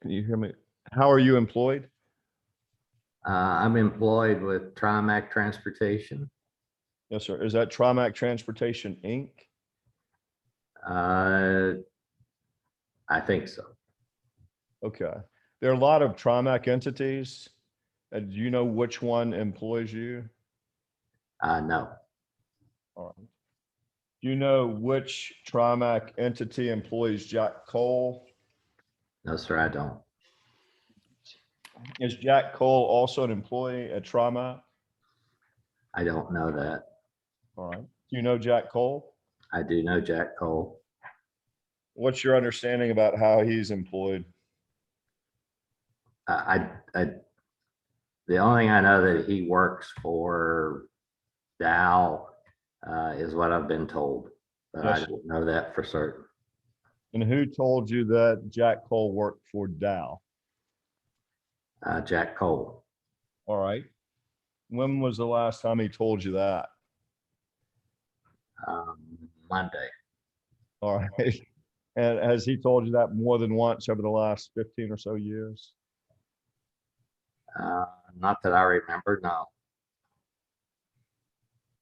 Can you hear me? How are you employed? I'm employed with Trimac Transportation. Yes, sir. Is that Trimac Transportation, Inc.? I think so. Okay. There are a lot of Trimac entities. And do you know which one employs you? No, All right. Do you know which Trimac entity employs Jack Cole? no, sir, I don't. Is Jack Cole also an employee at Trimac? I don't know that. All right. Do you know Jack Cole? I do know Jack Cole. What's your understanding about how he's employed? The only thing I know that he works for Dow is what I've been told, but Yes, I don't know that for certain. And who told you that Jack Cole worked for Dow? Jack Cole. All right. When was the last time he told you that? Monday. All right. And has he told you that more than once over the last 15 or so years? Not that I remember, no.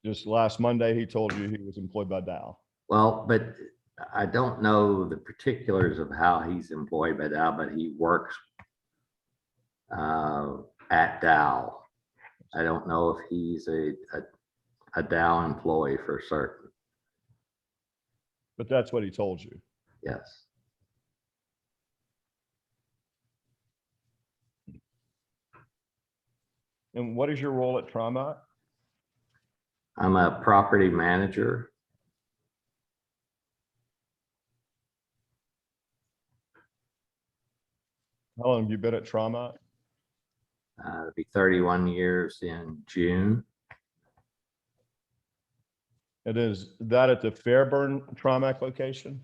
Just last Monday, he told you he was employed by Dow. Well, but I don't know the particulars of how he's employed by Dow, but he works at Dow. I don't know if he's a Dow employee for certain. But that's what he told you. Yes. And what is your role at Trimac? I'm a property manager. How long have you been at Trimac? It'll be 31 years in June. It is that at the Fairburn Trimac location?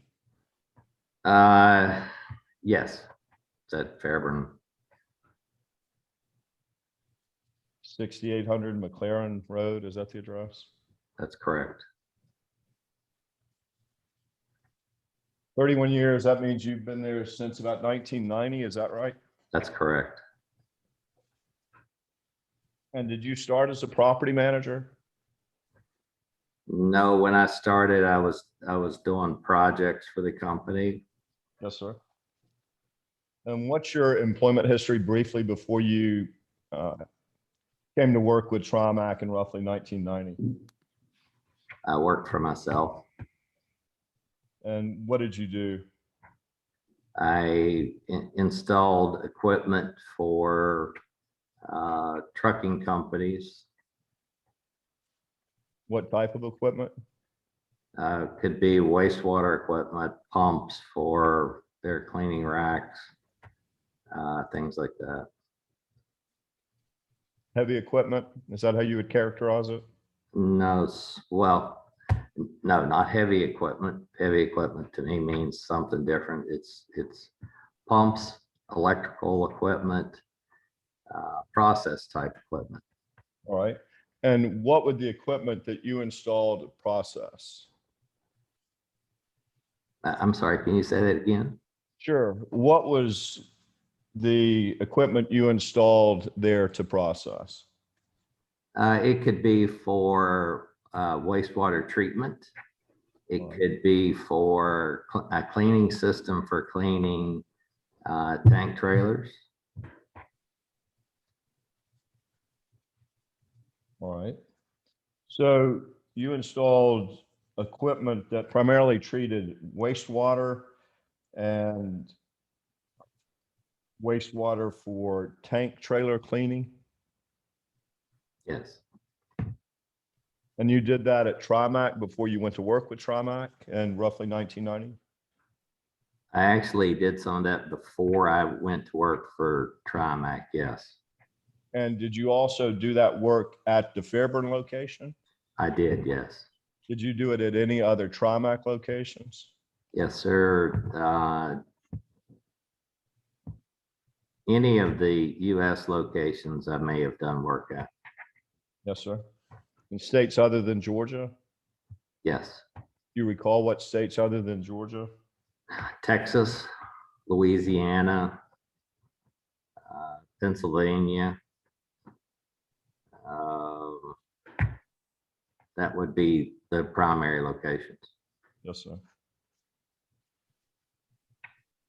Yes, it's at Fairburn. 6800 McLaren Road, is that the address? That's correct. 31 years, that means you've been there since about 1990, is that right? That's correct. And did you start as a property manager? No, when I started, I was doing projects for the company. Yes, sir. And what's your employment history briefly before you came to work with Trimac in roughly 1990? I worked for myself. And what did you do? I installed equipment for trucking companies. What type of equipment? Could be wastewater equipment, pumps for their cleaning racks, things like that. Heavy equipment? Is that how you would characterize it? No, well, no, not heavy equipment. Heavy equipment to me means something different. It's pumps, electrical equipment, process type equipment. All right. And what would the equipment that you installed process? I'm sorry, can you say that again? Sure. What was the equipment you installed there to process? It could be for wastewater treatment. It could be for a cleaning system for cleaning tank trailers. All right. So you installed equipment that primarily treated wastewater and wastewater for tank trailer cleaning? Yes. And you did that at Trimac before you went to work with Trimac in roughly 1990? I actually did some of that before I went to work for Trimac, yes. And did you also do that work at the Fairburn location? I did, yes. Did you do it at any other Trimac locations? Yes, sir. Any of the US locations I may have done work at. Yes, sir. In states other than Georgia? Yes. Do you recall what states other than Georgia? Texas, Louisiana, Pennsylvania. That would be the primary locations. Yes, sir.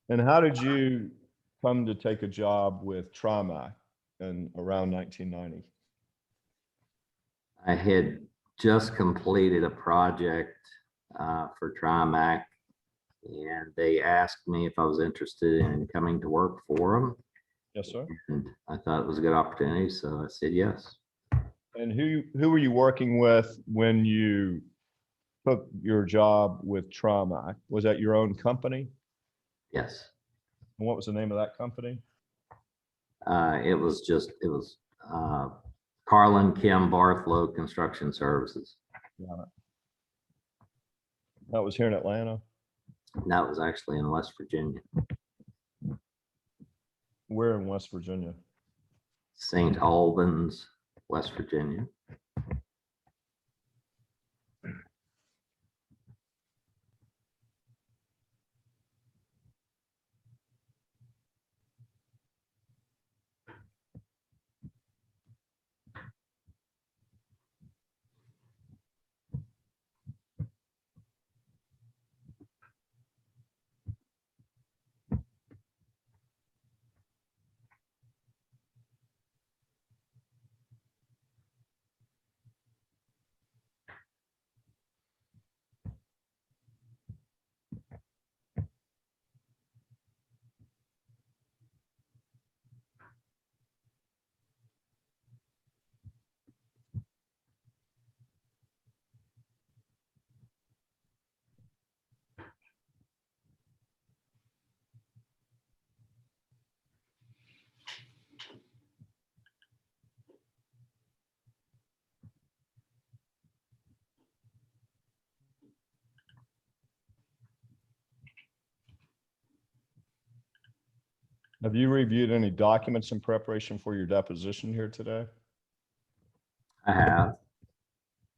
And how did you come to take a job with Trimac in around 1990? I had just completed a project for Trimac, and they asked me if I was interested in coming to work for them. Yes, sir. And I thought it was a good opportunity, so I said yes. And who were you working with when you took your job with Trimac? Was that your own company? Yes. And what was the name of that company? It was Karlan Kim Barthlow Construction Services. Got it. That was here in Atlanta. And that was actually in West Virginia, Where in West Virginia? St. Albans, West Virginia. Have you reviewed any documents in preparation for your deposition here today? I have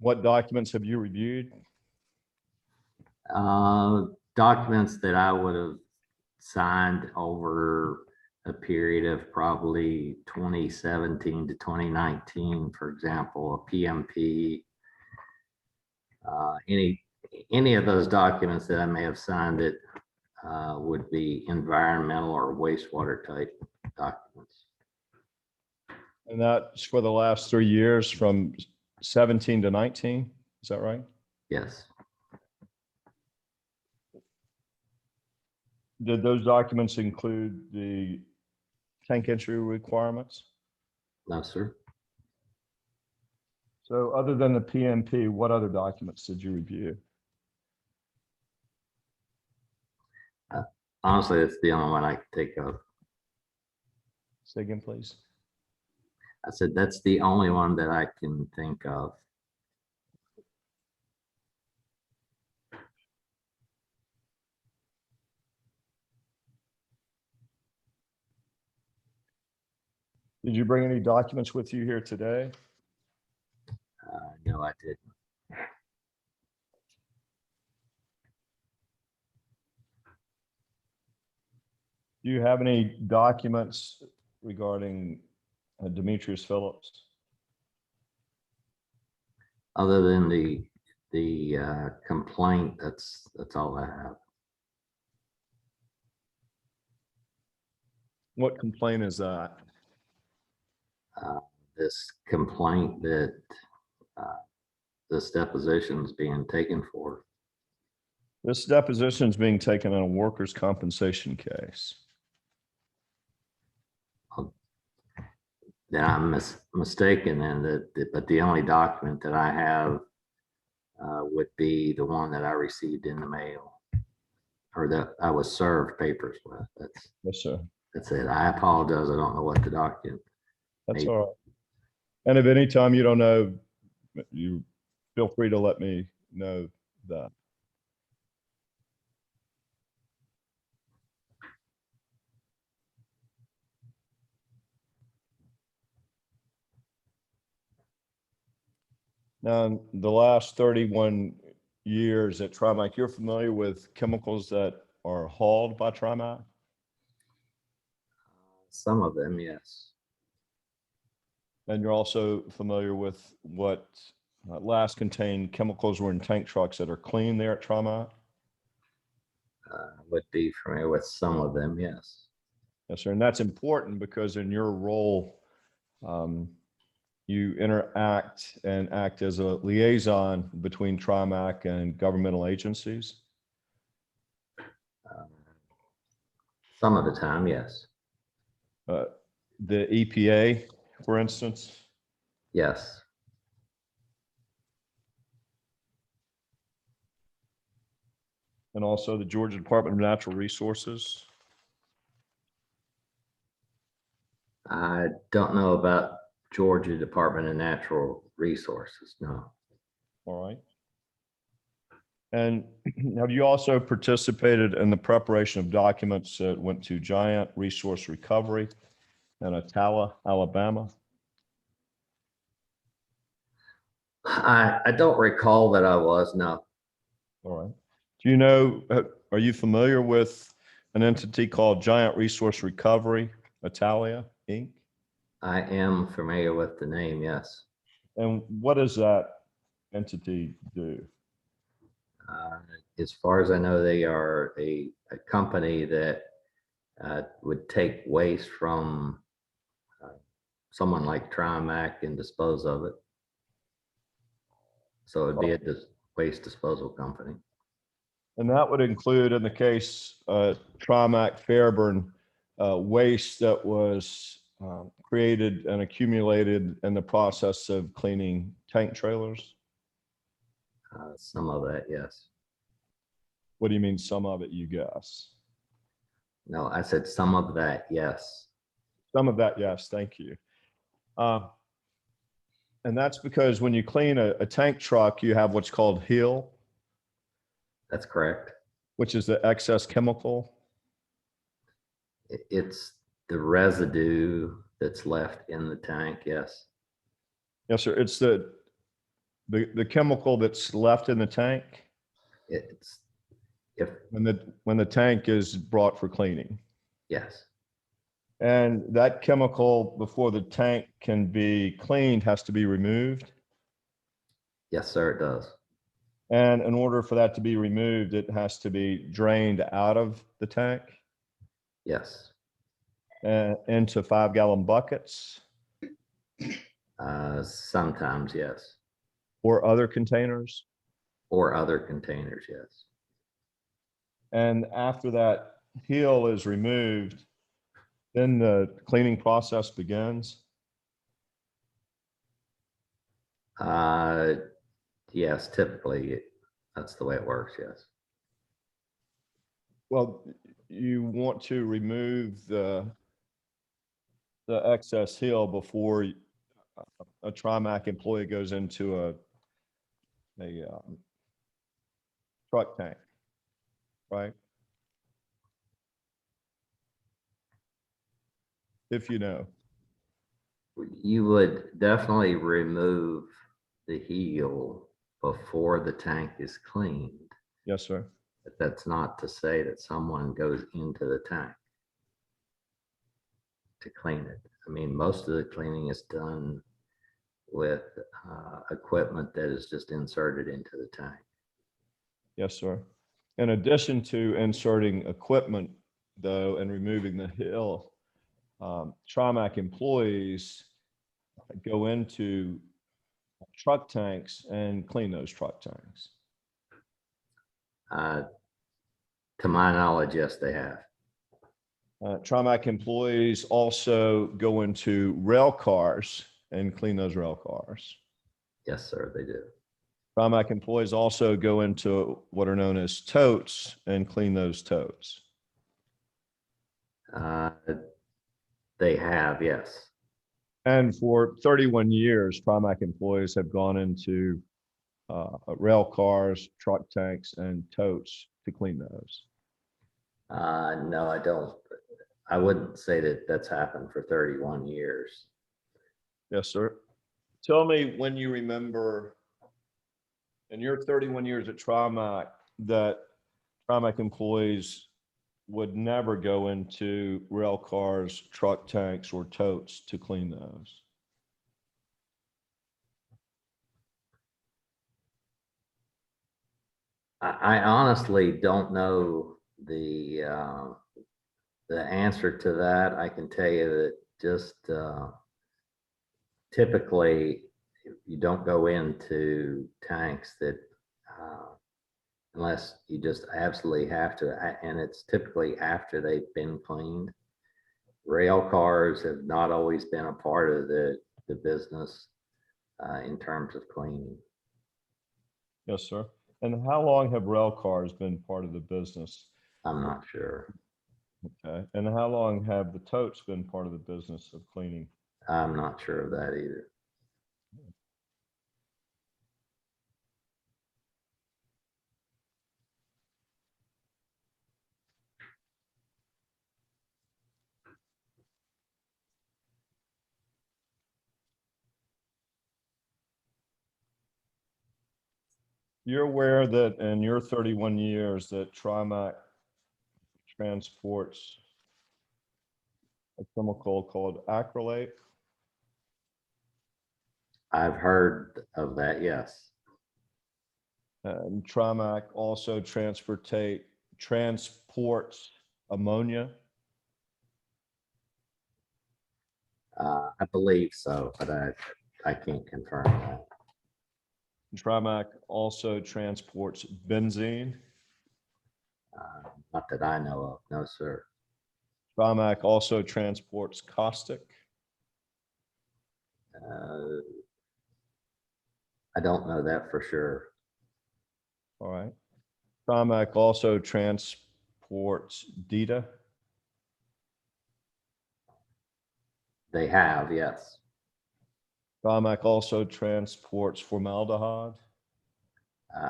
What documents have you reviewed? documents that I would have signed over a period of probably 2017 to 2019, for example, a PMP, any of those documents that I may have signed it would be environmental or wastewater type documents. And that's for the last 3 years from 17 to 19, is that right? Yes. Did those documents include the tank entry requirements? No, sir. So other than the PMP, what other documents did you review? Honestly, it's the only one I can think of. Say again, please. I said, that's the only one that I can think of. Did you bring any documents with you here today? No, I didn't. Do you have any documents regarding Demetrius Phillips? Other than the complaint, that's all I have. What complaint is that? This complaint that this deposition is being taken for. This deposition is being taken on a workers' compensation case. That I'm mistaken in that, but the only document that I have would be the one that I received in the mail, or that I was served papers with. Yes, sir. That's it. I apologize. I don't know what the document. That's Maybe. all right. And if any time you don't know, you feel free to let me know that. Now, in the last 31 years at Trimac, you're familiar with chemicals that are hauled by Trimac? Some of them, yes. And you're also familiar with what last contained chemicals were in tank trucks that are clean there at Trimac? Would be familiar with some of them, yes. Yes, sir. And that's important because in your role, you interact and act as a liaison between Trimac and governmental agencies. Uh, Some of the time, yes. The EPA, for instance. Yes. And also the Georgia Department of Natural Resources. I don't know about Georgia Department of Natural Resources, no. All right. And have you also participated in the preparation of documents that went to Giant Resource Recovery in Attala, Alabama? I don't recall that I was, no. All right. Do you know, are you familiar with an entity called Giant Resource Recovery, Italia, Inc.? I am familiar with the name, yes. And what does that entity do? As far as I know, they are a company that would take waste from someone like Trimac and dispose of it. So it'd be a waste disposal company. And that would include, in the case, Trimac Fairburn waste that was created and accumulated in the process of cleaning tank trailers. Some of that, yes. What do you mean some of it, you guess? No, I said some of that, yes. Some of that, yes, thank you. And that's because when you clean a tank truck, you have what's called heel, That's correct. which is the excess chemical. It's the residue that's left in the tank, yes. Yes, sir. It's the chemical that's left in the tank It's, if, when the tank is brought for cleaning. yes, And that chemical, before the tank can be cleaned, has to be removed. yes, sir, it does. And in order for that to be removed, it has to be drained out of the tank Yes. and into 5-gallon buckets Sometimes, yes. or other containers. Or other containers, yes. And after that heel is removed, then the cleaning process begins. Yes, typically that's the way it works, yes. Well, you want to remove the excess heel before a Trimac employee goes into a truck tank, right? If you know. You would definitely remove the heel before the tank is cleaned. Yes, sir. But that's not to say that someone goes into the tank to clean it. I mean, most of the cleaning is done with equipment that is just inserted into the tank. Yes, sir. In addition to inserting equipment, though, and removing the heel, Trimac employees go into truck tanks and clean those truck tanks. To my knowledge, yes, they have. Trimac employees also go into rail cars and clean those rail cars. Yes, sir, they do. Trimac employees also go into what are known as totes and clean those totes. They have, yes. And for 31 years, Trimac employees have gone into rail cars, truck tanks, and totes to clean those. No, I don't. I wouldn't say that that's happened for 31 years. Yes, sir. Tell me when you remember in your 31 years at Trimac that Trimac employees would never go into rail cars, truck tanks, or totes to clean those. I honestly don't know the answer to that. I can tell you that just typically you don't go into tanks that unless you just absolutely have to, and it's typically after they've been cleaned. Rail cars have not always been a part of the business in terms of cleaning. Yes, sir. And how long have rail cars been part of the business? I'm not sure. Okay. And how long have the totes been part of the business of cleaning? I'm not sure of that either. You're aware that in your 31 years that Trimac transports a chemical called acrylate? I've heard of that, yes. And Trimac also transports ammonia. I believe so, but I can't confirm that. Trimac also transports benzene. Not that I know of, no, sir. Trimac also transports caustic. I don't know that for sure. All right. Trimac also transports DETA. They have, yes. Trimac also transports formaldehyde.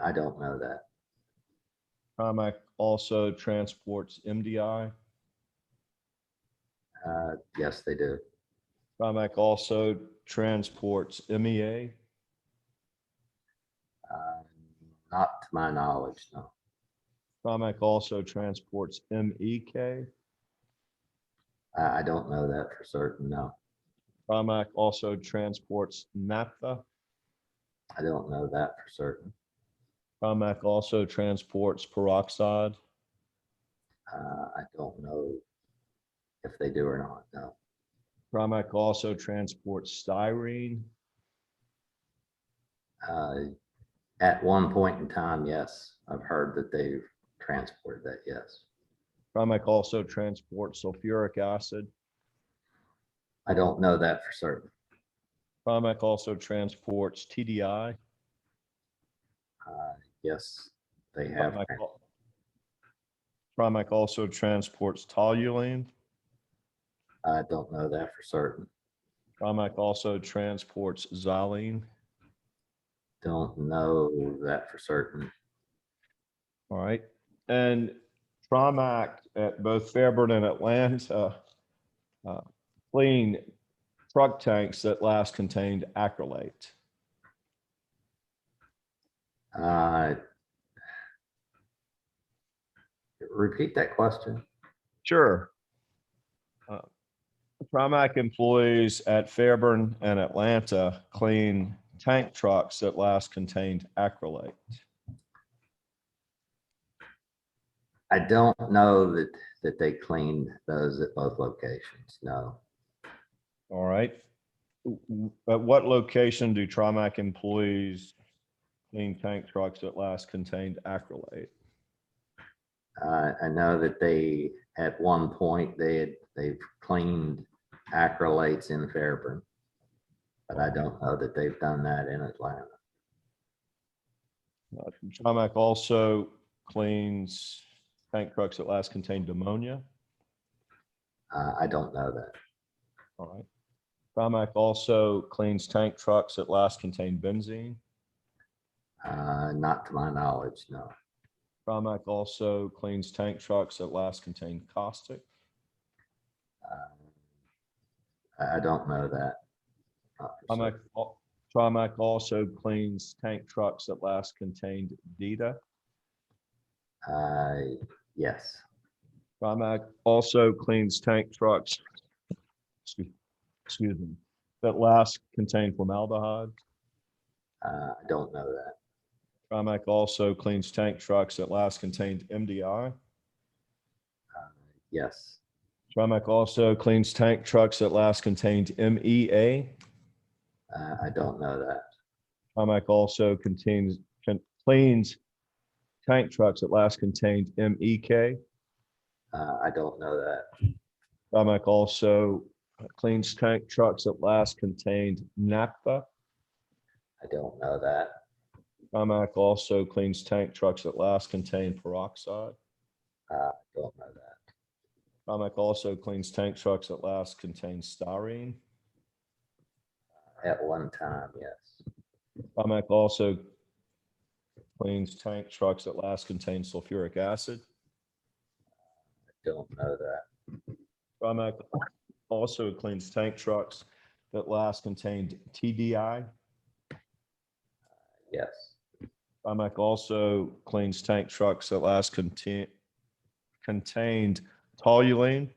I don't know that. Trimac also transports MDI. Yes, they do. Trimac also transports MEA. Not to my knowledge, no. Trimac also transports MEK. I don't know that for certain, no. Trimac also transports naphtha. I don't know that for certain. Trimac also transports peroxide. I don't know if they do or not, no. Trimac also transports styrene. At one point in time, yes, I've heard that they've transported that, yes. Trimac also transports sulfuric acid. I don't know that for certain. Trimac also transports TDI. Yes, they have. Trimac also transports toluene. I don't know that for certain. Trimac also transports xylene. Don't know that for certain. All right. And Trimac at both Fairburn and Atlanta clean truck tanks that last contained acrylate. Repeat that question. Sure. Trimac employees at Fairburn and Atlanta clean tank trucks that last contained acrylate. I don't know that they cleaned those at both locations. No. All right. At what location do Trimac employees clean tank trucks that last contained acrylate? I know that they at one point they've cleaned acrylates in Fairburn, but I don't know that they've done that in Atlanta. Trimac also cleans tank trucks that last contained ammonia. I don't know that. All right. Trimac also cleans tank trucks that last contained benzene. Not to my knowledge, no. Trimac also cleans tank trucks that last contained caustic. I don't know that. Trimac also cleans tank trucks that last contained DETA. Yes. Trimac also cleans tank trucks, excuse me, that last contain formaldehyde. I don't know that. Trimac also cleans tank trucks that last contained MDI. Yes. Trimac also cleans tank trucks that last contained MEA. I don't know that. Trimac also cleans tank trucks that last contained MEK. I don't know that. Trimac also cleans tank trucks that last contained naphtha. I don't know that. Trimac also cleans tank trucks that last contained peroxide. I don't know that. Trimac also cleans tank trucks that last contain styrene. At one time, yes. Trimac also cleans tank trucks that last contain sulfuric acid. I don't know that. Trimac also cleans tank trucks that last contained TDI. Yes. Trimac also cleans tank trucks that last contained toluene.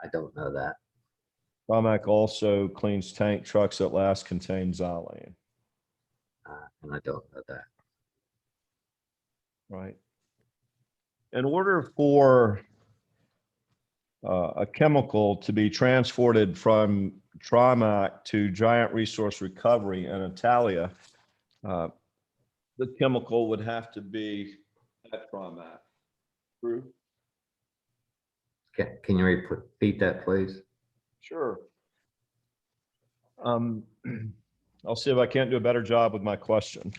I don't know that. Trimac also cleans tank trucks that last contained xylene. And I don't know that. Right. In order for a chemical to be transported from Trimac to Giant Resource Recovery in Italia, the chemical would have to be at Trimac. True? Can you repeat that, please? Sure. I'll see if I can't do a better job with my question.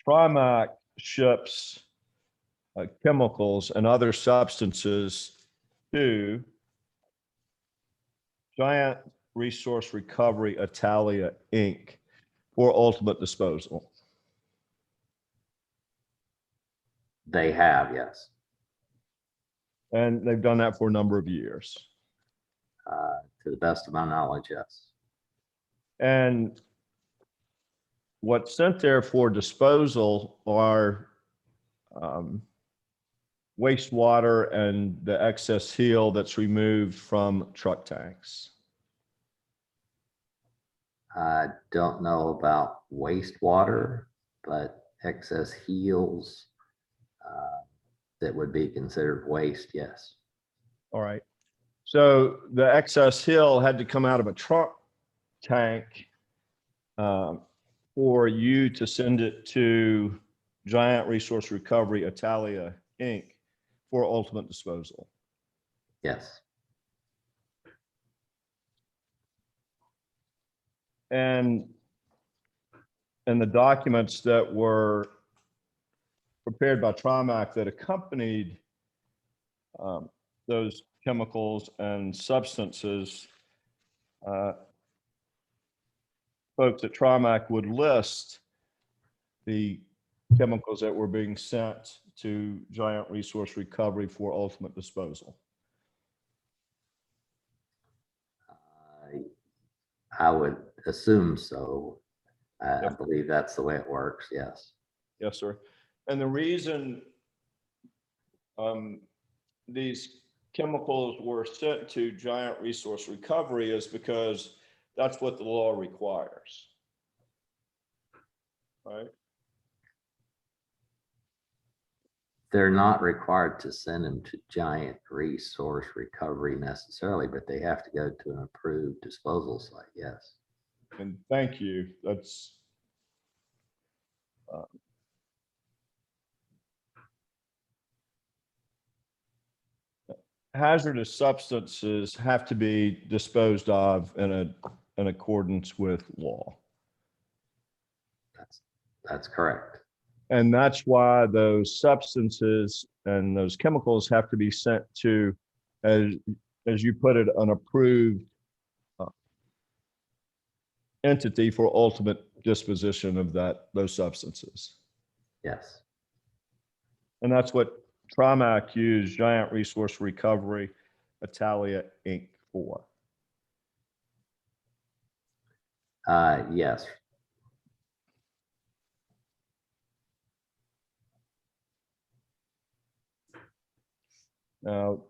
Trimac ships chemicals and other substances to Giant Resource Recovery Italia, Inc. for ultimate disposal. They have, yes. And they've done that for a number of years. To the best of my knowledge, yes. And what's sent there for disposal are wastewater and the excess heel that's removed from truck tanks. I don't know about wastewater, but excess heels that would be considered waste, yes. All right. So the excess heel had to come out of a truck tank for you to send it to Giant Resource Recovery Italia, Inc. for ultimate disposal. Yes. And the documents that were prepared by Trimac that accompanied those chemicals and substances, folks at Trimac would list the chemicals that were being sent to Giant Resource Recovery for ultimate disposal. I would assume so. I believe that's the way it works, yes. Yes, sir. And the reason these chemicals were sent to Giant Resource Recovery is because that's what the law requires. Right? They're not required to send them to Giant Resource Recovery necessarily, but they have to go to an approved disposal site, yes. And thank you. That's hazardous substances have to be disposed of in accordance with law. That's correct. And that's why those substances and those chemicals have to be sent to, as you put it, an approved entity for ultimate disposition of those substances. Yes. And that's what Trimac used Giant Resource Recovery Italia, Inc. for. Yes. Now,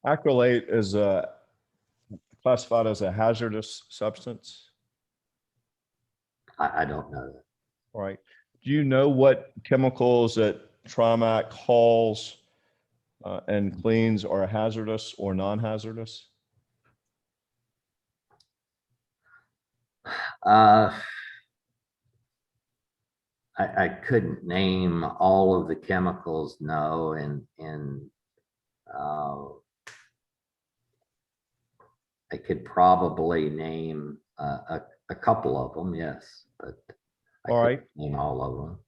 Acrylate is classified as a hazardous substance. I don't know that. All right. Do you know what chemicals that Trimac hauls and cleans are hazardous or non-hazardous? Uh, I couldn't name all of the chemicals, no, and I could probably name a couple of them, yes, but I All right. couldn't name all of them.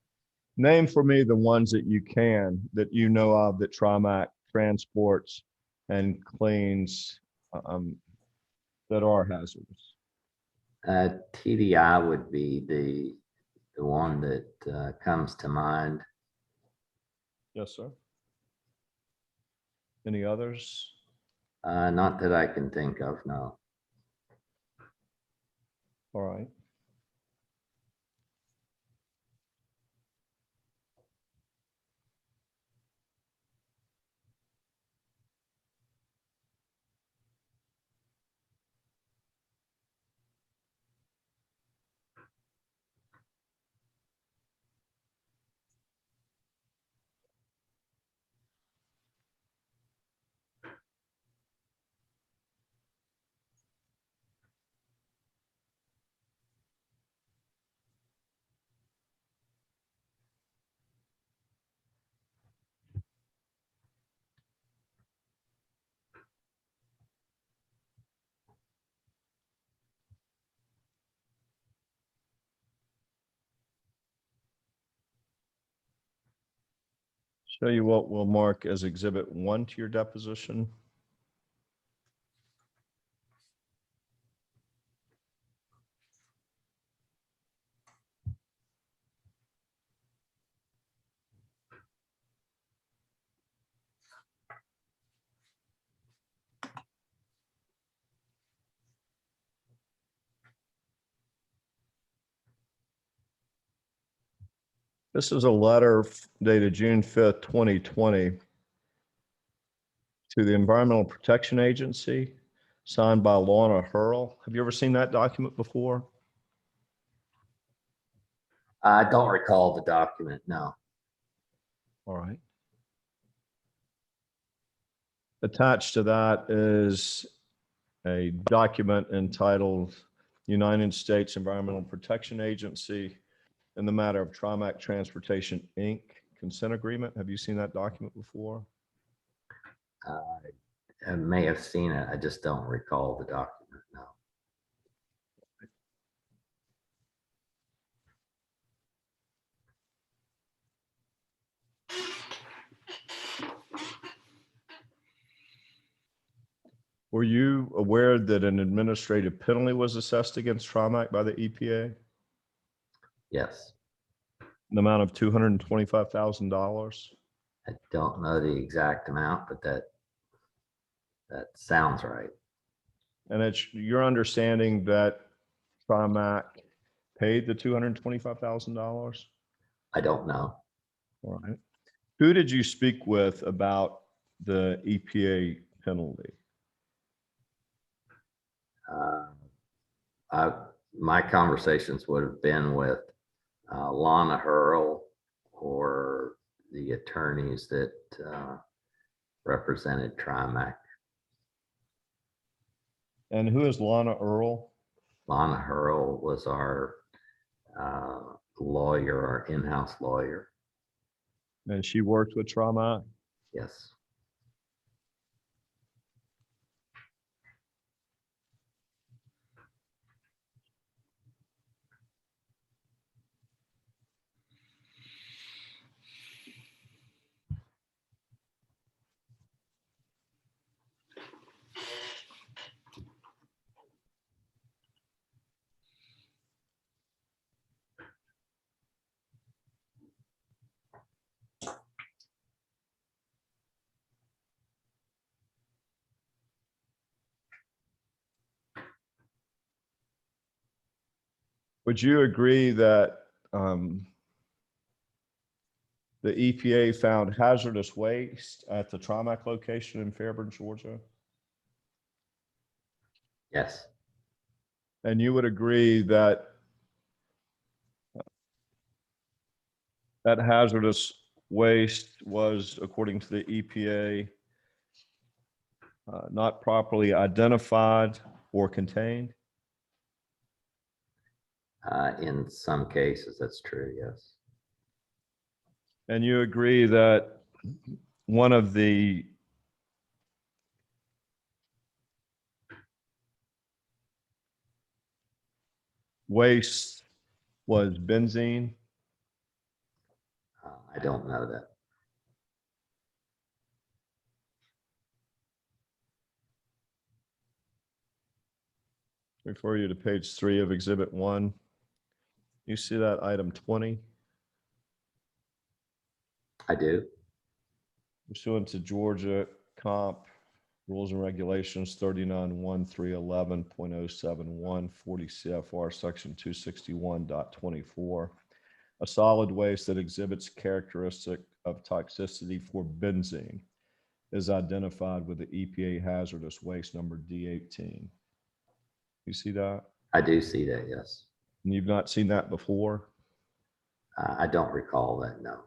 Name for me the ones that you can, that you know of, that Trimac transports and cleans that are hazardous. TDI would be the one that comes to mind. Yes, sir. Any others? Not that I can think of, no. All right. Show you what we'll mark as Exhibit 1 to your deposition. This is a letter dated June 5th, 2020 to the Environmental Protection Agency, signed by Lorna Hurl. Have you ever seen that document before? I don't recall the document, no. All right. Attached to that is a document entitled United States Environmental Protection Agency in the matter of Trimac Transportation, Inc. consent agreement. Have you seen that document before? I may have seen it. I just don't recall the document, no. Were you aware that an administrative penalty was assessed against Trimac by the EPA? Yes. An amount of $225,000. I don't know the exact amount, but that sounds right. And it's your understanding that Trimac paid the $225,000? I don't know. All right. Who did you speak with about the EPA penalty? My conversations would have been with Lana Hurl or the attorneys that represented Trimac. And who is Lana Earl? Lana Hurl was our lawyer, our in-house lawyer. And she worked with Trimac? Yes. Would you agree that the EPA found hazardous waste at the Trimac location in Fairburn, Georgia. Yes, And you would agree that that hazardous waste was, according to the EPA, not properly identified or contained? in some cases, that's true, yes. And you agree that one of the wastes was benzene? I don't know that. Refer you to page 3 of Exhibit 1. You see that item 20? I do. Pursuant to Georgia Comp Rules and Regulations 39.1311.071, 40 CFR Section 261.24. A solid waste that exhibits characteristic of toxicity for benzene is identified with the EPA hazardous waste number D18. You see that? I do see that, yes. And you've not seen that before, I don't recall that, no.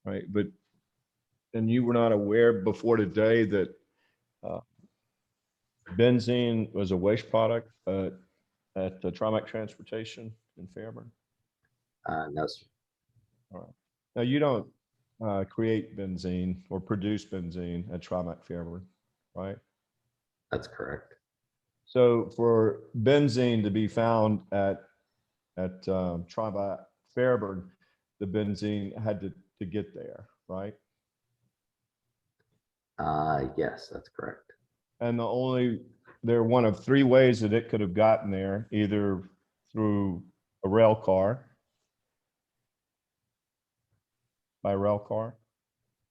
right? But, and you were not aware before today that benzene was a waste product at the Trimac Transportation in Fairburn? No, sir. All right. Now, you don't create benzene or produce benzene at Trimac Fairburn, right? That's correct. So for benzene to be found at Trimac Fairburn, the benzene had to get there, right? Yes, that's correct. And they're one of 3 ways that it could have gotten there, either through a rail car, by rail car,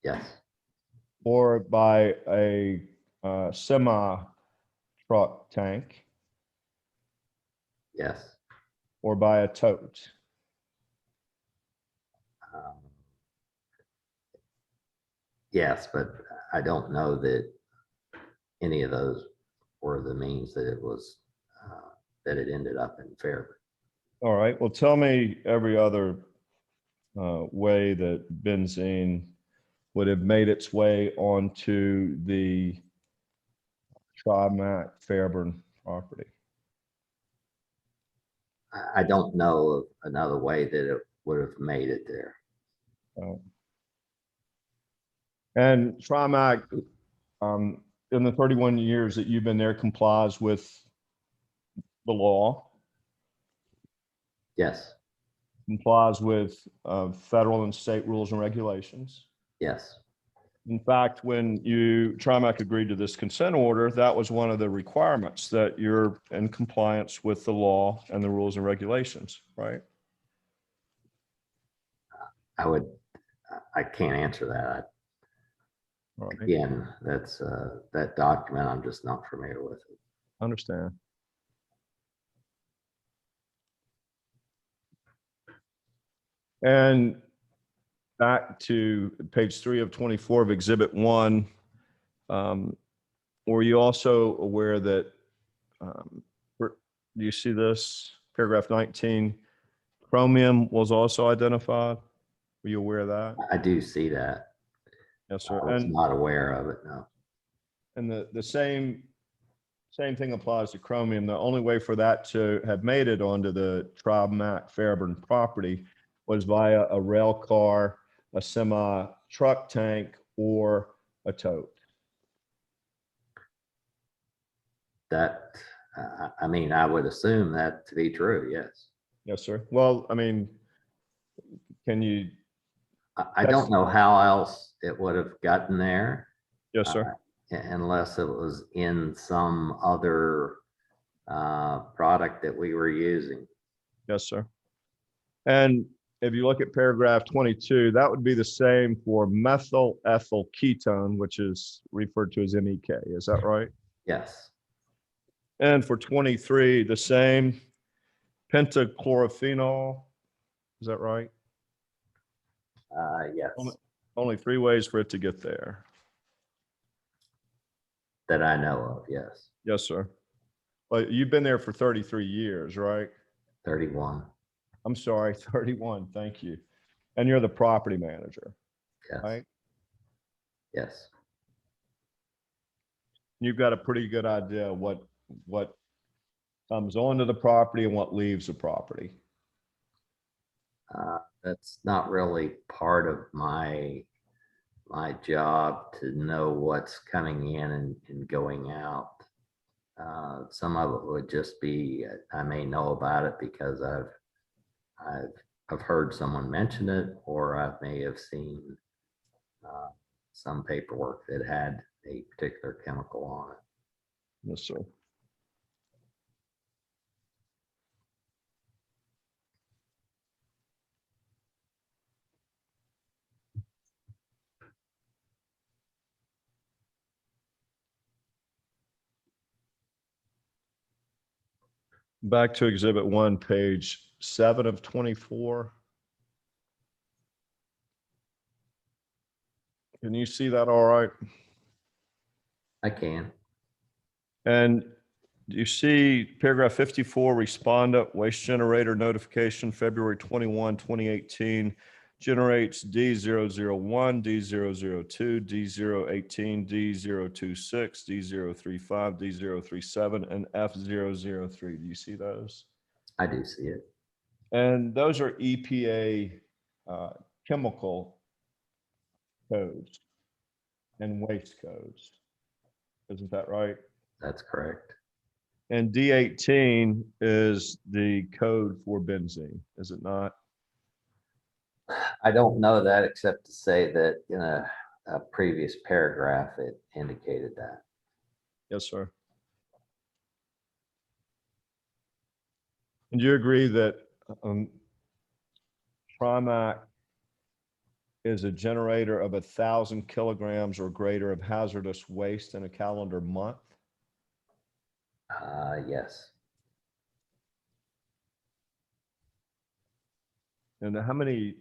Yes, or by a semi truck tank, yes. or by a tote. Um, Yes, but I don't know that any of those were the means that it was, that it ended up in Fairburn. All right. Well, tell me every other way that benzene would have made its way onto the Trimac Fairburn property. I don't know of another way that it would have made it there. And Trimac, in the 31 years that you've been there, complies with the law, Yes, complies with federal and state rules and regulations. yes, In fact, when Trimac agreed to this consent order, that was one of the requirements, that you're in compliance with the law and the rules and regulations, right? I can't answer that. All right. Again, that's, that document, I'm just not familiar with it. Understand. And back to page 3 of 24 of Exhibit 1, were you also aware that, do you see this, paragraph 19, chromium was also identified? Were you aware of that? I do see that. Yes, I sir. was And not aware of it, no. the same thing applies to chromium. The only way for that to have made it onto the Trimac Fairburn property was via a rail car, a semi truck tank, or a tote. That, I mean, I would assume that to be true, yes. Yes, sir. Well, I mean, can you? I don't know how else it would have gotten there. Yes, sir. Unless it was in some other product that we were using. Yes, sir. And if you look at paragraph 22, that would be the same for methyl ethyl ketone, which is referred to as MEK. Is that right? Yes, And for 23, the same pentachlorophenol. Is that right? Yes, Only 3 ways for it to get there. that I know of, yes. Yes, sir. But you've been there for 33 years, right? 31, I'm sorry, 31. Thank you. And you're the property manager, yes, right? yes. You've got a pretty good idea what comes onto the property and what leaves the property. That's not really part of my job to know what's coming in and going out. Some of it would just be, I may know about it because I've heard someone mention it, or I may have seen some paperwork that had a particular chemical on it. Yes, sir. Back to Exhibit 1, page 7 of 24. Can you see that all right? I can. And you see paragraph 54, respondent waste generator notification, February 21, 2018, generates D001, D002, D018, D026, D035, D037, and F003. Do you see those? I do see it. And those are EPA chemical codes and waste codes. Isn't that right? That's correct. And D18 is the code for benzene, is it not? I don't know that except to say that in a previous paragraph, it indicated that. Yes, sir. And do you agree that Trimac is a generator of 1,000 kilograms or greater of hazardous waste in a calendar month? Yes. And how many?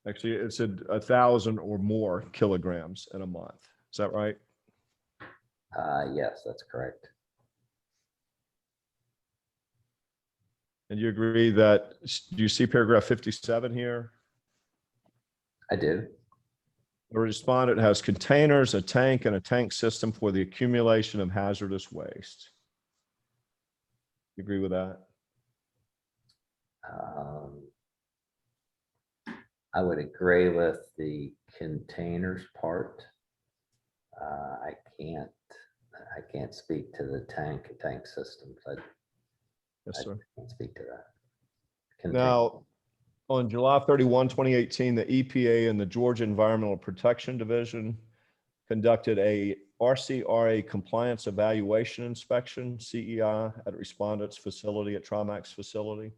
Actually, it said 1,000 or more kilograms in a month. Is that right? Yes, that's correct. And you agree that, do you see paragraph 57 here? I do. The respondent has containers, a tank, and a tank system for the accumulation of hazardous waste. You agree with that? I would agree with the containers part. I can't speak to the tank systems. Yes, sir. Can't speak to that. Now, on July 31, 2018, the EPA and the Georgia Environmental Protection Division conducted a RCRA compliance evaluation inspection, CEI, at respondent's facility at Trimac's facility.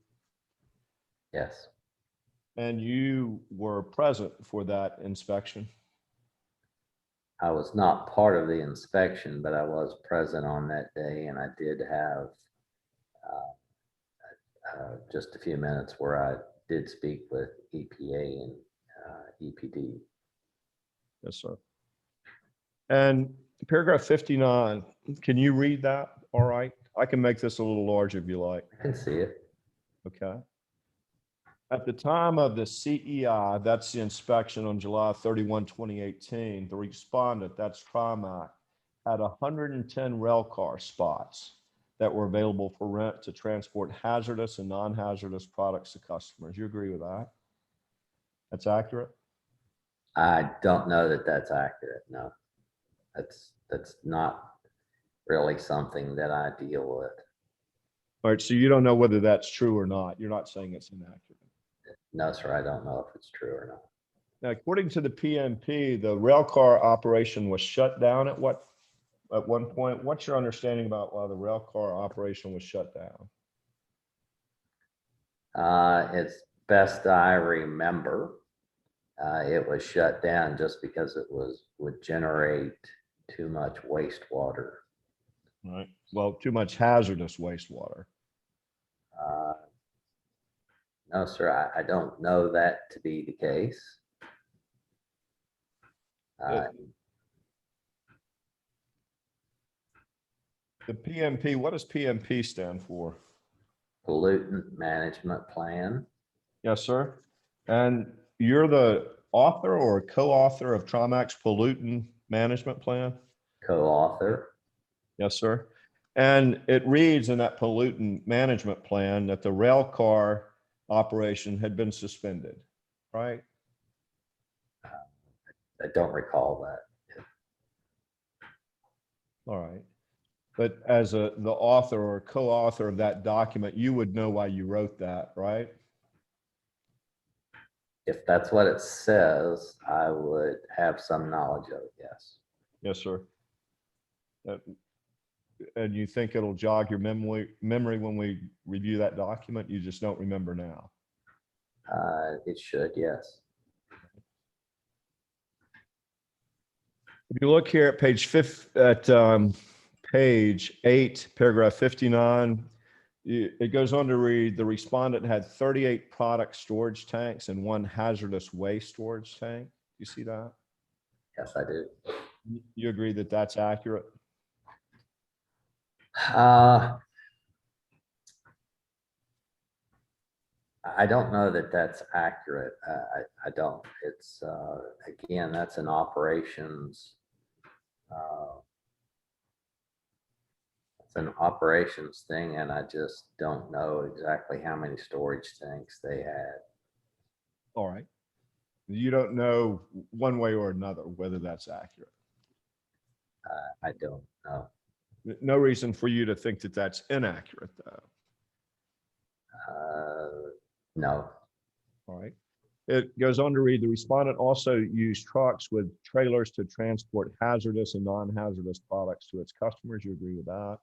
Yes, And you were present for that inspection. I was not part of the inspection, but I was present on that day, and I did have just a few minutes where I did speak with EPA and EPD. Yes, sir. And paragraph 59, can you read that? All right. I can make this a little larger if you like. I can see it. Okay. At the time of the CEI, that's the inspection on July 31, 2018, the respondent, that's Trimac, had 110 rail car spots that were available for rent to transport hazardous and non-hazardous products to customers. You agree with that? That's accurate? I don't know that that's accurate. No, that's not really something that I deal with. All right, so you don't know whether that's true or not. You're not saying it's inaccurate. No, sir, I don't know if it's true or not. Now, according to the PMP, the rail car operation was shut down at one point. What's your understanding about why the rail car operation was shut down? As best I remember, it was shut down just because it would generate too much wastewater. Right. Well, too much hazardous wastewater. Uh, No, sir, I don't know that to be the case. Uh, The PMP, what does PMP stand for? Pollutant management plan, Yes, sir. And you're the author or co-author of Trimac's pollutant management plan? co-author. Yes, sir. And it reads in that pollutant management plan that the rail car operation had been suspended, right? I don't recall that. All right. But as the author or co-author of that document, you would know why you wrote that, right? If that's what it says, I would have some knowledge of it, yes. Yes, sir. And you think it'll jog your memory when we review that document? You just don't remember now. It should, yes. If you look here at page 8, paragraph 59, it goes on to read, the respondent had 38 product storage tanks and 1 hazardous waste storage tank. You see that? Yes, I do. You agree that that's accurate? I don't know that that's accurate. I don't. It's, again, that's an operations. It's an operations thing, and I just don't know exactly how many storage tanks they had. All right. You don't know one way or another whether that's accurate. I don't know. No reason for you to think that that's inaccurate, though. No. All right. It goes on to read, the respondent also used trucks with trailers to transport hazardous and non-hazardous products to its customers. You agree with that?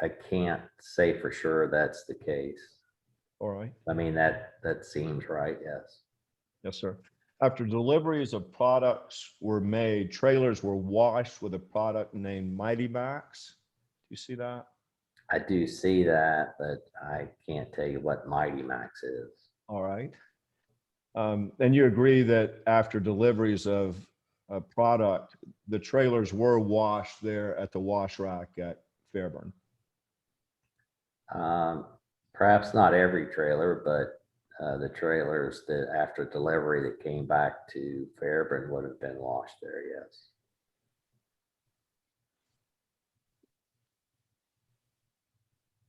I can't say for sure that's the case. All right. I mean, that seems right, yes. Yes, sir. After deliveries of products were made, trailers were washed with a product named Mighty Max. Do you see that? I do see that, but I can't tell you what Mighty Max is. All right. And you agree that after deliveries of a product, the trailers were washed there at the wash rack at Fairburn? Perhaps not every trailer, but the trailers that after delivery that came back to Fairburn would have been washed there, yes.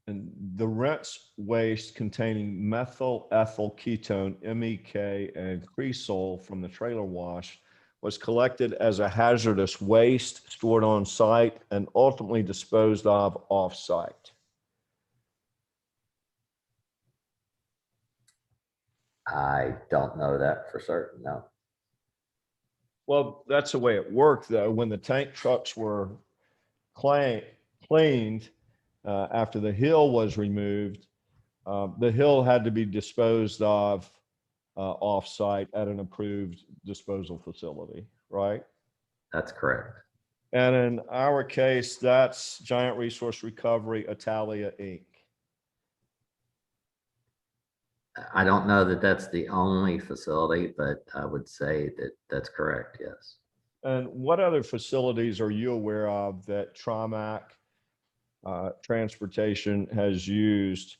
And the rinse waste containing methyl ethyl ketone, MEK, and cresol from the trailer wash was collected as a hazardous waste stored on site and ultimately disposed of off site. I don't know that for certain, no. Well, that's the way it worked, though. When the tank trucks were cleaned after the hill was removed, the hill had to be disposed of off-site at an approved disposal facility, right? That's correct. And in our case, that's Giant Resource Recovery Italia, Inc. I don't know that that's the only facility, but I would say that that's correct, yes. And what other facilities are you aware of that Trimac Transportation has used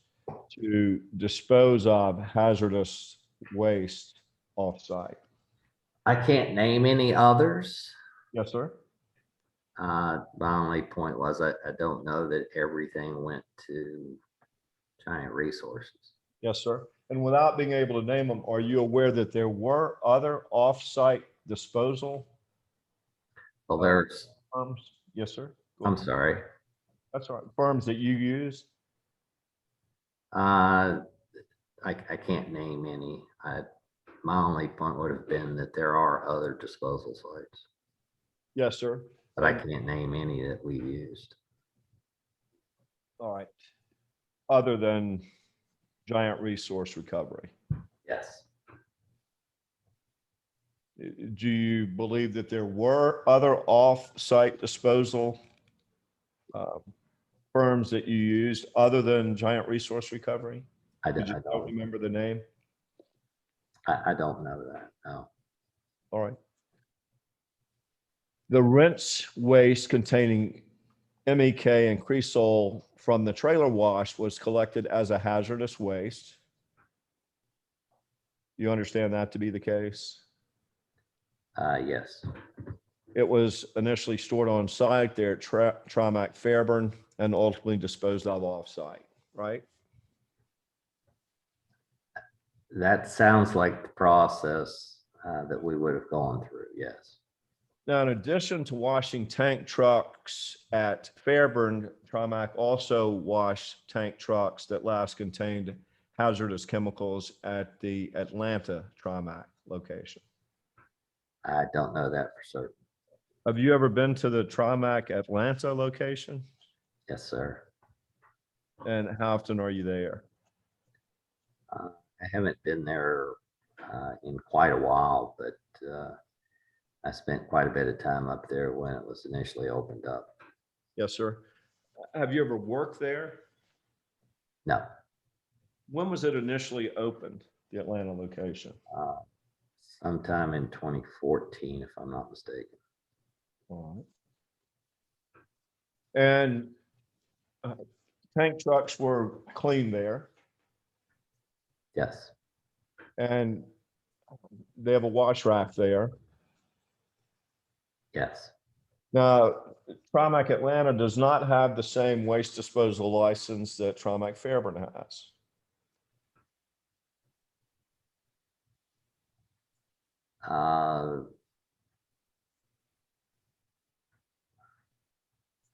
to dispose of hazardous waste off-site? I can't name any others. Yes, sir. My only point was I don't know that everything went to Giant Resources. Yes, sir. And without being able to name them, are you aware that there were other off-site disposal Well, there's, firms? Yes, sir. Go I'm ahead. sorry. That's all right. Firms that you use? I can't name any. My only point would have been that there are other disposal sites, Yes, sir. but I can't name any that we used. All right. Other than Giant Resource Recovery. Yes. Do you believe that there were other off-site disposal firms that you used other than Giant Resource Recovery? I Did you don't don't, remember the name? I don't know that, no. All right. The rinse waste containing MEK and Cresol from the trailer wash was collected as a hazardous waste. You understand that to be the case? Yes, It was initially stored on site there at Trimac Fairburn and ultimately disposed of off-site, right? that sounds like the process that we would have gone through, yes. Now, in addition to washing tank trucks at Fairburn, Trimac also washed tank trucks that last contained hazardous chemicals at the Atlanta Trimac location. I don't know that for certain. Have you ever been to the Trimac Atlanta location? Yes, sir. And how often are you there? I haven't been there in quite a while, but I spent quite a bit of time up there when it was initially opened up. Yes, sir. Have you ever worked there? No, When was it initially opened, the Atlanta location? sometime in 2014, if I'm not mistaken. All right. And tank trucks were clean there, Yes, and they have a wash rack there. yes. Now, Trimac Atlanta does not have the same waste disposal license that Trimac Fairburn has.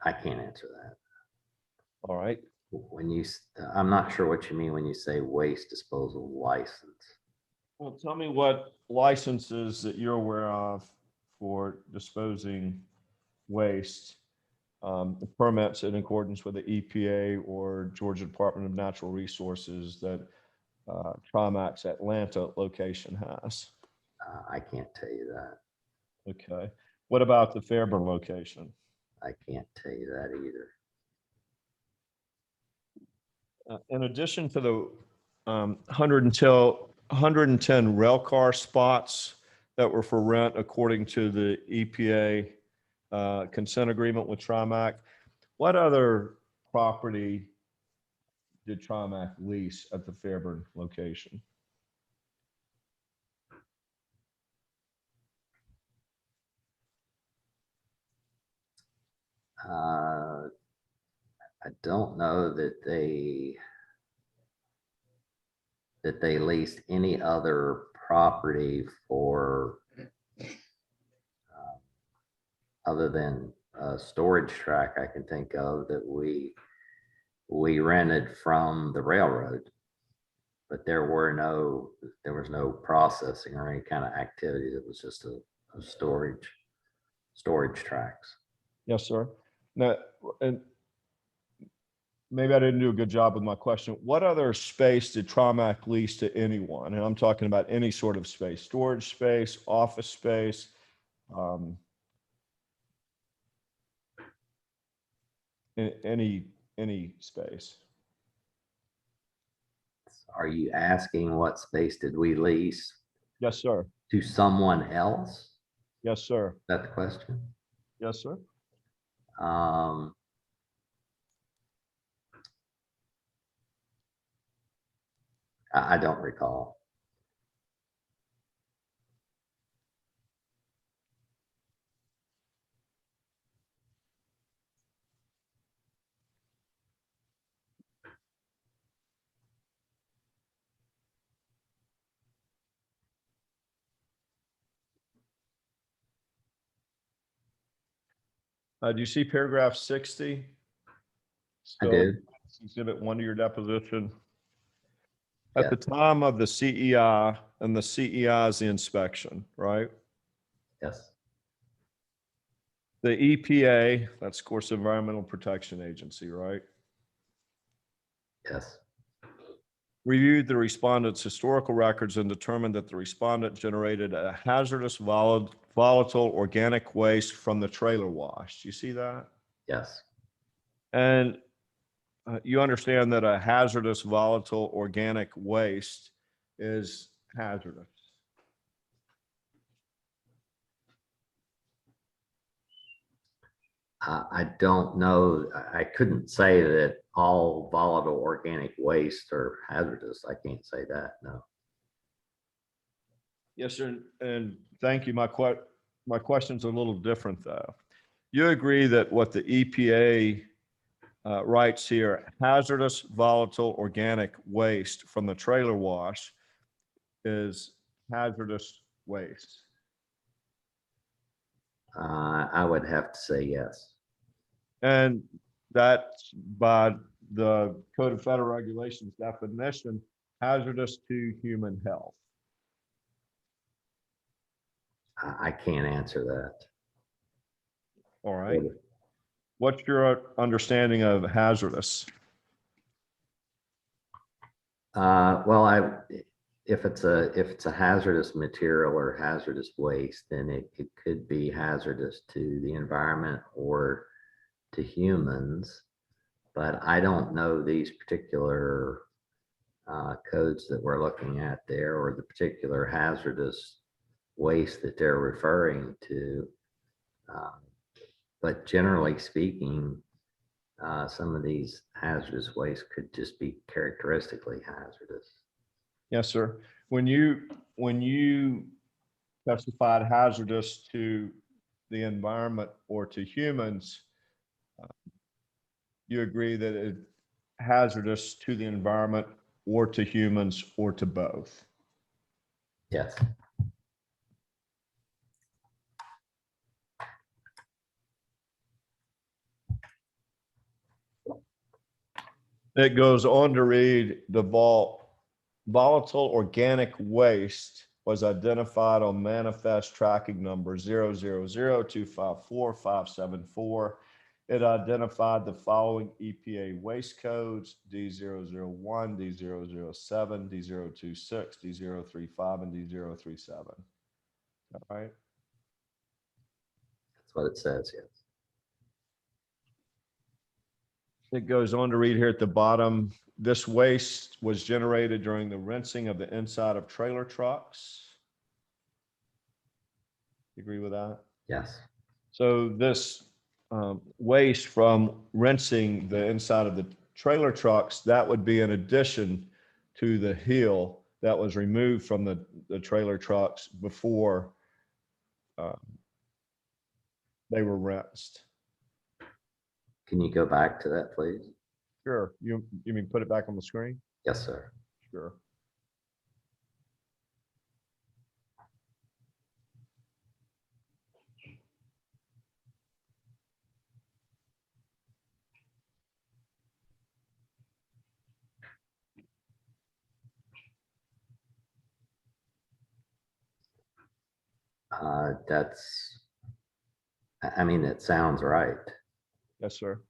I can't answer that. All right. When you, I'm not sure what you mean when you say waste disposal license. Well, tell me what licenses that you're aware of for disposing waste, the permits in accordance with the EPA or Georgia Department of Natural Resources that Trimac's Atlanta location has. I can't tell you that. Okay. What about the Fairburn location? I can't tell you that either. In addition to the 110 rail car spots that were for rent according to the EPA consent agreement with Trimac, what other property did Trimac lease at the Fairburn location? I don't know that they leased any other property for other than a storage track I can think of that we rented from the railroad. But there was no processing or any kind of activity. It was just a storage tracks. Yes, sir. Now, and maybe I didn't do a good job with my question. What other space did Trimac lease to anyone? And I'm talking about any sort of space, storage space, office space, any space. Are you asking what space did we lease Yes, sir. to someone else? Yes, sir. Is that the question? Yes, sir. Um, I don't recall. Do you see paragraph 60? I So do. exhibit 1 to your deposition. At Yeah. the time of the CEI, and the CEI is the inspection, right? Yes. The EPA, that's of course Environmental Protection Agency, right? Yes. reviewed the respondent's historical records and determined that the respondent generated a hazardous volatile organic waste from the trailer wash. You see that? Yes, And you understand that a hazardous volatile organic waste is hazardous. I don't know. I couldn't say that all volatile organic waste are hazardous. I can't say that, no. Yes, sir. And thank you. My question's a little different though. You agree that what the EPA writes here, hazardous volatile organic waste from the trailer wash is hazardous waste? I would have to say yes. And that's by the Code of Federal Regulations definition, hazardous to human health. I can't answer that. All right. What's your understanding of hazardous? Well, if it's a hazardous material or hazardous waste, then it could be hazardous to the environment or to humans. But I don't know these particular codes that we're looking at there, or the particular hazardous waste that they're referring to. But generally speaking, some of these hazardous waste could just be characteristically hazardous. Yes, sir. When you testified hazardous to the environment or to humans, you agree that it's hazardous to the environment or to humans or to both? Yes. It goes on to read the volatile organic waste was identified on manifest tracking number 000254574. It identified the following EPA waste codes: D001, D007, D026, D035, and D037. All right. That's what it says, yes. It goes on to read here at the bottom, this waste was generated during the rinsing of the inside of trailer trucks. You agree with that? Yes. So this waste from rinsing the inside of the trailer trucks, that would be in addition to the heel that was removed from the trailer trucks before they were rinsed. Can you go back to that, please? Sure. You mean put it back on the screen? Yes, sir. Sure. I mean, it sounds right. Yes, sir.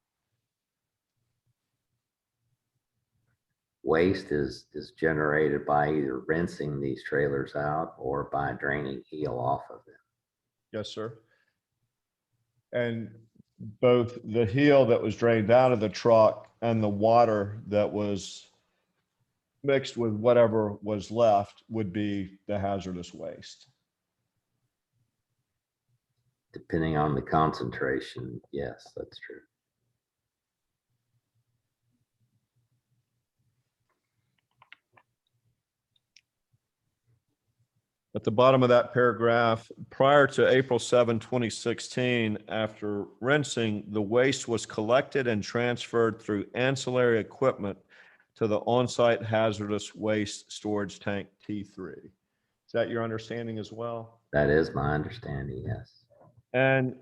Waste is generated by either rinsing these trailers out or by draining heel off of them. Yes, sir. And both the heel that was drained out of the truck and the water that was mixed with whatever was left would be the hazardous waste. Depending on the concentration, yes, that's true. At the bottom of that paragraph, prior to April 7, 2016, after rinsing, the waste was collected and transferred through ancillary equipment to the on-site hazardous waste storage tank T3. Is that your understanding as well? That is my understanding, yes. And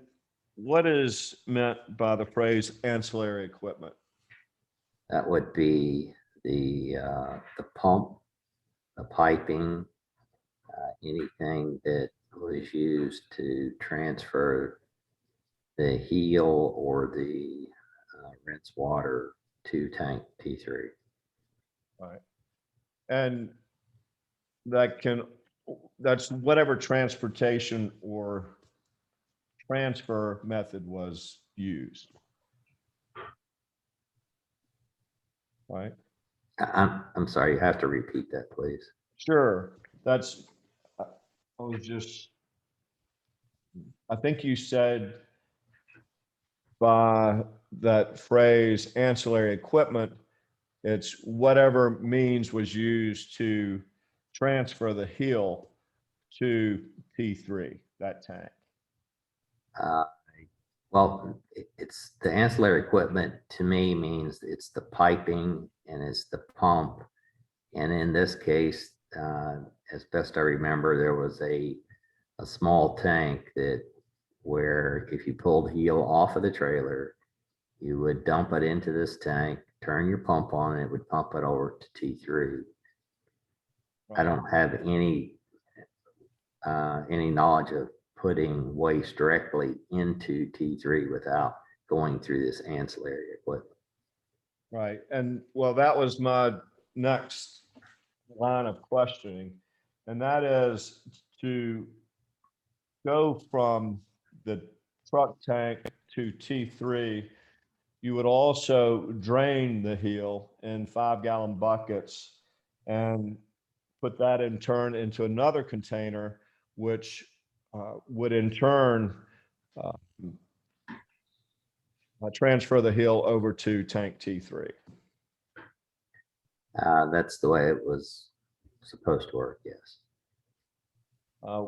what is meant by the phrase ancillary equipment? That would be the pump, the piping, anything that was used to transfer the heel or the rinse water to tank T3. All right. And that's whatever transportation or transfer method was used. Right? I'm sorry, you have to repeat that, please. Sure. I I think you said by that phrase ancillary equipment, it's whatever means was used to transfer the hill to T3, that tank. Uh, Well, it's the ancillary equipment to me means it's the piping and it's the pump. And in this case, as best I remember, there was a small tank that where if you pulled heel off of the trailer, you would dump it into this tank, turn your pump on, and it would pump it over to T3. I don't have any knowledge of putting waste directly into T3 without going through this ancillary equipment. Right. And well, that was my next line of questioning. And that is to go from the truck tank to T3, you would also drain the heel in 5-gallon buckets and put that in turn into another container, which would in turn uh, transfer the heel over to tank T3. That's the way it was supposed to work, yes.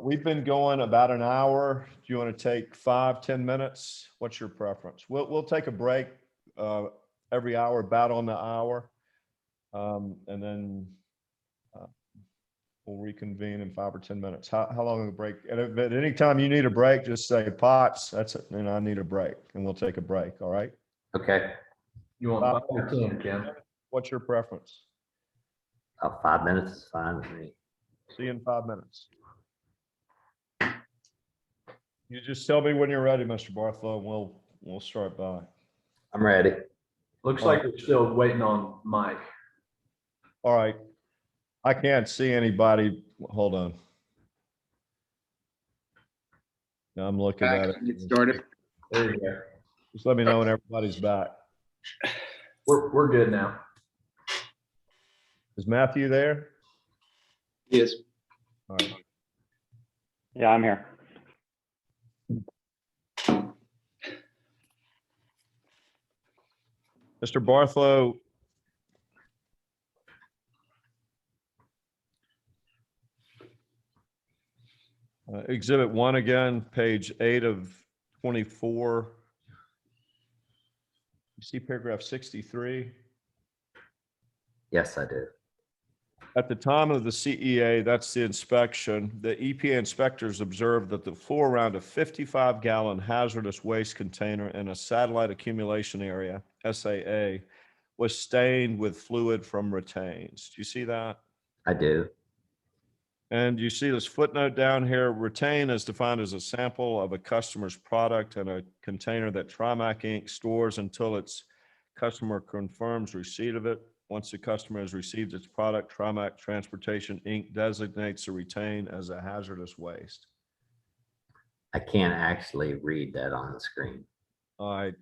We've been going about an hour. Do you want to take 5-10 minutes? What's your preference? We'll take a break every hour, about on the hour, and then we'll reconvene in 5 or 10 minutes. How long a break? And if at any time you need a break, just say Potts. That's it. And I need a break, and we'll take a break. All right. Okay. You want 5 or 10, Kim? What's your preference? 5 minutes is fine with me. See you in 5 minutes. You just tell me when you're ready, Mr. Barthlow, and we'll start by. I'm ready. Looks like we're still waiting on Mike. All right. I can't see anybody. Hold on. No, I'm looking Back, at it. get started. There you go. Just let me know when everybody's back. We're good now. Is Matthew there? Yes. All right. Yeah, I'm here. Mr. Barthlow, Exhibit 1 again, page 8 of 24. You see paragraph 63? Yes, I do. At the time of the CEA, that's the inspection, the EPA inspectors observed that the floor around a 55-gallon hazardous waste container in a satellite accumulation area, SAA, was stained with fluid from retains. Do you see that? I do. And you see this footnote down here, retain is defined as a sample of a customer's product in a container that Trimac Inc. stores until its customer confirms receipt of it. Once the customer has received its product, Trimac Transportation Inc. designates the retain as a hazardous waste. I can't actually read that on the screen. I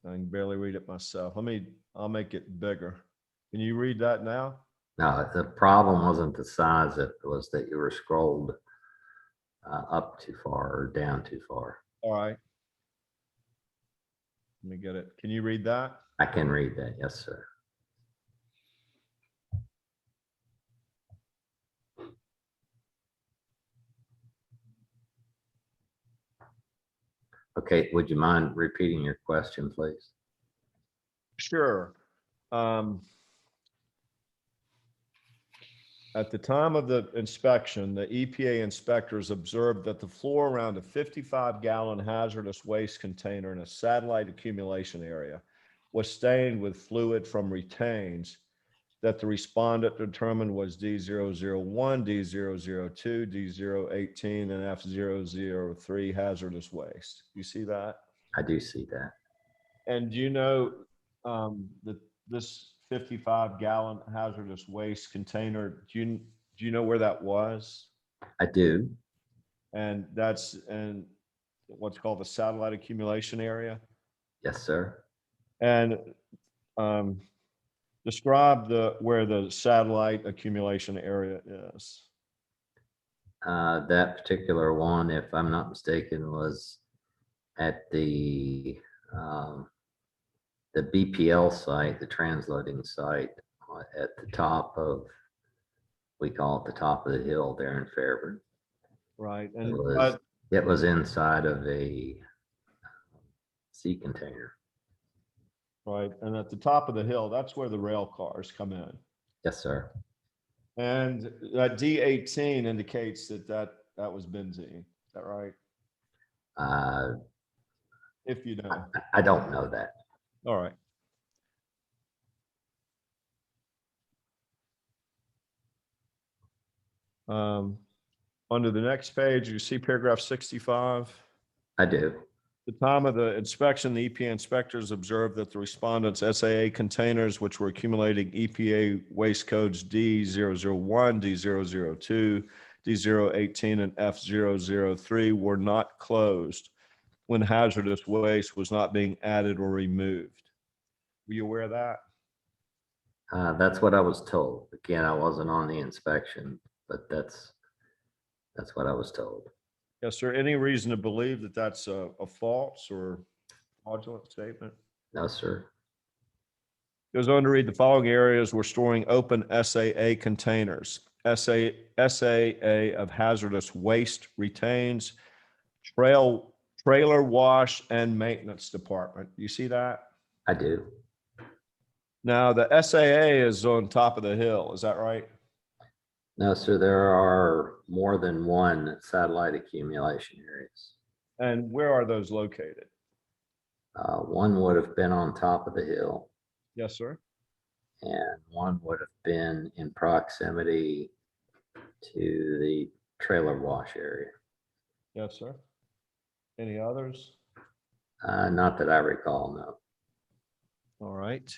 can barely read it myself. I'll make it bigger. Can you read that now? No, the problem wasn't the size, it was that you were scrolled up too far or down too far. All right. Let me get it. Can you read that? I can read that, yes, sir. Okay, would you mind repeating your question, please? Sure. At the time of the inspection, the EPA inspectors observed that the floor around a 55-gallon hazardous waste container in a satellite accumulation area was stained with fluid from retains that the respondent determined was D001, D002, D018, and F003 hazardous waste. You see that? I do see that. And do you know that this 55-gallon hazardous waste container. Do you know where that was? I do. And that's in what's called the satellite accumulation area. Yes, sir. And describe where the satellite accumulation area is. That particular one, if I'm not mistaken, was at the BPL site, the transloading site at the top of, we call it the top of the hill there in Fairburn. Right. It And was, it was inside of a sea container. right. And at the top of the hill, that's where the rail cars come in. Yes, sir. And that D18 indicates that was benzene. Is that right? If you know. I don't know that. All right. Under the next page, you see paragraph 65. I do. At the time of the inspection, the EPA inspectors observed that the respondent's SAA containers, which were accumulating EPA waste codes D001, D002, D018, and F003, were not closed when hazardous waste was not being added or removed. Were you aware of that? That's what I was told. Again, I wasn't on the inspection, but that's what I was told. Yes, sir. Any reason to believe that that's a false or fraudulent statement? No, sir. Goes on to read the following areas were storing open SAA containers. SAA of hazardous waste retains trailer wash and maintenance department. You see that? I do. Now the SAA is on top of the hill. Is that right? No, sir. There are more than one satellite accumulation areas. And where are those located? One would have been on top of the hill, Yes, sir. and one would have been in proximity to the trailer wash area. Yes, sir. Any others? Not that I recall, no. All right.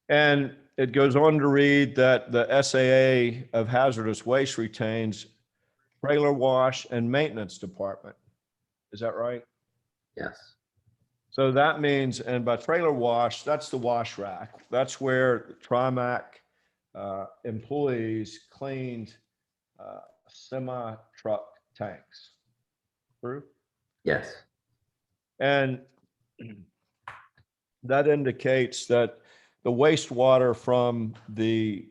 And it goes on to read that the SAA of hazardous waste retains trailer wash and maintenance department. Is that right? Yes. So that means, and by trailer wash, that's the wash rack. That's where Trimac employees cleaned semi-truck tanks. True? Yes. And that indicates that the wastewater from the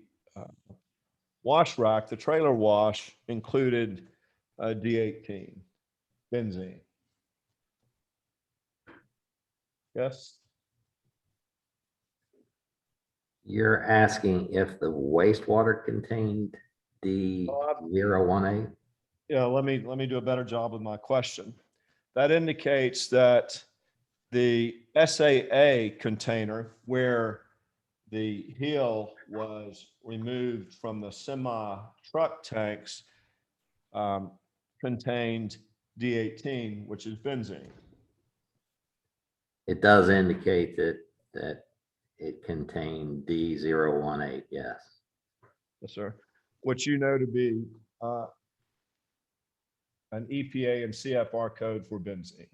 wash rack, the trailer wash, included D18, benzene. Yes? You're asking if the wastewater contained D018? Yeah, let me do a better job with my question. That indicates that the SAA container where the heel was removed from the semi-truck tanks contained D18, which is benzene. It does indicate that it contained D018, yes. Yes, sir. Which you know to be an EPA and CFR code for benzene.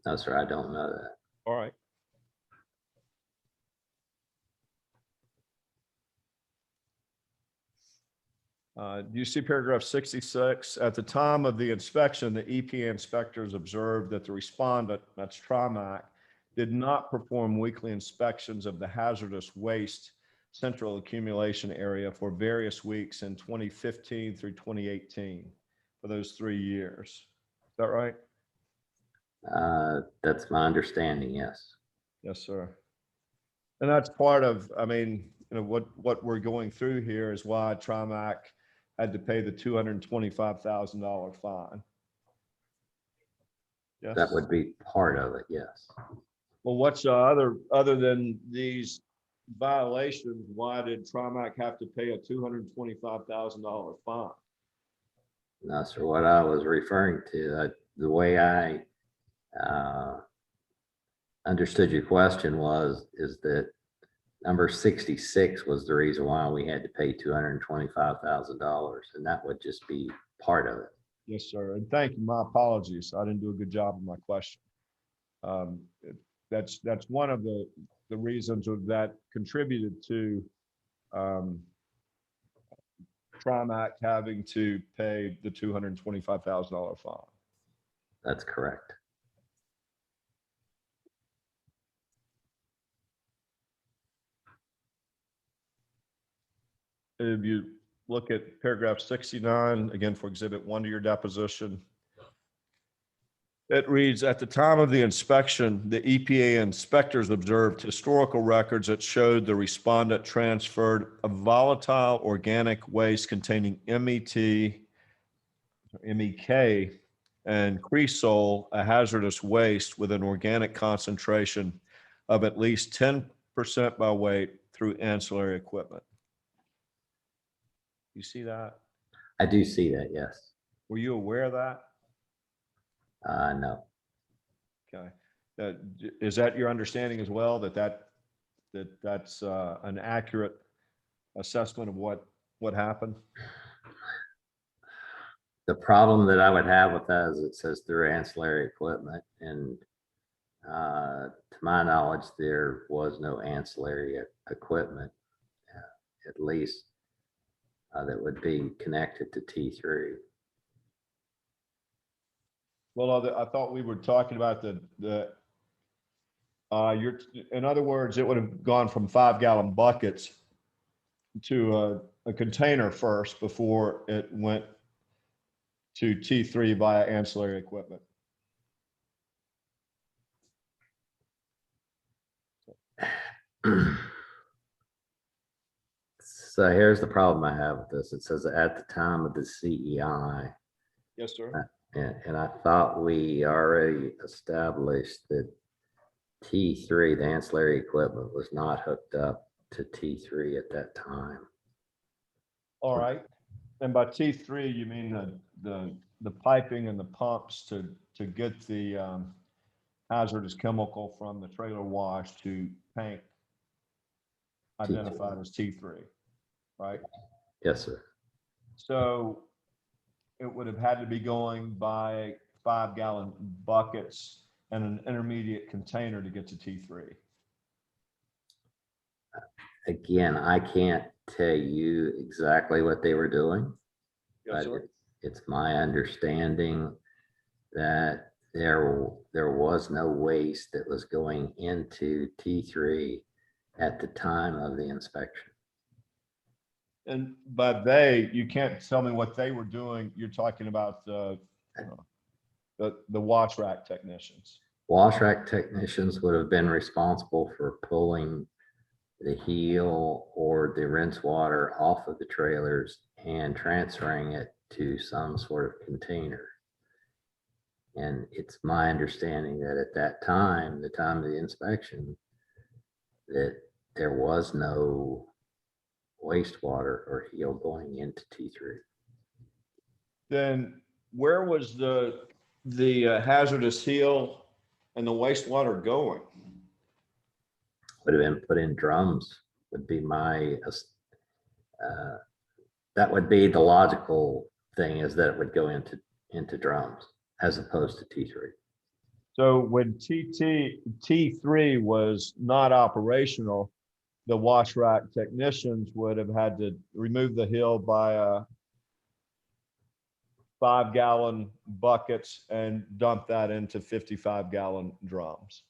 No, sir, I don't know that. All right. Do you see paragraph 66? At the time of the inspection, the EPA inspectors observed that the respondent, that's Trimac, did not perform weekly inspections of the hazardous waste central accumulation area for various weeks in 2015 through 2018 for those 3 years. Is that right? That's my understanding, yes. Yes, sir. And that's part of, I mean, you know, what we're going through here is why Trimac had to pay the $225,000 fine. Yes. That would be part of it, yes. Well, what's other than these violations, why did Trimac have to pay a $225,000 fine? No, sir, what I was referring to, the way I understood your question is that Number 66 was the reason why we had to pay $225,000, and that would just be part of it. Yes, sir. And thank you. My apologies. I didn't do a good job of my question. That's one of the reasons that contributed to Trimac having to pay the $225,000 fine. That's correct. If you look at paragraph 69, again, for exhibit 1 to your deposition, it reads, at the time of the inspection, the EPA inspectors observed historical records that showed the respondent transferred a volatile organic waste containing MET, MEK, and cresol, a hazardous waste with an organic concentration of at least 10% by weight through ancillary equipment. You see that? I do see that, yes. Were you aware of that? No. Okay. Is that your understanding as well, that's an accurate assessment of what happened? The problem that I would have with that is it says through ancillary equipment, and to my knowledge, there was no ancillary equipment, at least that would be connected to T3. Well, I thought we were talking about in other words, it would have gone from 5-gallon buckets to a container first before it went to T3 via ancillary equipment. So here's the problem I have with this. It says at the time of the CEI, Yes, sir. and I thought we already established that T3, the ancillary equipment, was not hooked up to T3 at that time. All right. And by T3, you mean the piping and the pumps to get the hazardous chemical from the trailer wash to tank identified as T3, right? Yes, sir. So it would have had to be going by 5-gallon buckets and an intermediate container to get to T3. Again, I can't tell you exactly what they were doing, Yes, but sir. it's my understanding that there was no waste that was going into T3 at the time of the inspection. And by they, you can't tell me what they were doing. You're talking about the wash rack technicians. Wash rack technicians would have been responsible for pulling the heel or the rinse water off of the trailers and transferring it to some sort of container. And it's my understanding that at that time, the time of the inspection, that there was no wastewater or heel going into T3. Then where was the hazardous heel and the wastewater going? Would have been put in drums, would be my, that would be the logical thing, is that it would go into drums as opposed to T3. So when T3 was not operational, the wash rack technicians would have had to remove the heel by 5-gallon buckets and dump that into 55-gallon drums.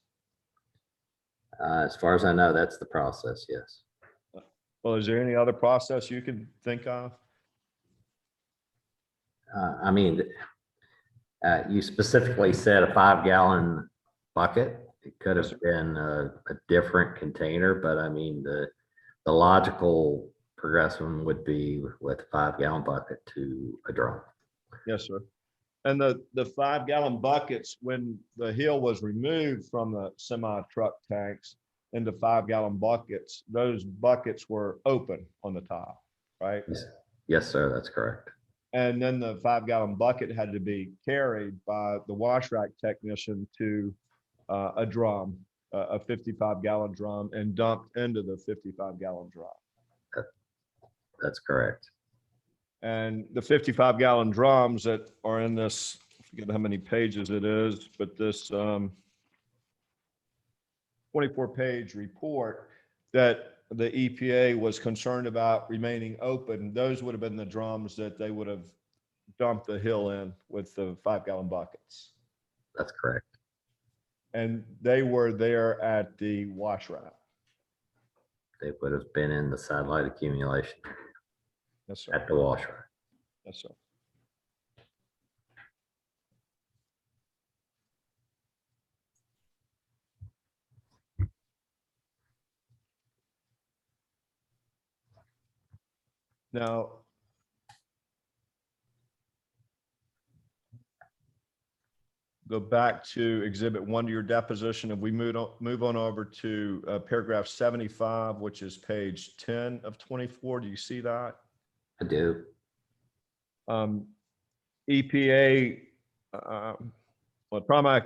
As far as I know, that's the process, yes. Well, is there any other process you can think of? I mean, you specifically said a 5-gallon bucket. It could have been a different container, but I mean, the logical progression would be with a 5-gallon bucket to a drum. Yes, sir. And the 5-gallon buckets, when the heel was removed from the semi-truck tanks into 5-gallon buckets, those buckets were open on the top, right? Yes, sir, that's correct. And then the 5-gallon bucket had to be carried by the wash rack technician to a drum a 55-gallon drum and dumped into the 55-gallon drum. That's correct. And the 55-gallon drums that are in this, I forget how many pages it is, but this 24-page report that the EPA was concerned about remaining open, those would have been the drums that they would have dumped the hill in with the 5-gallon buckets. That's correct. And they were there at the wash route. They would have been in the satellite accumulation Yes, sir. at the washer. Yes, sir. Now, go back to Exhibit 1 to your deposition, and we move on over to paragraph 75, which is page 10 of 24. Do you see that? I do. EPA, well, Trimac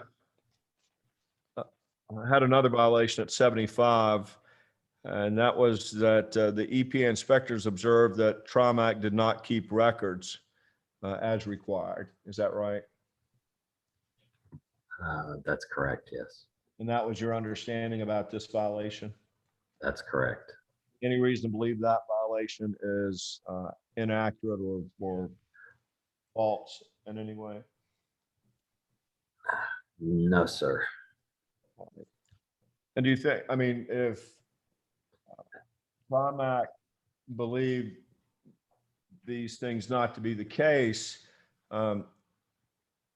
had another violation at 75, and that was that the EPA inspectors observed that Trimac did not keep records as required. Is that right? That's correct. Yes, And that was your understanding about this violation? that's correct. Any reason to believe that violation is inaccurate or false in any way? No, sir. And do you think, I mean, if Trimac believed these things not to be the case,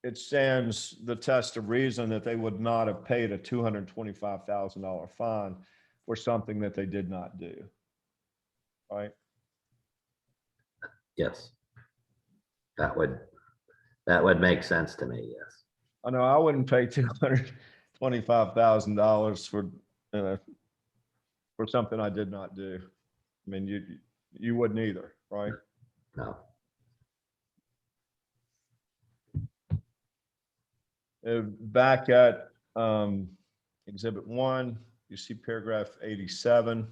it stands the test of reason that they would not have paid a $225,000 fine for something that they did not do, right? Yes, that would make sense to me. Yes. I know I wouldn't pay $225,000 for something I did not do. I mean, you wouldn't either, right? No. Back at Exhibit 1, you see paragraph 87.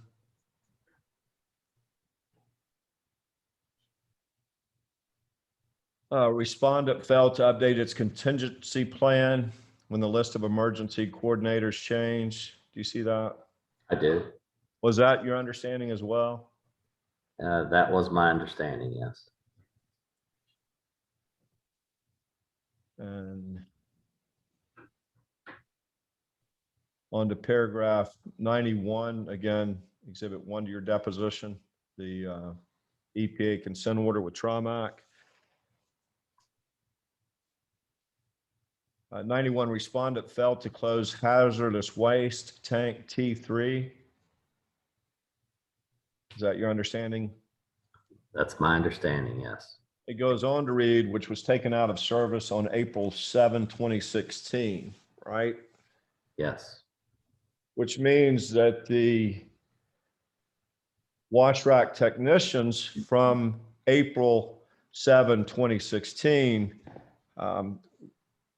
Respondent failed to update its contingency plan when the list of emergency coordinators changed. Do you see that? I do. Was that your understanding as well? That was my understanding. Yes. And on to paragraph 91, again, Exhibit 1 to your deposition, the EPA consent order with Trimac. 91, respondent failed to close hazardous waste tank T3. Is that your understanding? That's my understanding. Yes. It goes on to read, which was taken out of service on April 7, 2016, right? Yes. Which means that the wash rack technicians from April 7, 2016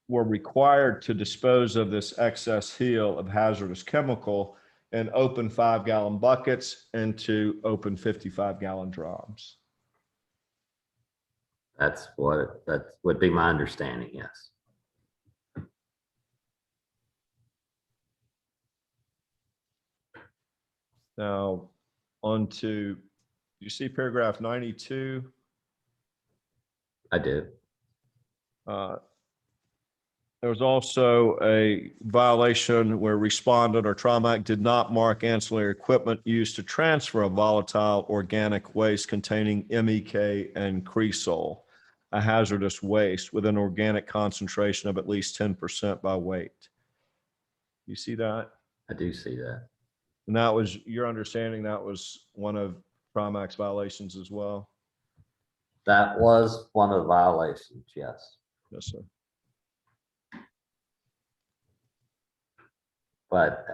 were required to dispose of this excess heel of hazardous chemical in open 5-gallon buckets into open 55-gallon drums. That would be my understanding. Yes. Now, on to, you see paragraph 92? I do. There was also a violation where respondent or Trimac did not mark ancillary equipment used to transfer a volatile organic waste containing MEK and cresol, a hazardous waste with an organic concentration of at least 10% by weight. You see that? I do see that. And that was your understanding, that was one of Trimac's violations as well? That was one of the violations. Yes. Yes, sir. But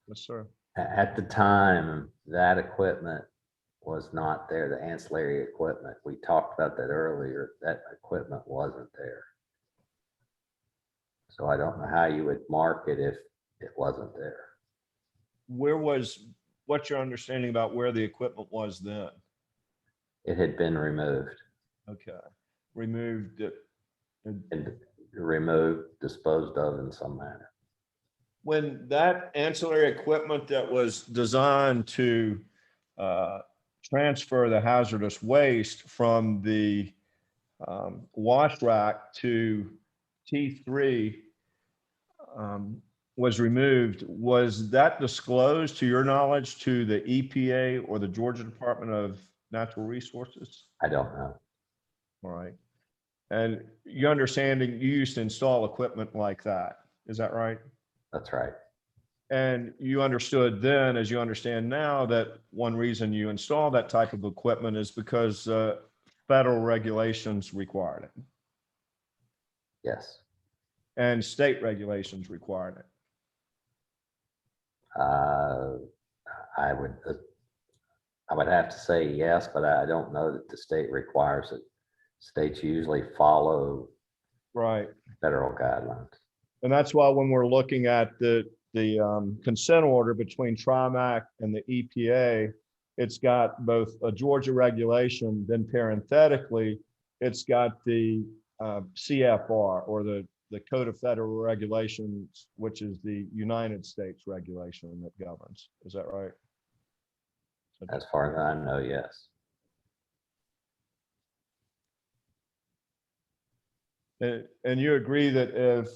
Yes, sir. at the time, that equipment was not there, the ancillary equipment. We talked about that earlier. That equipment wasn't there. So I don't know how you would mark it it wasn't there. What's your understanding about where the equipment was then? It had been removed Okay, removed it. and removed, disposed of in some manner. When that ancillary equipment that was designed to transfer the hazardous waste from the wash rack to T3 was removed, was that disclosed to your knowledge to the EPA or the Georgia Department of Natural Resources? I don't know. All right. And your understanding, you used to install equipment like that, is that right? That's right. And you understood then, as you understand now, that one reason you install that type of equipment is because federal regulations required it Yes. and state regulations required it. I would have to say yes, but I don't know that the state requires it. States usually follow Right. federal guidelines. And that's why when we're looking at the consent order between Trimac and the EPA, it's got both a Georgia regulation, then parenthetically, it's got the CFR or the Code of Federal Regulations, which is the United States regulation that governs. Is that right? As far as I know, yes. And you agree that if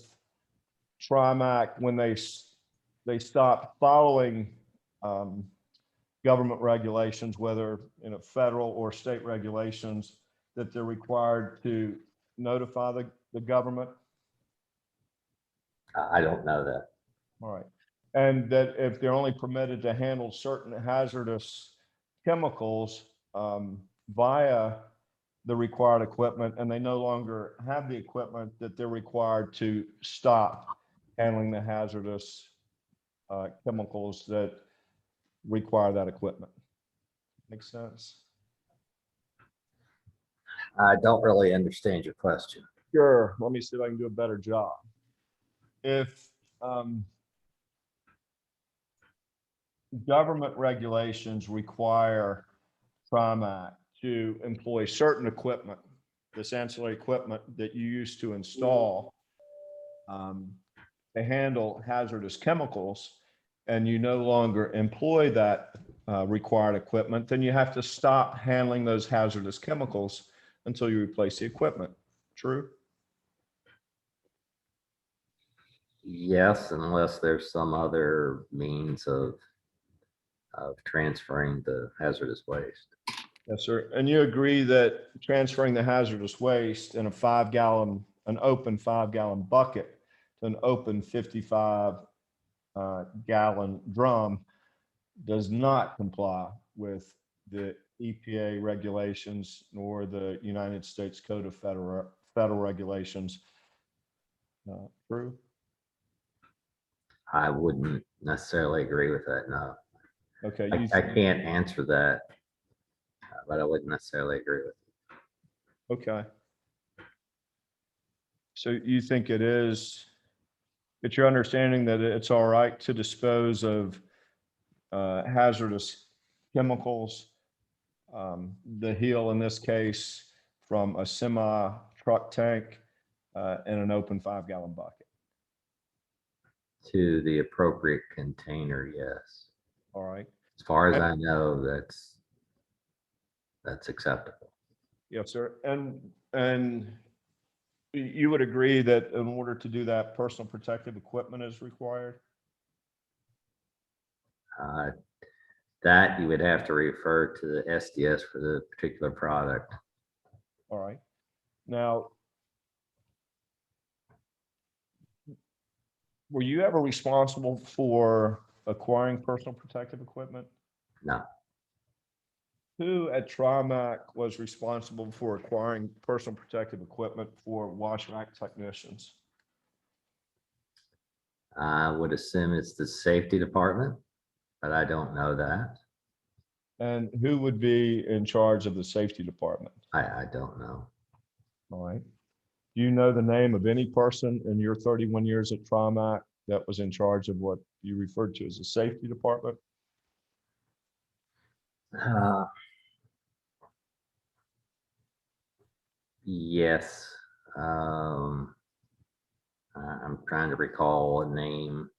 Trimac, when they stop following government regulations, whether federal or state regulations, that they're required to notify the government? I don't know that. All right. And that if they're only permitted to handle certain hazardous chemicals via the required equipment, and they no longer have the equipment, that they're required to stop handling the hazardous chemicals that require that equipment. Makes sense? I don't really understand your question. Sure. Let me see if I can do a better job. If government regulations require Trimac to employ certain equipment, this ancillary equipment that you used to install to handle hazardous chemicals, and you no longer employ that required equipment, then you have to stop handling those hazardous chemicals until you replace the equipment. True? Yes, unless there's some other means of transferring the hazardous waste. Yes, sir. And you agree that transferring the hazardous waste in an open 5-gallon bucket to an open 55 gallon drum does not comply with the EPA regulations nor the United States Code of Federal Regulations. True? I wouldn't necessarily agree with that, no. Okay. I can't answer that, but I wouldn't necessarily agree with it. Okay. So you think it's your understanding that it's all right to dispose of hazardous chemicals, the heel in this case, from a semi truck tank in an open 5-gallon bucket? To the appropriate container, yes. All right. As far as I know, that's acceptable. Yes, sir. And you would agree that in order to do that, personal protective equipment is required? That you would have to refer to the SDS for the particular product. All right. Now, were you ever responsible for acquiring personal protective equipment? No, Who at Trimac was responsible for acquiring personal protective equipment for wash rack technicians? I would assume it's the safety department, but I don't know that. And who would be in charge of the safety department? I don't know. All right. Do you know the name of any person in your 31 years at Trimac that was in charge of what you referred to as the safety department? Yes. I'm trying to recall a name.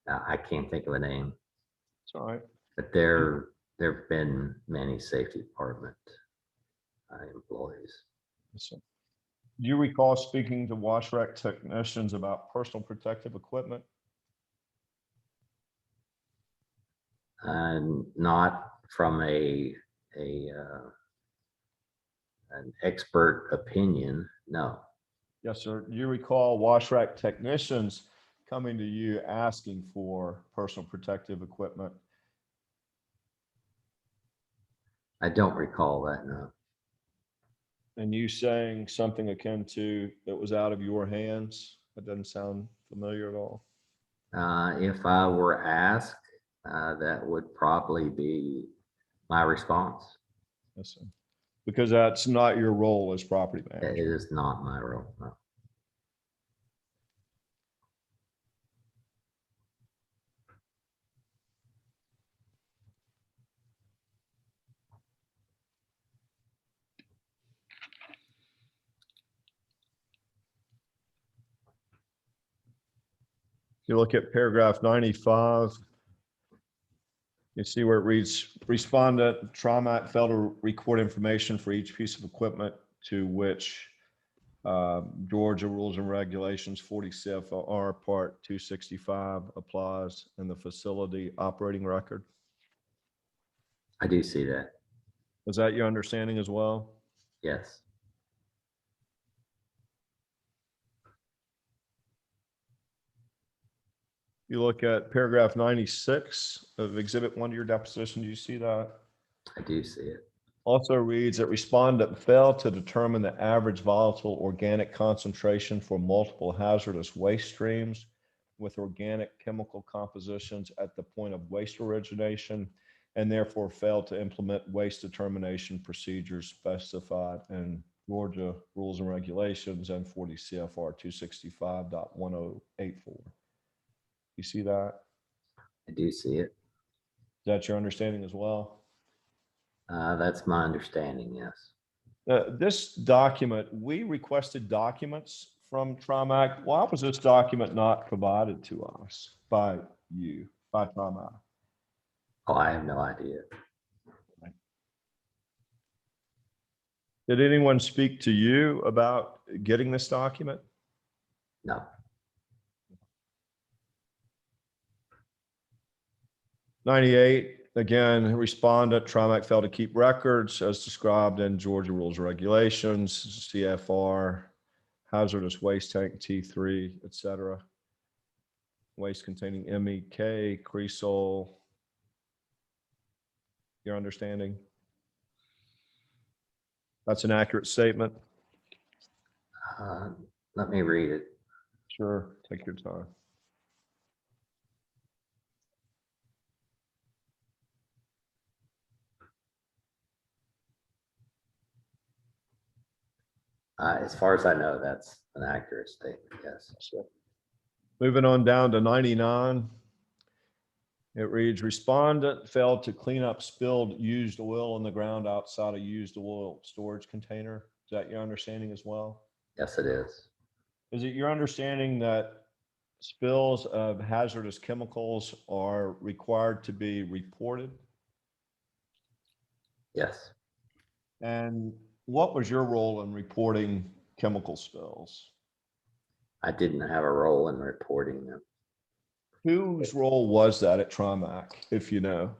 I can't think of a name, It's all right. but there've been many safety department employees. Listen. Do you recall speaking to wash rack technicians about personal protective equipment? And not from an expert opinion, no. Yes, sir. Do you recall wash rack technicians coming to you asking for personal protective equipment? I don't recall that, no. And you saying something akin to that was out of your hands? That doesn't sound familiar at all. If I were asked, that would probably be my response. Yes, sir. Because that's not your role as property It manager. is not my role, no. You look at paragraph 95. You see where it reads, respondent Trimac failed to record information for each piece of equipment to which Georgia rules and regulations 40 CFR part 265 applies in the facility operating record. I do see that, Is that your understanding as well? yes. You look at paragraph 96 of exhibit 1 to your deposition. Do you see that? I do see it. Also reads that respondent failed to determine the average volatile organic concentration for multiple hazardous waste streams with organic chemical compositions at the point of waste origination, and therefore failed to implement waste determination procedures specified in Georgia rules and regulations and 40 CFR 265.1084. You see that? I do see it. Is that your understanding as well? That's my understanding, yes. This document, we requested documents from Trimac. Why was this document not provided to us by you, by Trimac? Oh, I have no idea. Did anyone speak to you about getting this document? No. '98, again, respondent Trimac failed to keep records as described in Georgia rules and regulations, CFR, hazardous waste tank T3, et cetera. Waste containing MEK, Cresol. Your understanding? That's an accurate statement. Let me read it. Sure, take your time. As far as I know, that's an accurate statement, yes. Moving on down to 99. It reads, respondent failed to clean up spilled used oil on the ground outside a used oil storage container. Is that your understanding as well? Yes, it is. Is it your understanding that spills of hazardous chemicals are required to be reported? Yes. And what was your role in reporting chemical spills? I didn't have a role in reporting them. Whose role was that at Trimac, if you know?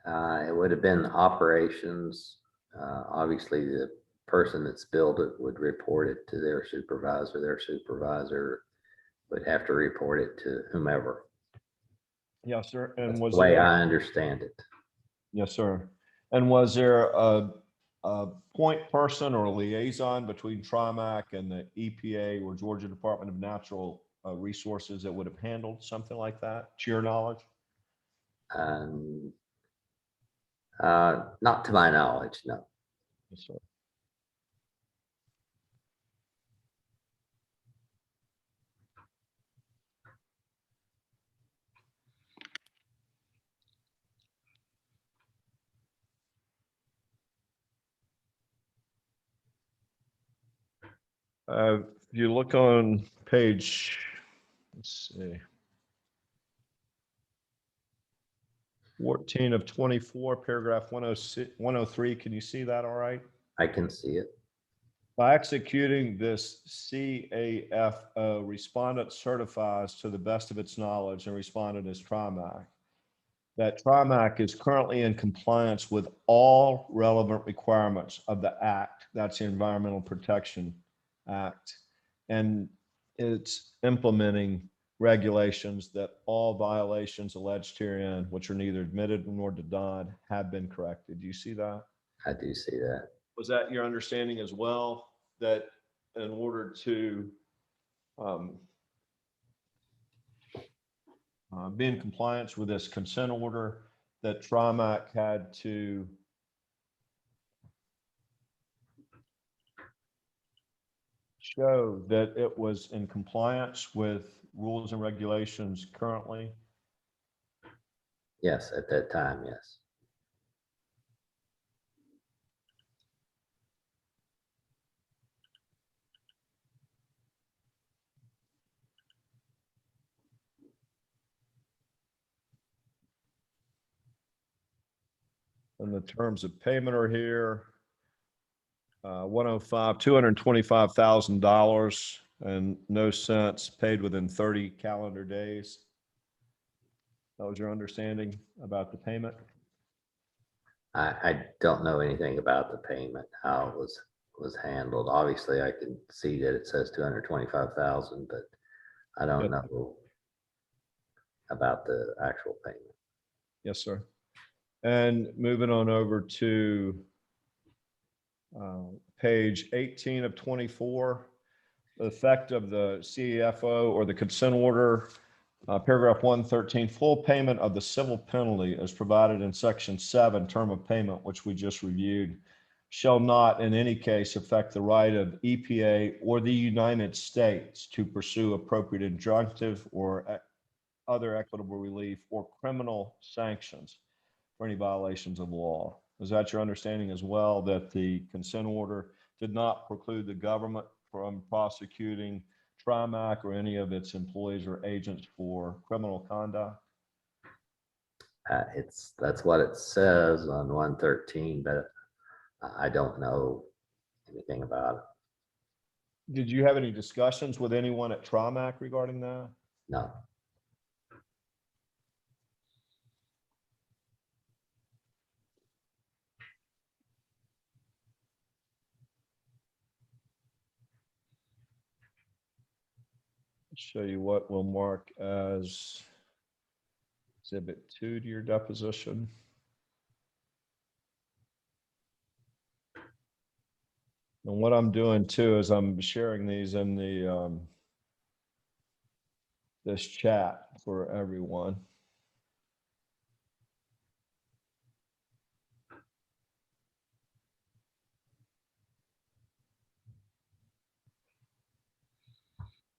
It would have been operations. Obviously, the person that spilled it would report it to their supervisor. Their supervisor would have to report it to whomever. Yes, sir. That's And the was way there? I understand it. Yes, sir. And was there a a point person or a liaison between Trimac and the EPA or Georgia Department of Natural Resources that would have handled something like that, to your knowledge? And not to my knowledge, no. Yes, sir. If you look on page, let's see, 14 of 24, paragraph 106, 103, can you see that all right? I can see it. By executing this CAFO, respondent certifies to the best of its knowledge, and respondent is Trimac, that Trimac is currently in compliance with all relevant requirements of the Act, that's the Environmental Protection Act, and it's implementing regulations that all violations alleged herein, which are neither admitted nor denied, have been corrected. Do you see that? I do see that. Was that your understanding as well, that in order to be in compliance with this consent order, that Trimac had to show that it was in compliance with rules and regulations currently? Yes, at that time, yes. And the terms of payment are here. 105, $225,000 and no cents paid within 30 calendar days. That was your understanding about the payment? I don't know anything about the payment, how it was handled. Obviously, I can see that it says 225,000, but I don't Yep. know about the actual payment. Yes, sir. And moving on over to page 18 of 24, the effect of the CEFO or the consent order, paragraph 113, full payment of the civil penalty as provided in section 7, term of payment, which we just reviewed, shall not in any case affect the right of EPA or the United States to pursue appropriate injunctive or other equitable relief or criminal sanctions for any violations of law. Is that your understanding as well, that the consent order did not preclude the government from prosecuting Trimac or any of its employees or agents for criminal conduct? That's what it says on 113, but I don't know anything about it. Did you have any discussions with anyone at Trimac regarding that? No. Show you what we'll mark as exhibit 2 to your deposition. And what I'm doing too is I'm sharing these in the this chat for everyone.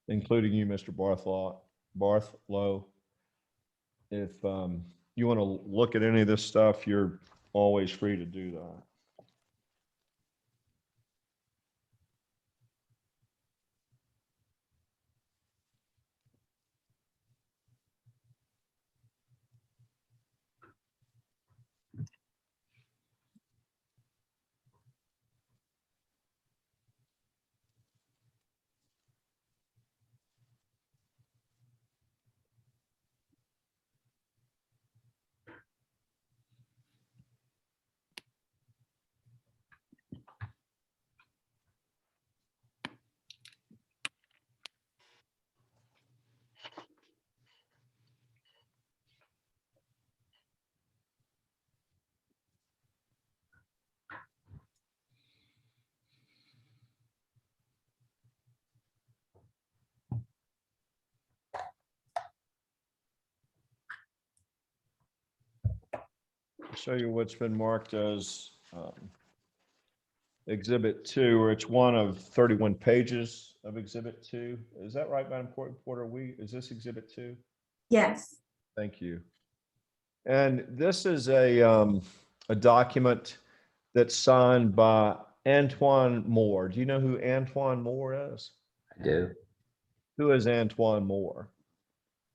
Including you, Mr. Barthlow. If you want to look at any of this stuff, you're always free to do that. show you what's been marked as Exhibit 2, or it's one of 31 pages of Exhibit 2. Is that right, Madam Court Reporter? Is this Exhibit 2? Yes, Thank you. And this is a document that's signed by Antoine Moore. Do you know who Antoine Moore is? I do. Who is Antoine Moore?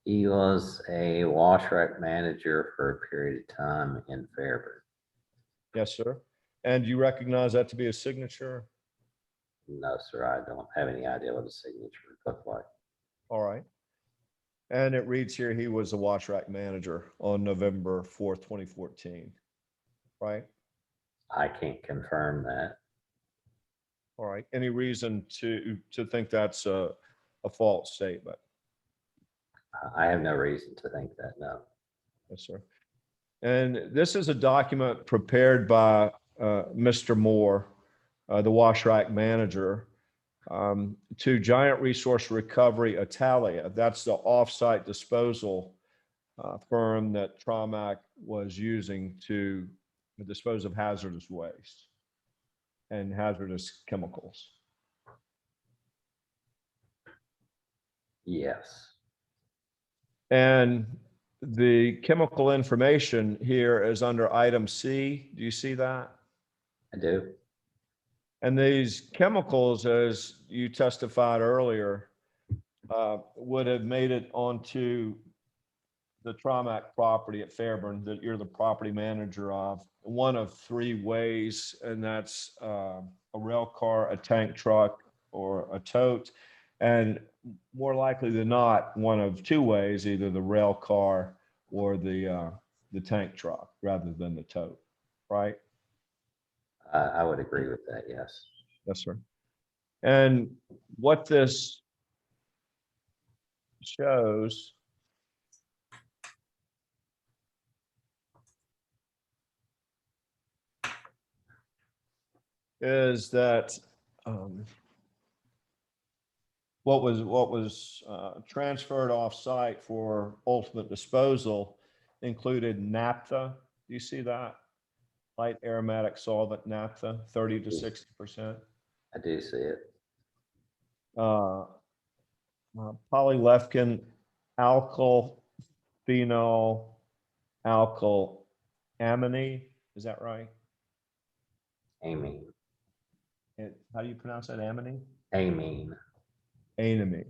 He was a wash rack manager for a period of time in Fairburn. Yes, sir. And you recognize that to be a signature? No, sir, I don't have any idea what a signature would look like. All right. And it reads here, he was a wash rack manager on November 4th, 2014, right? I can't confirm that. All right. Any reason to think that's a false statement? I have no reason to think that, no. Yes, sir. And this is a document prepared by Mr. Moore, the wash rack manager, to Giant Resource Recovery Italia. That's the offsite disposal firm that Trimac was using to dispose of hazardous waste and hazardous chemicals. Yes, And the chemical information here is under item C. Do you see that? I do. And these chemicals, as you testified earlier, would have made it onto the Trimac property at Fairburn that you're the property manager of, one of 3 ways, and that's a rail car, a tank truck, or a tote. And more likely than not, one of 2 ways, either the rail car or the tank truck rather than the tote, right? I would agree with that, yes. Yes, sir. And what this shows is that what was transferred off-site for ultimate disposal included naphtha. Do you see that? Light aromatic solvent naphtha, 30 to 60%. I do see it. Polylephin alkyl phenol alkyl amine. Is that right? Amine. How do you pronounce that? Amine? Amine. Amine.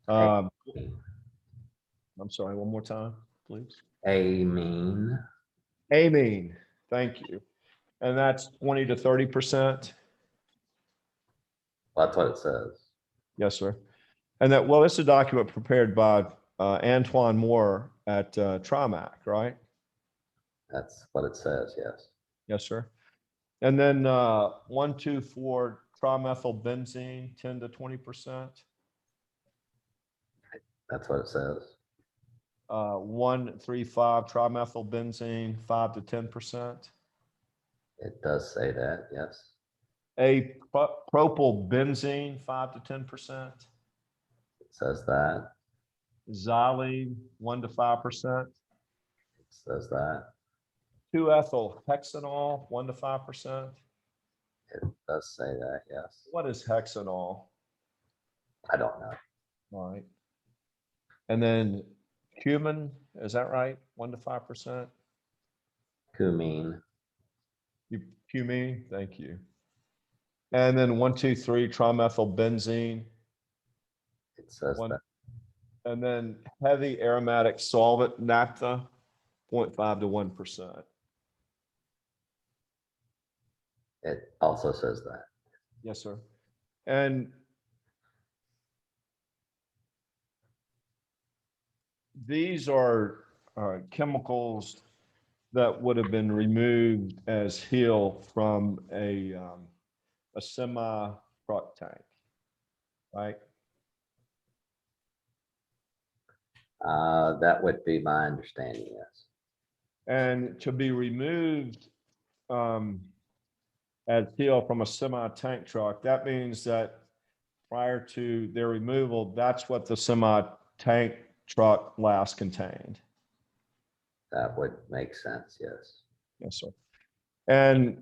I'm sorry, one more time, please. Amine. Amine. Thank you. And that's 20 to 30%. That's what it says. Yes, sir. And that, well, it's a document prepared by Antoine Moore at Trimac, right? That's what it says, yes. Yes, sir. And then 1,2,4 trimethylbenzene, 10 to 20%. That's what it says. 1,3,5 trimethylbenzene, 5 to 10%. It does say that, yes. A propylbenzene, 5 to 10%. It says that. Xylene, 1 to 5%. It says that. 2-ethyl hexanol, 1 to 5%. It does say that, yes. What is hexanol? I don't know. All right. And then cumin, is that right? 1 to 5%. Cumene. Cumene, thank you. And then 1,2,3 trimethylbenzene. It says that. And then heavy aromatic solvent naphtha, 0.5 to 1%. It also says that. Yes, sir. And these are chemicals that would have been removed as heel from a semi truck tank, right? That would be my understanding, yes. And to be removed as heel from a semi tank truck, that means that prior to their removal, that's what the semi tank truck last contained. That would make sense, yes. Yes, sir. And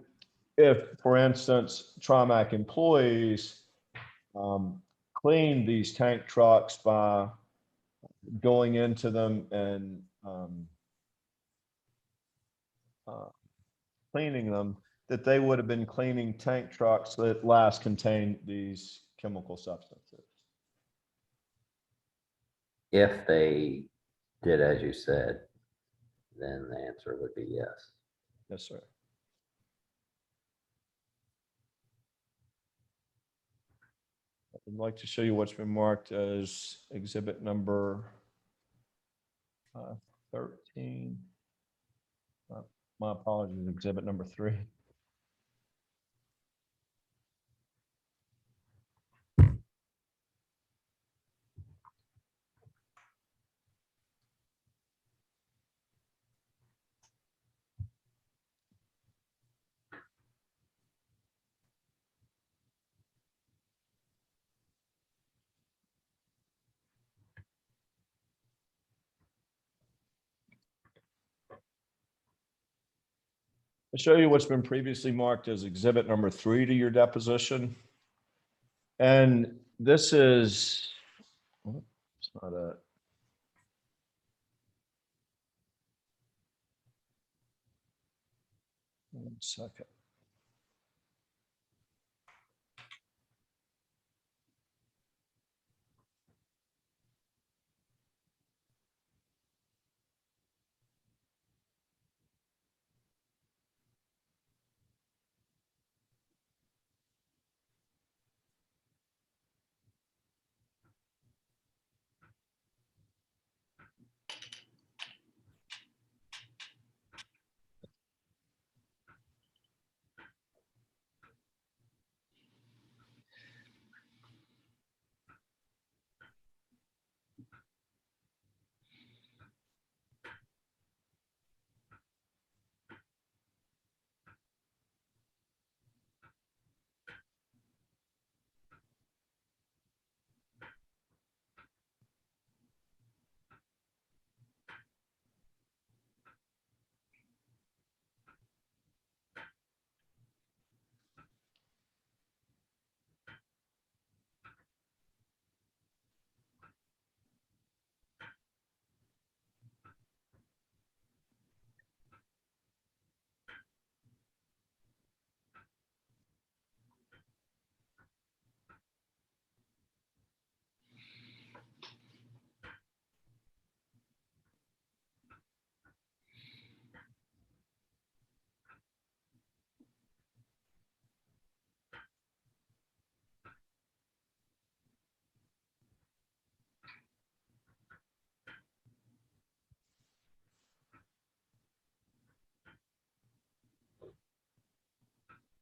if, for instance, Trimac employees clean these tank trucks by going into them and cleaning them, that they would have been cleaning tank trucks that last contained these chemical substances. If they did as you said, then the answer would be yes. Yes, sir. I'd like to show you what's been marked as exhibit number 13. My apologies, exhibit number 3. I'll show you what's been previously marked as exhibit number 3 to your deposition. And this is, oh, it's not a, one second.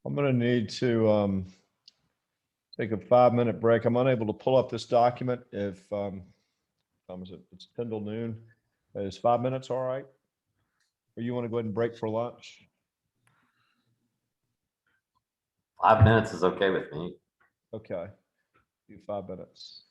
I'm going to need to take a 5-minute break. I'm unable to pull up this document if, it's 10 till noon. Is 5 minutes all right? Or you want to go ahead and break for lunch? 5 minutes is okay with me. Okay, do 5 minutes.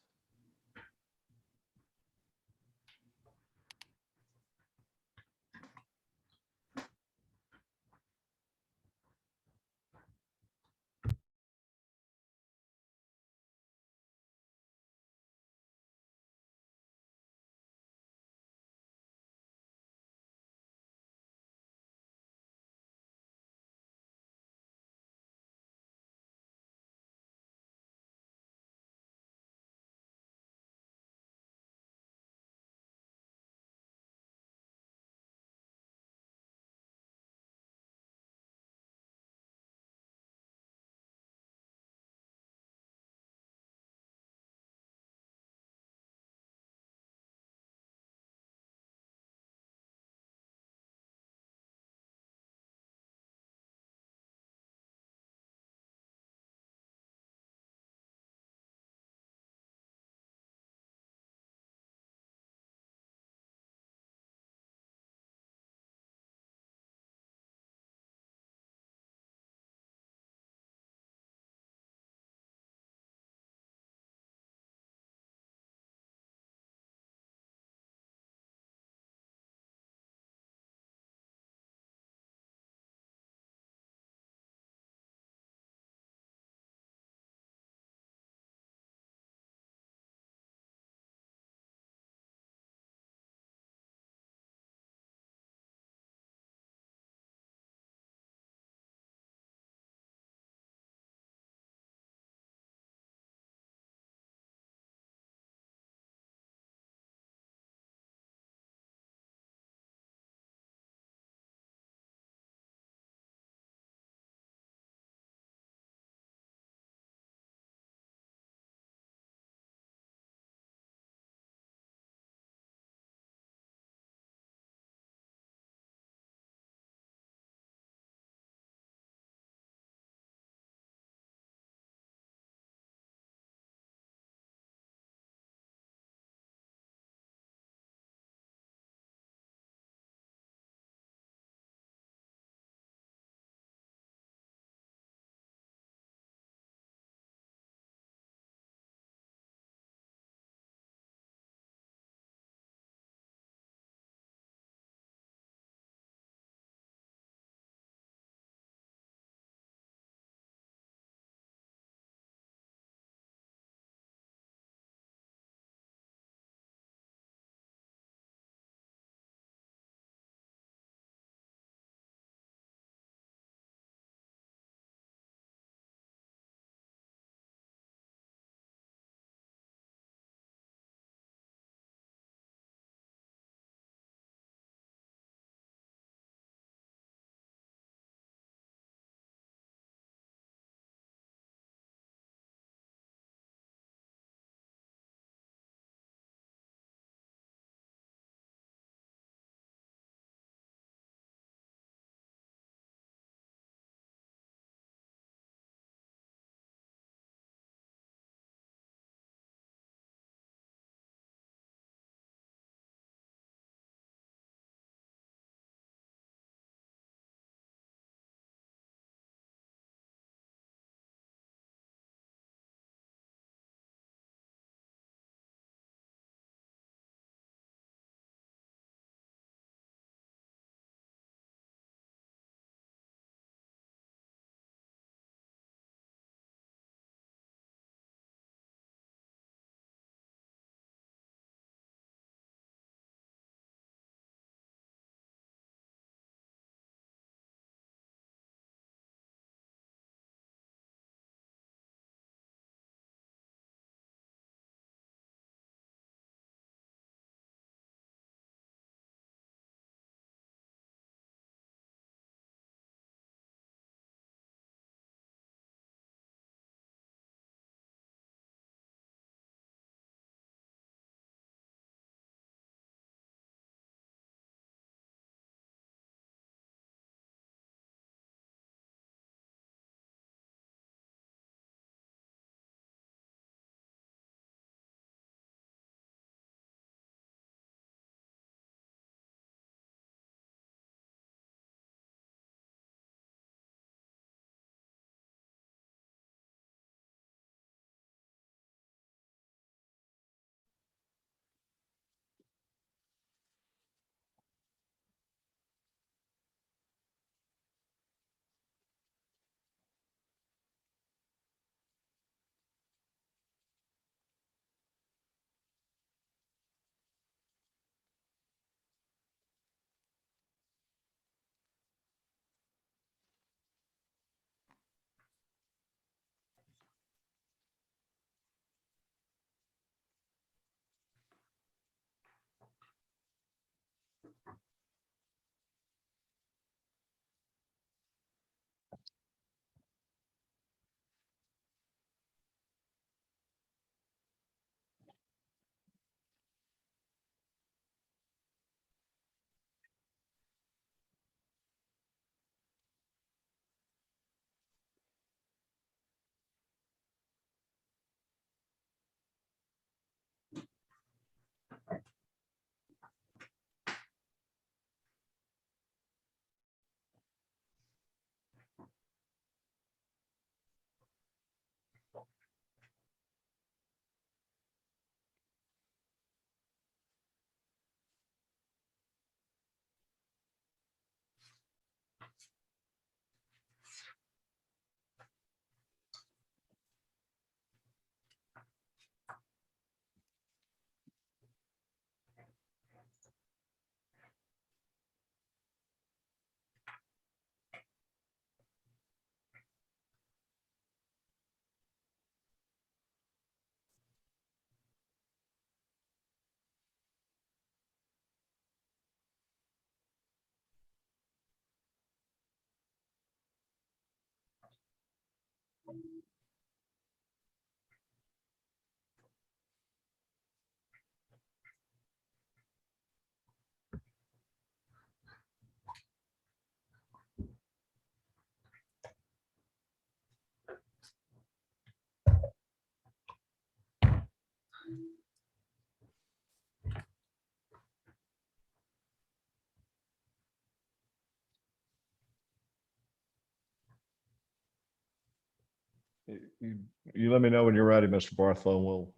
You let me know when you're ready, Mr. Barthlow, and we'll,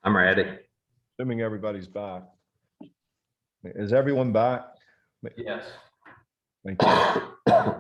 I'm ready. assuming everybody's back. Is everyone back? Yes. Thank you.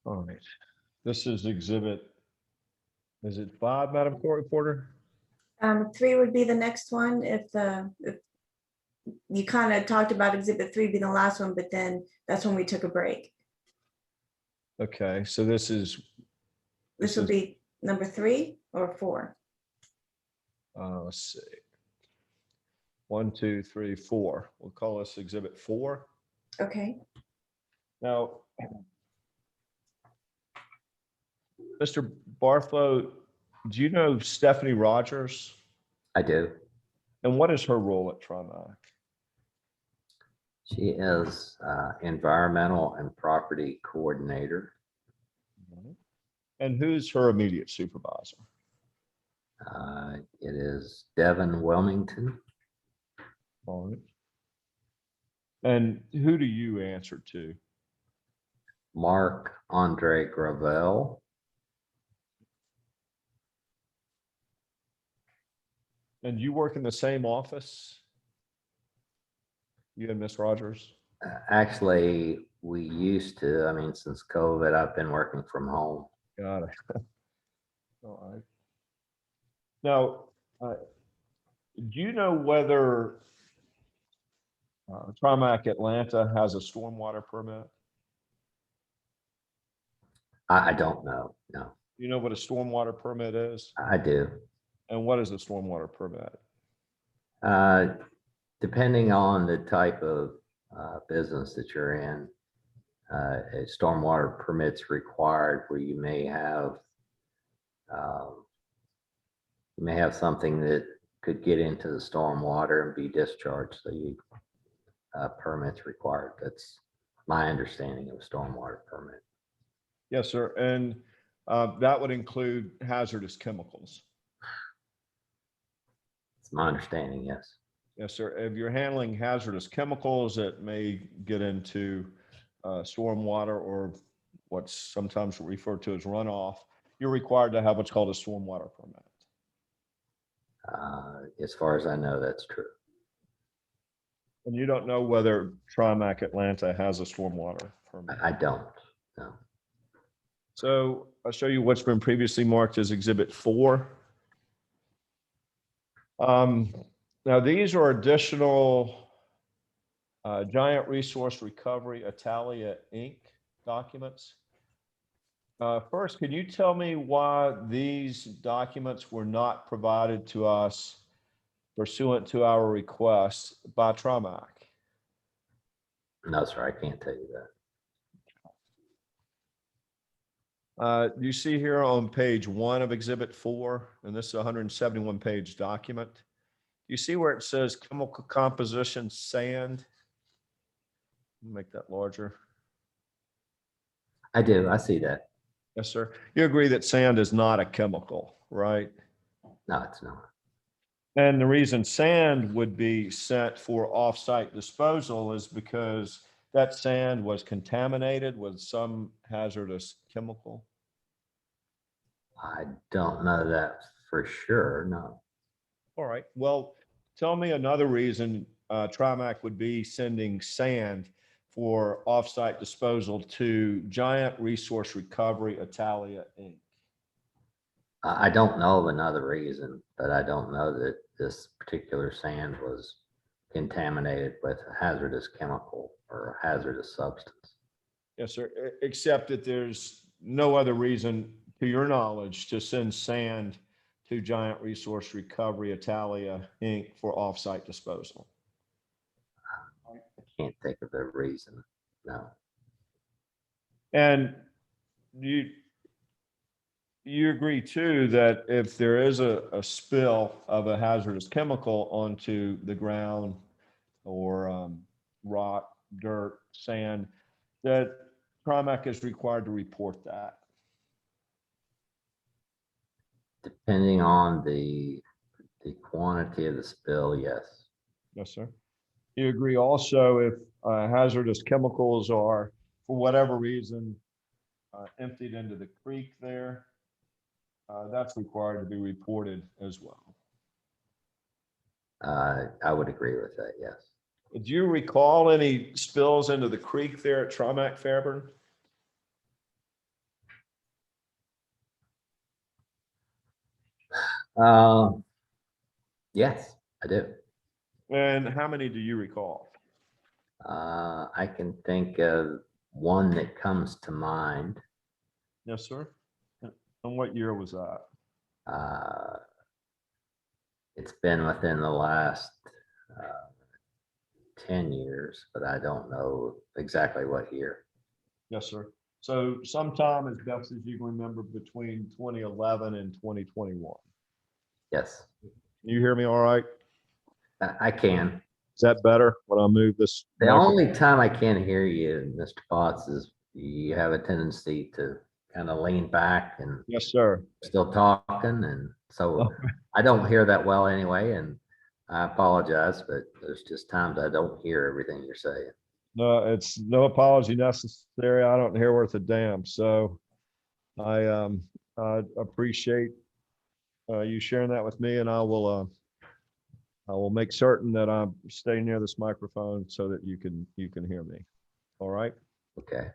All right. This is exhibit, is it 5, Madam Court Reporter? 3 would be the next one if you kind of talked about exhibit 3 being the last one, but then that's when we took a break. Okay, so this is, This will is- be number 3 or 4. let's see. 1, 2, 3, 4. We'll call this exhibit 4. Okay. Now, Mr. Barthlow, do you know Stephanie Rogers? I do. And what is her role at Trimac? She is environmental and property coordinator. And who's her immediate supervisor? It is Devin Wilmington. All right. And who do you answer to? Mark Andre Gravel. And you work in the same office? You and Miss Rogers? Actually, we used to, I mean, since COVID, I've been working from home. Got it. All right. Now, do you know whether Trimac Atlanta has a stormwater permit? I don't know. No, You know what a stormwater permit is? I do. And what is a stormwater permit? Depending on the type of business that you're in, a stormwater permit's required where you may have something that could get into the stormwater and be discharged. So you permits required. That's my understanding of a stormwater permit. Yes, sir. And that would include hazardous chemicals. It's my understanding, yes. Yes, sir. If you're handling hazardous chemicals that may get into stormwater or what's sometimes referred to as runoff, you're required to have what's called a stormwater permit. As far as I know, that's true. And you don't know whether Trimac Atlanta has a stormwater permit. I don't know. So I'll show you what's been previously marked as Exhibit 4. Now, these are additional Giant Resource Recovery Italia Inc. documents. First, can you tell me why these documents were not provided to us pursuant to our request by Trimac? No, sir, I can't tell you that. You see here on page 1 of Exhibit 4, and this is a 171-page document. You see where it says chemical composition sand? Make that larger. I do. I see that. Yes, sir. You agree that sand is not a chemical, right? No, it's not. And the reason sand would be sent for off-site disposal is because that sand was contaminated with some hazardous chemical. I don't know that for sure, no. All right, well, tell me another reason Trimac would be sending sand for offsite disposal to Giant Resource Recovery Italia, Inc. I don't know of another reason, but I don't know that this particular sand was contaminated with a hazardous chemical or a hazardous substance. Yes, sir, except that there's no other reason, to your knowledge, to send sand to Giant Resource Recovery Italia, Inc. for offsite disposal. I can't think of a reason, no. And you agree too that if there is a spill of a hazardous chemical onto the ground or rock, dirt, sand, that Trimac is required to report that. Depending on the quantity of the spill, yes. Yes, sir. You agree also if hazardous chemicals are, for whatever reason, emptied into the creek there, that's required to be reported as well. I would agree with that, yes. Do you recall any spills into the creek there at Trimac Fairburn? Yes, I do. And how many do you recall? I can think of one that comes to mind. Yes, sir. And what year was that? It's been within the last 10 years, but I don't know exactly what year. Yes, sir. So sometime as best as you can remember between 2011 and 2021. Yes, You hear me all right? I can. Is that better when I move this? The microphone? only time I can't hear you, Mr. Potts, is you have a tendency to kind of lean back and Yes, sir. still talking. And so I don't hear that well anyway. And I apologize, but there's just times I don't hear everything you're saying. No, it's no apology necessary. I don't hear worth a damn. So I appreciate you sharing that with me, and I will make certain that I stay near this microphone so that you can hear me. All right. Okay.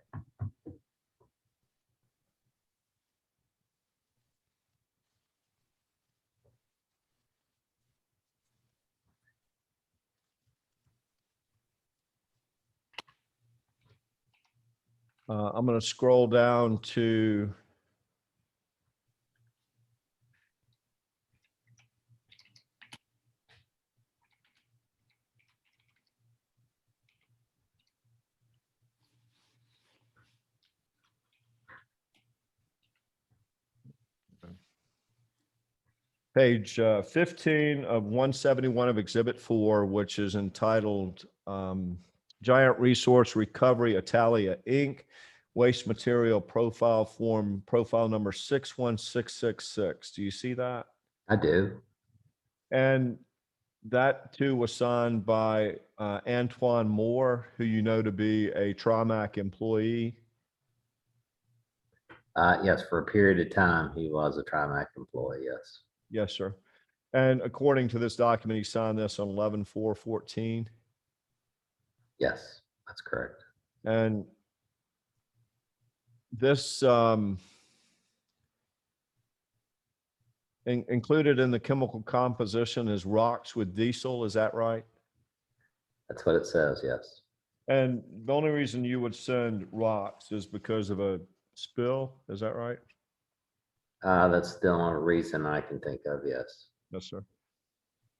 I'm going to scroll down to page 15 of 171 of Exhibit 4, which is entitled Giant Resource Recovery Italia, Inc., Waste Material Profile Form, profile number 61666. Do you see that? I do. And that too was signed by Antoine Moore, who you know to be a Trimac employee. Yes, for a period of time, he was a Trimac employee. Yes. Yes, sir. And according to this document, he signed this on 11/4/14. Yes, that's correct. And this included in the chemical composition is rocks with diesel. Is that right? That's what it says. Yes. And the only reason you would send rocks is because of a spill. Is that right? That's the only reason I can think of. Yes. Yes, sir.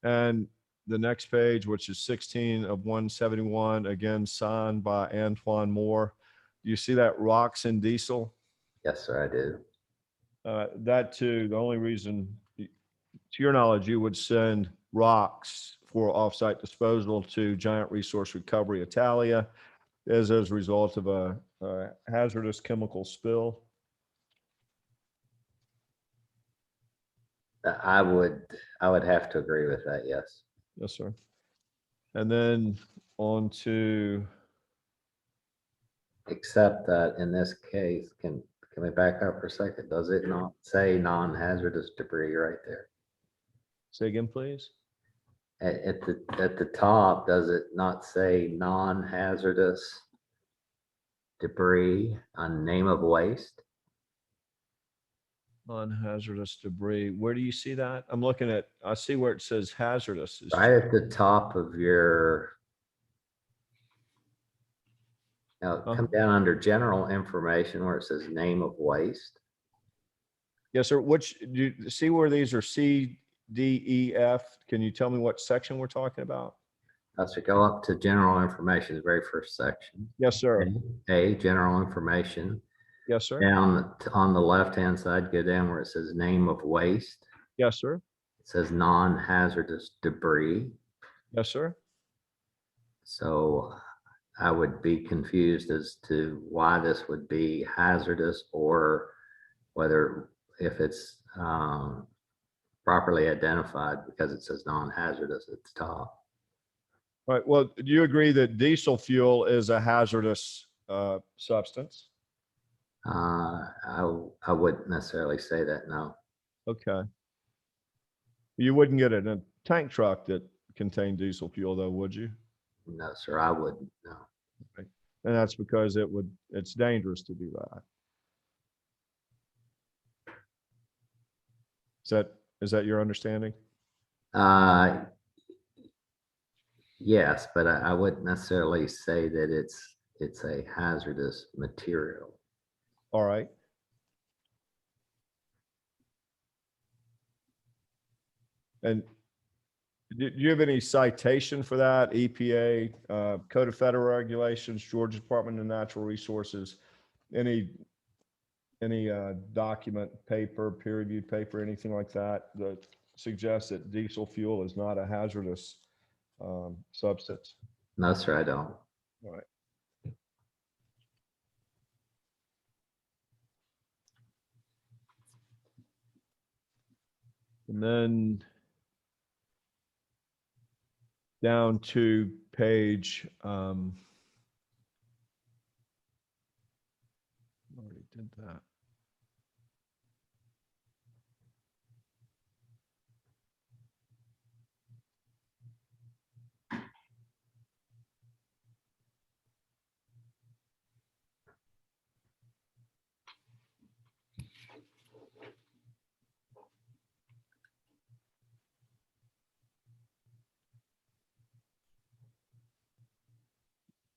And the next page, which is 16 of 171, again signed by Antoine Moore. Do you see that rocks and diesel? Yes, sir, I do. That too, the only reason, to your knowledge, you would send rocks for offsite disposal to Giant Resource Recovery Italia is as a result of a hazardous chemical spill. I would have to agree with that. Yes. Yes, sir. And then on to, Except that in this case, can can we back up for a second? Does it not say non-hazardous debris right there? Say again, please. At the top, does it not say non-hazardous debris on name of waste? Non-hazardous debris. Where do you see that? I'm looking at, I see where it says hazardous. is- Right at the top of your. Now, come down under general information where it says name of waste. Yes, sir. Which, do you see where these are C, D, E, F? Can you tell me what section we're talking about? So go up to general information, the very first section. Yes, sir. A, general information. Yes, sir. Down on the left-hand side, go down where it says name of waste. Yes, sir. It says non-hazardous debris. Yes, sir. So I would be confused as to why this would be hazardous or whether if it's properly identified because it says non-hazardous at the top. All right. Well, do you agree that diesel fuel is a hazardous substance? I wouldn't necessarily say that, no. Okay. You wouldn't get it in a tank truck that contained diesel fuel though, would you? No, sir, I wouldn't, no. And that's because it's dangerous to do that. Is that your understanding? Yes, but I wouldn't necessarily say that it's a hazardous material. All right. And do you have any citation for that? EPA, Code of Federal Regulations, Georgia Department of Natural Resources, any document, paper, peer-reviewed paper, anything like that that suggests that diesel fuel is not a hazardous substance? No, sir, I don't. All right. And then down to page, already did that.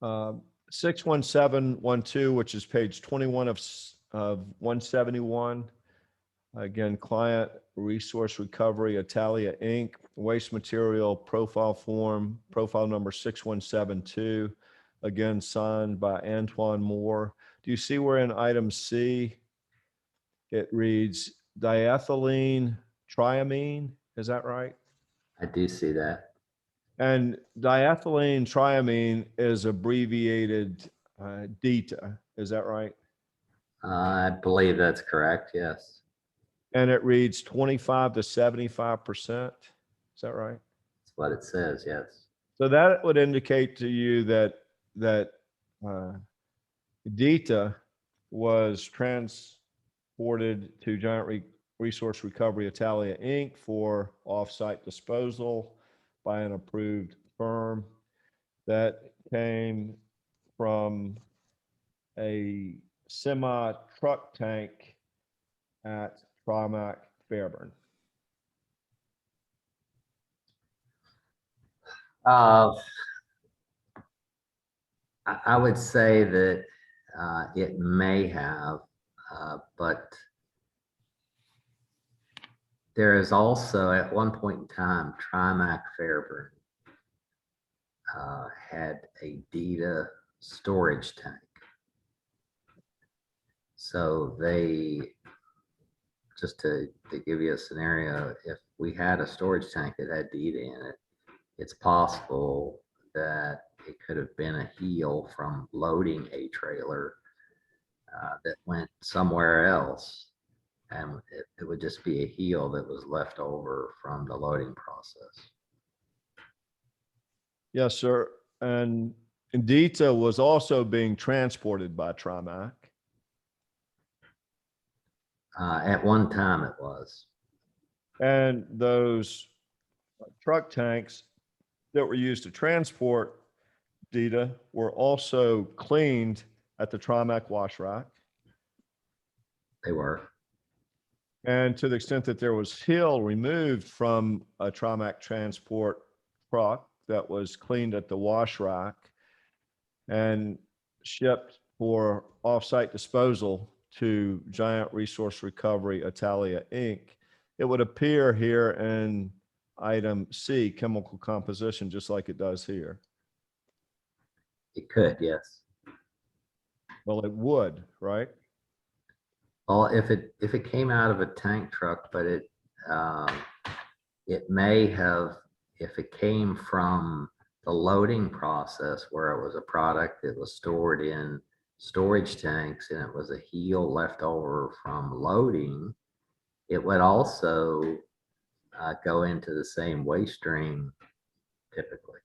Uh, 61712, which is page 21 of 171. Again, client resource recovery, Italia Inc., waste material profile form, profile number 6172. Again, signed by Antoine Moore. Do you see where in item C, it reads diethylene triamine? Is that right? I do see that. And diethylene triamine is abbreviated DETA. Is that right? I believe that's correct, yes. And it reads 25 to 75%. Is that right? That's what it says, yes. So that would indicate to you that DETA was transported to Giant Resource Recovery Italia Inc. for offsite disposal by an approved firm that came from a semi truck tank at Trimac Fairburn. I would say that it may have, but there is also at one point in time, Trimac Fairburn had a DETA storage tank. So they, just to give you a scenario, if we had a storage tank that had DETA in it, it's possible that it could have been a heel from loading a trailer that went somewhere else. And it would just be a heel that was left over from the loading process. Yes, sir. And DETA was also being transported by Trimac. At one time it was. And those truck tanks that were used to transport Dita were also cleaned at the Trimac wash rack. They were. And to the extent that there was hill removed from a Trimac transport truck that was cleaned at the wash rack and shipped for off-site disposal to Giant Resource Recovery Italia, Inc., it would appear here in item C, chemical composition, just like it does here. It could, yes. Well, it would, right? Well, if it came out of a tank truck, but it may have, if it came from the loading process where it was a product that was stored in storage tanks and it was a heel left over from loading, it would also go into the same waste stream typically,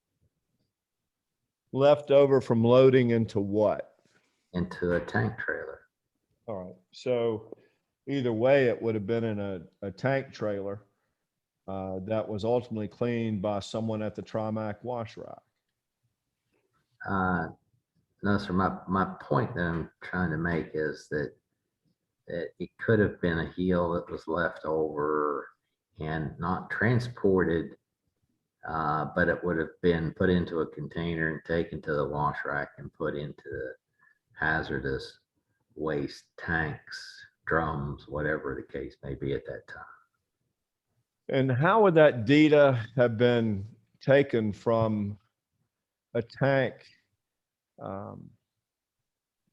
Left over from loading into what? into a tank trailer. All right, so either way, it would have been in a tank trailer that was ultimately cleaned by someone at the Trimac wash rack. No, sir, my point that I'm trying to make is that it could have been a heel that was left over and not transported, but it would have been put into a container and taken to the wash rack and put into the hazardous waste tanks, drums, whatever the case may be at that time. And how would that data have been taken from a tank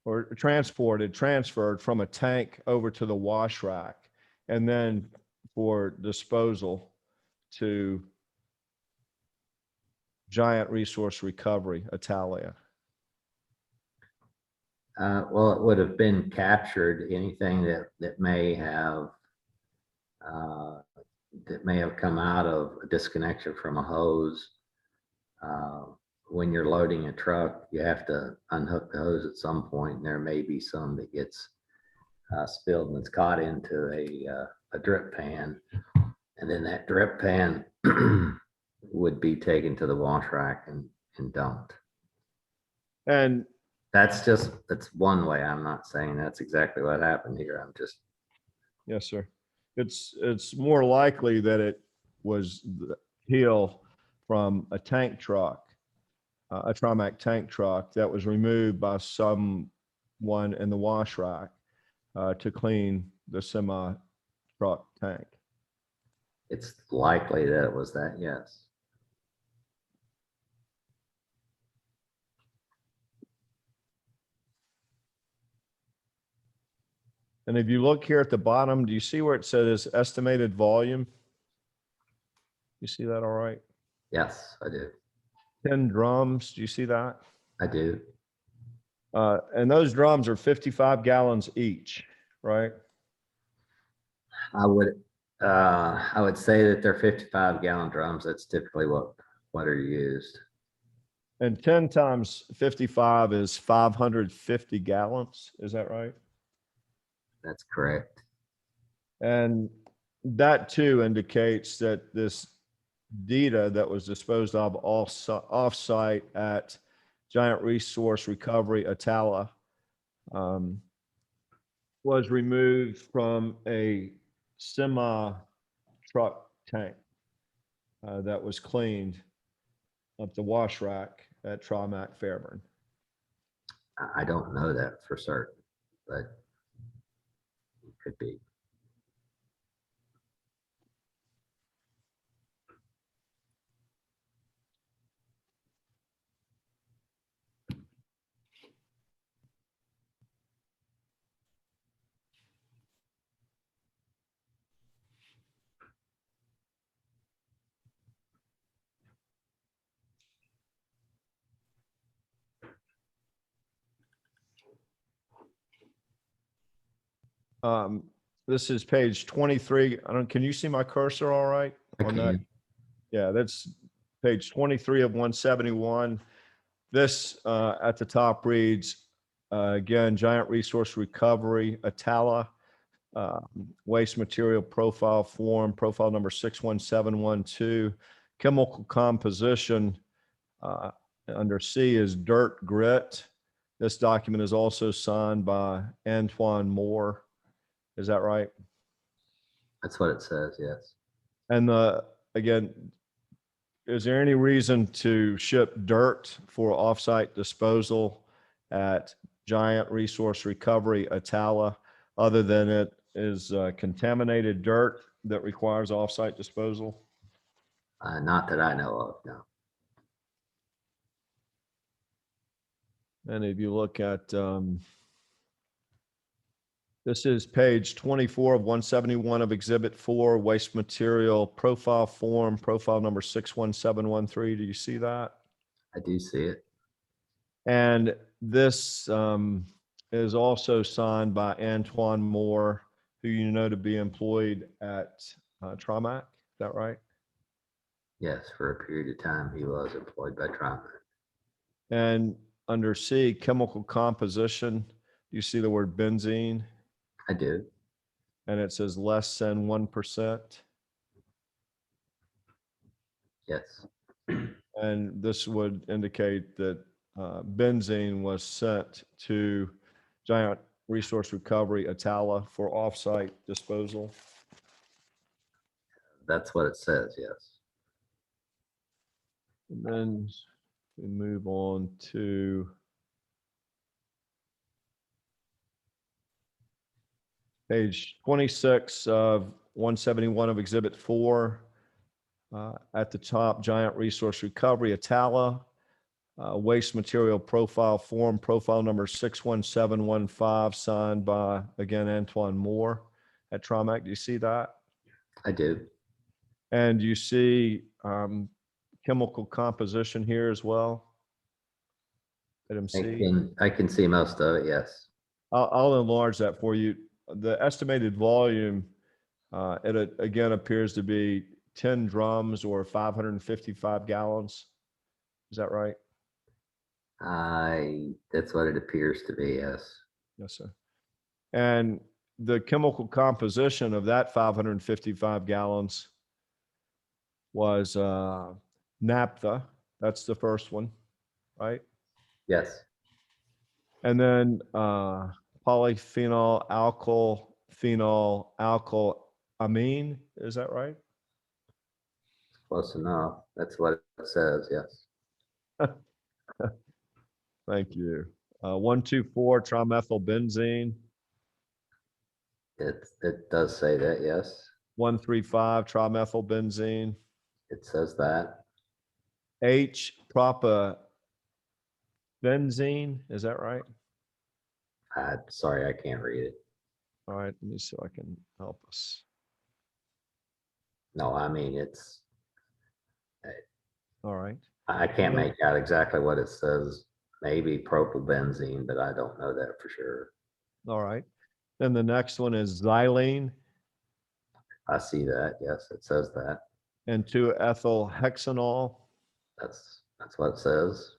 or transferred from a tank over to the wash rack and then for disposal to Giant Resource Recovery Italia? Well, it would have been captured, anything that may have come out of a disconnection from a hose. When you're loading a truck, you have to unhook the hose at some point, and there may be some that gets spilled and it's caught into a drip pan, and then that drip pan would be taken to the wash rack and dumped. And That's one way. I'm not saying that's exactly what happened here. I'm just. yes, sir. It's more likely that it was the heel from a tank truck, a Trimac tank truck that was removed by someone in the wash rack to clean the semi truck tank. It's likely that it was that, yes. And if you look here at the bottom, do you see where it says estimated volume? You see that all right? Yes, I do. 10 drums, do you see that? I do. And those drums are 55 gallons each, right? I would say that they're 55-gallon drums. That's typically what are used. And 10 times 55 is 550 gallons. Is that right? That's correct. And that too indicates that this Dita that was disposed of off-site at Giant Resource Recovery Italia was removed from a semi-truck tank that was cleaned at the wash rack at Trimac Fairburn. I don't know that for certain, but it could be. This is page 23. Can you see my cursor all right? I on that? can. Yeah, that's page 23 of 171. This at the top reads, again, Giant Resource Recovery Italia. waste material profile form, profile number 61712, chemical composition under C is dirt grit. This document is also signed by Antoine Moore. Is that right? That's what it says, yes. And again, is there any reason to ship dirt for offsite disposal at Giant Resource Recovery, Atala, other than it is contaminated dirt that requires offsite disposal? Not that I know of, no. And if you look at, this is page 24 of 171 of Exhibit 4, waste material profile form, profile number 61713. Do you see that? I do see it. And this is also signed by Antoine Moore, who you know to be employed at Trimac. Is that right? Yes, for a period of time, he was employed by Trimac. And under C, chemical composition, you see the word benzene, I do. and it says less than 1%. Yes, And this would indicate that benzene was sent to Giant Resource Recovery, Atala, for offsite disposal. that's what it says, yes. And then we move on to page 26 of 171 of Exhibit 4. At the top, Giant Resource Recovery, Atala, waste material profile form, profile number 61715, signed by, again, Antoine Moore at Trimac. Do you see that? I do. And you see chemical composition here as well? Item C. I can see most of it, yes. I'll enlarge that for you. The estimated volume, it again appears to be 10 drums or 555 gallons. Is that right? That's what it appears to be, yes. Yes, sir. And the chemical composition of that 555 gallons was naphtha. That's the first one, right? Yes, And then polyphenol, alkyl, phenol, alkyl amine. Is that right? close enough. That's what it says, yes. Thank you. 124 trimethylbenzene. It does say that, yes. 135 trimethylbenzene. It says that. H propabenzene. Is that right? Sorry, I can't read it. All right. Let me see if I can help us. No, I mean, All right. I can't make out exactly what it says. Maybe propylbenzene, but I don't know that for sure. All right. Then the next one is xylene I see that. Yes, it says that. and 2-ethyl hexanol That's what it says.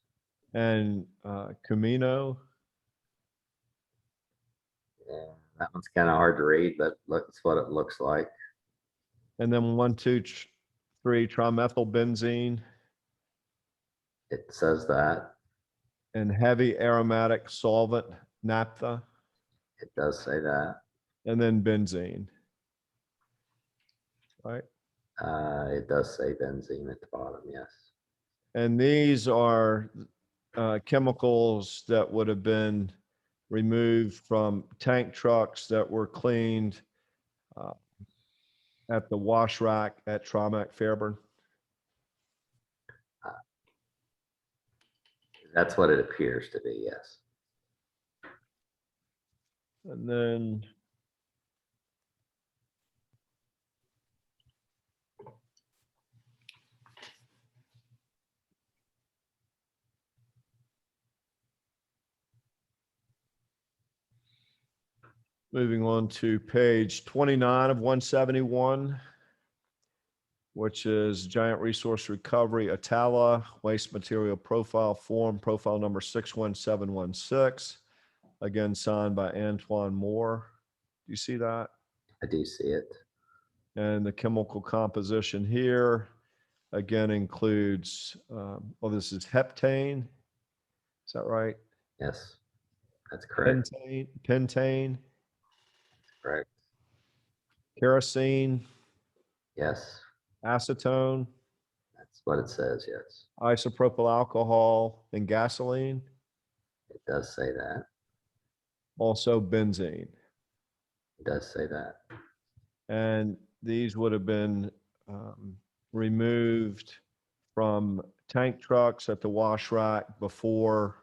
and camino. Yeah, that one's kind of hard to read, but that's what it looks like. And then 123 trimethylbenzene It says that. and heavy aromatic solvent naphtha, It does say that. and then benzene. Right. It does say benzene at the bottom. Yes. And these are chemicals that would have been removed from tank trucks that were cleaned at the wash rack at Trimac Fairburn. That's what it appears to be. Yes. And then moving on to page 29 of 171, which is Giant Resource Recovery, Atala, waste material profile form, profile number 61716, again signed by Antoine Moore. Do you see that? I do see it. And the chemical composition here, again, includes, well, this is heptane. Is that right? Yes, that's correct. Pentane, Correct. kerosene, Yes, acetone, that's what it says. Yes, isopropyl alcohol, and gasoline, it does say that. also benzene. It does say that. And these would have been removed from tank trucks at the wash rack before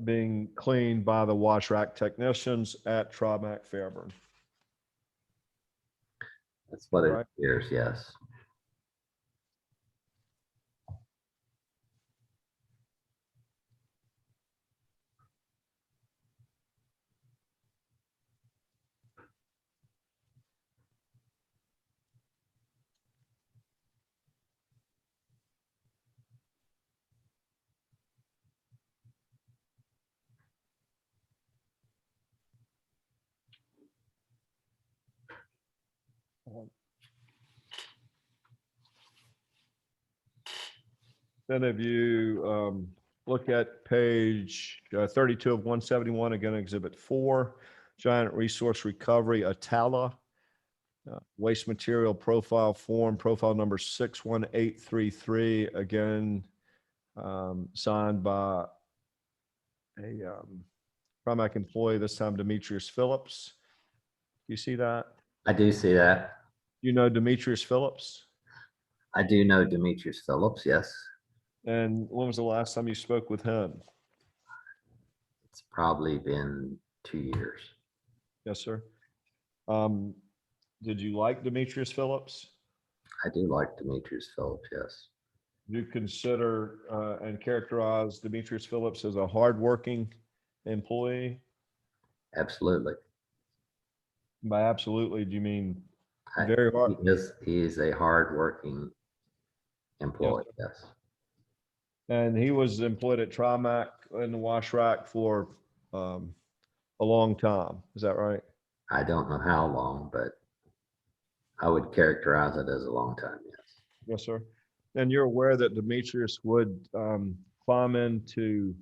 being cleaned by the wash rack technicians at Trimac Fairburn. That's what it Right. appears. Yes. Then if you look at page 32 of 171, again, Exhibit 4, Giant Resource Recovery, Atala, waste material profile form, profile number 61833, again, signed by a Primac employee, this time Demetrius Phillips. You see that? I do see that. You know Demetrius Phillips? I do know Demetrius Phillips. Yes. And when was the last time you spoke with him? It's probably been 2 years. Yes, sir. Did you like Demetrius Phillips? I do like Demetrius Phillips. Yes. Do you consider and characterize Demetrius Phillips as a hardworking employee? Absolutely. By absolutely, do you mean I- very hard? He is a hardworking employee. Yes. And he was employed at Trimac in the wash rack for a long time. Is that right? I don't know how long, but I would characterize it as a long time. Yes. Yes, sir. And you're aware that Demetrius would climb into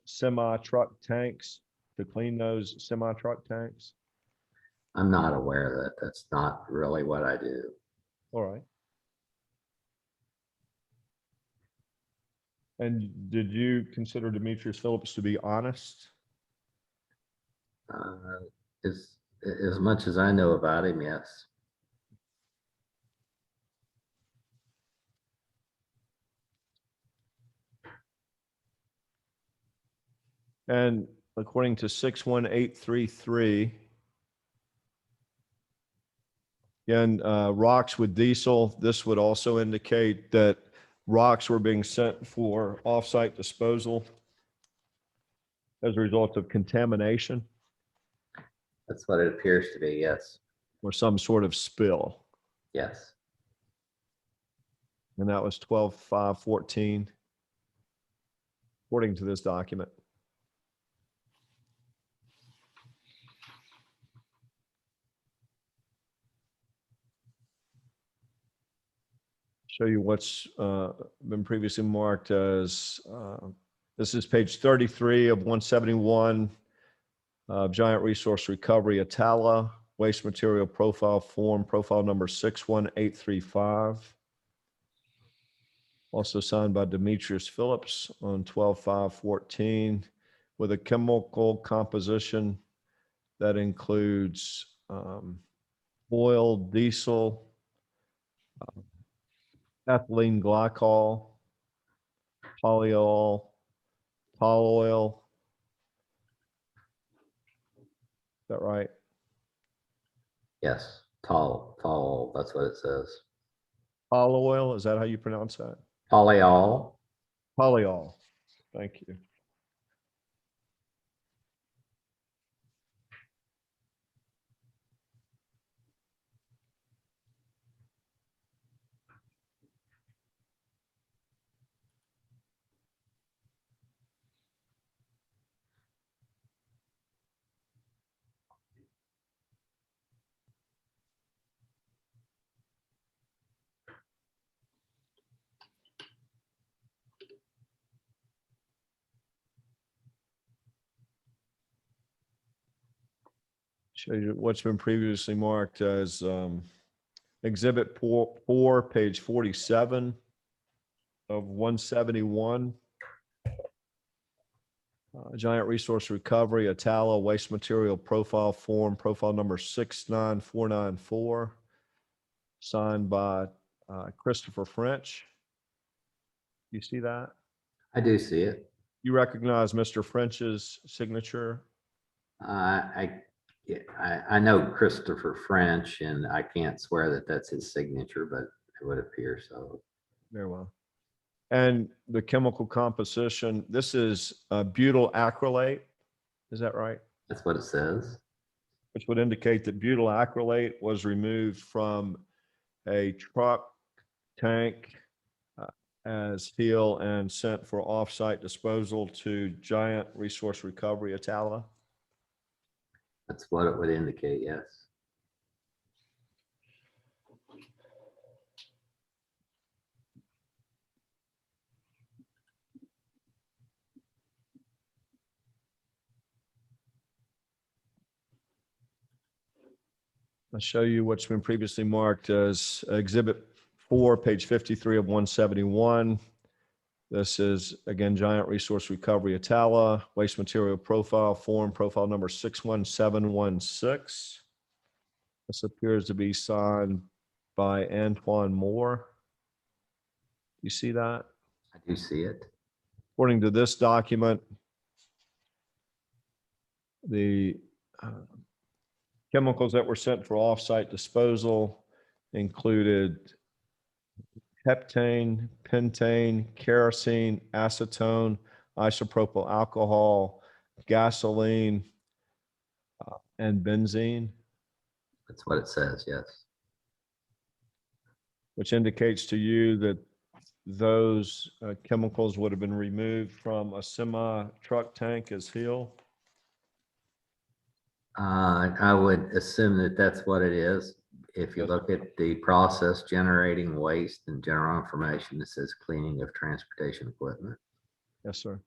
semi-truck tanks to clean those semi-truck tanks? I'm not aware of that. That's not really what I do. All right. And did you consider Demetrius Phillips to be honest? Uh, as much as I know about him, yes. And according to 61833, again, rocks with diesel, this would also indicate that rocks were being sent for off-site disposal as a result of contamination That's what it appears to be. Yes. or some sort of spill. Yes. And that was 12/5/14, according to this document. Show you what's been previously marked as, this is page 33 of 171, Giant Resource Recovery, Atala, waste material profile form, profile number 61835. Also signed by Demetrius Phillips on 12/5/14 with a chemical composition that includes oil, diesel, ethylene glycol, polyol, tall oil. Is that right? Yes. Tall. That's what it says. Tall oil, is that how you pronounce that? Polyol. Polyol. Thank you. Show you what's been previously marked as Exhibit 4, page 47 of 171. Giant Resource Recovery, Atala Waste Material Profile Form, profile number 69494, signed by Christopher French. You see that? I do see it. You recognize Mr. French's signature? Yeah, I know Christopher French, and I can't swear that that's his signature, but it would appear so. Very well. And the chemical composition, this is butyl acrylate. Is that right? That's what it says. Which would indicate that butyl acrylate was removed from a truck tank as fuel and sent for off-site disposal to Giant Resource Recovery, Atala. That's what it would indicate, yes. I'll show you what's been previously marked as Exhibit 4, page 53 of 171. This is, again, Giant Resource Recovery, Atala, Waste Material Profile Form, profile number 61716. This appears to be signed by Antoine Moore. You see that? I do see it. According to this document, the chemicals that were sent for off-site disposal included heptane, pentane, kerosene, acetone, isopropyl alcohol, gasoline, and benzene, That's what it says, yes. which indicates to you that those chemicals would have been removed from a semi-truck tank as fuel. I would assume that that's what it is. If you Yes. look at the process generating waste and general information, it says cleaning of transportation equipment. Yes, sir.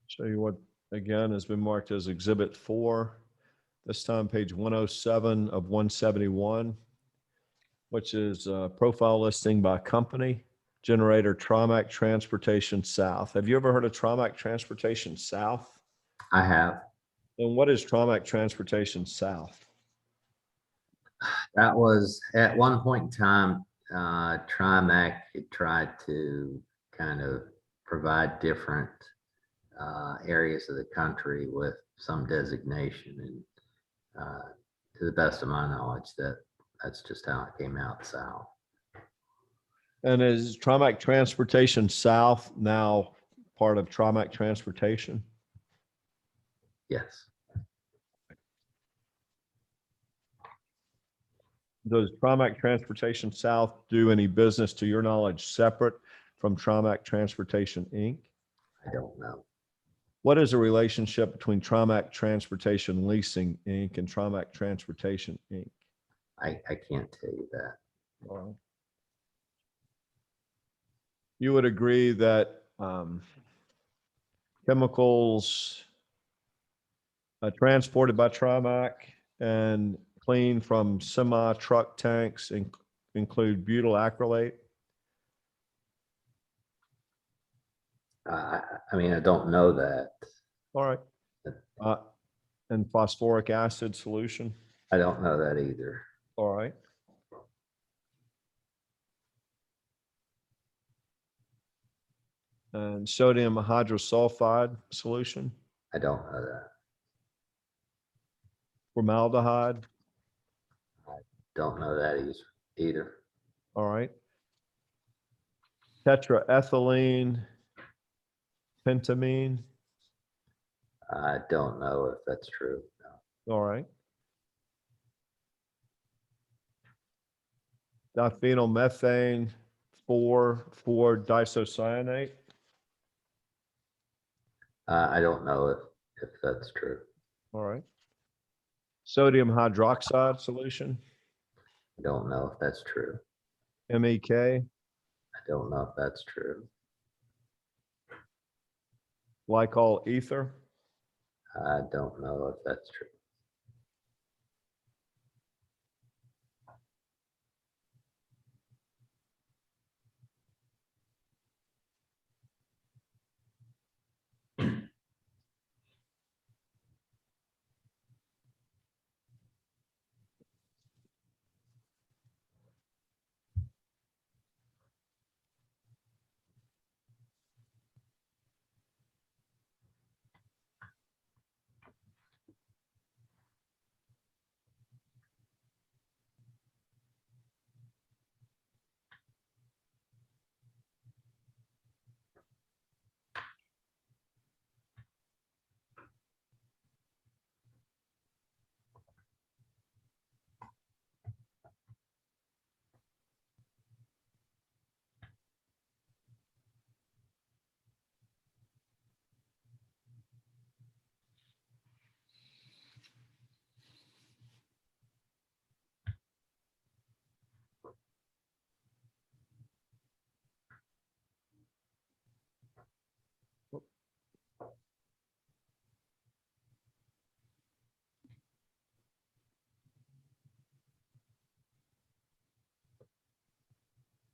Show you what, again, has been marked as Exhibit 4, this time page 107 of 171, which is profile listing by company, generator Trimac Transportation South. Have you ever heard of Trimac Transportation South? I have. And what is Trimac Transportation South? That was at one point in time, Trimac had tried to kind of provide different areas of the country with some designation, and to the best of my knowledge, that's just how it came out south. And is Trimac Transportation South now part of Trimac Transportation? Yes, Does Trimac Transportation South do any business, to your knowledge, separate from Trimac Transportation, Inc.? I don't know. What is the relationship between Trimac Transportation Leasing, Inc. and Trimac Transportation, Inc.? I can't tell you that. You would agree that chemicals transported by Trimac and cleaned from semi-truck tanks include butyl acrylate? I mean, I don't know that. All right. And phosphoric acid solution? I don't know that either. All right. And sodium hydrosulfide solution? I don't know that. Formaldehyde? Don't know that either. All right. Tetraethylene pentamine. I don't know if that's true. No. All right. Diphenylmethane 4,4-disocyanate. I don't know if that's true. All right. Sodium hydroxide solution, I don't know if that's true. MEK. I don't know if that's true. Glycol ether. I don't know if that's true.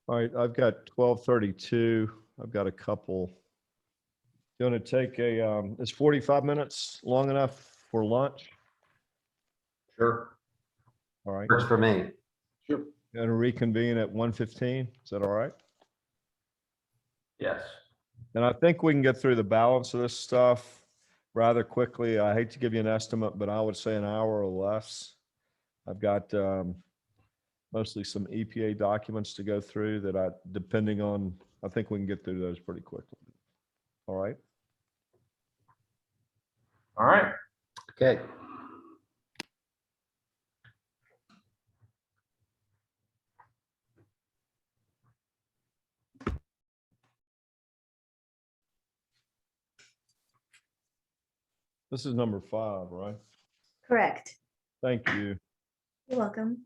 All right, I've got 12:32. I've got a couple. Going to take is 45 minutes long enough for lunch? Sure. All right. Works for me. Sure. Going to reconvene at 1:15. Is that all right? Yes. And I think we can get through the balance of this stuff rather quickly. I hate to give you an estimate, but I would say an hour or less. I've got mostly some EPA documents to go through that I think we can get through those pretty quickly. All right. All right. Okay. This is number 5, right? Correct. Thank you. You're welcome.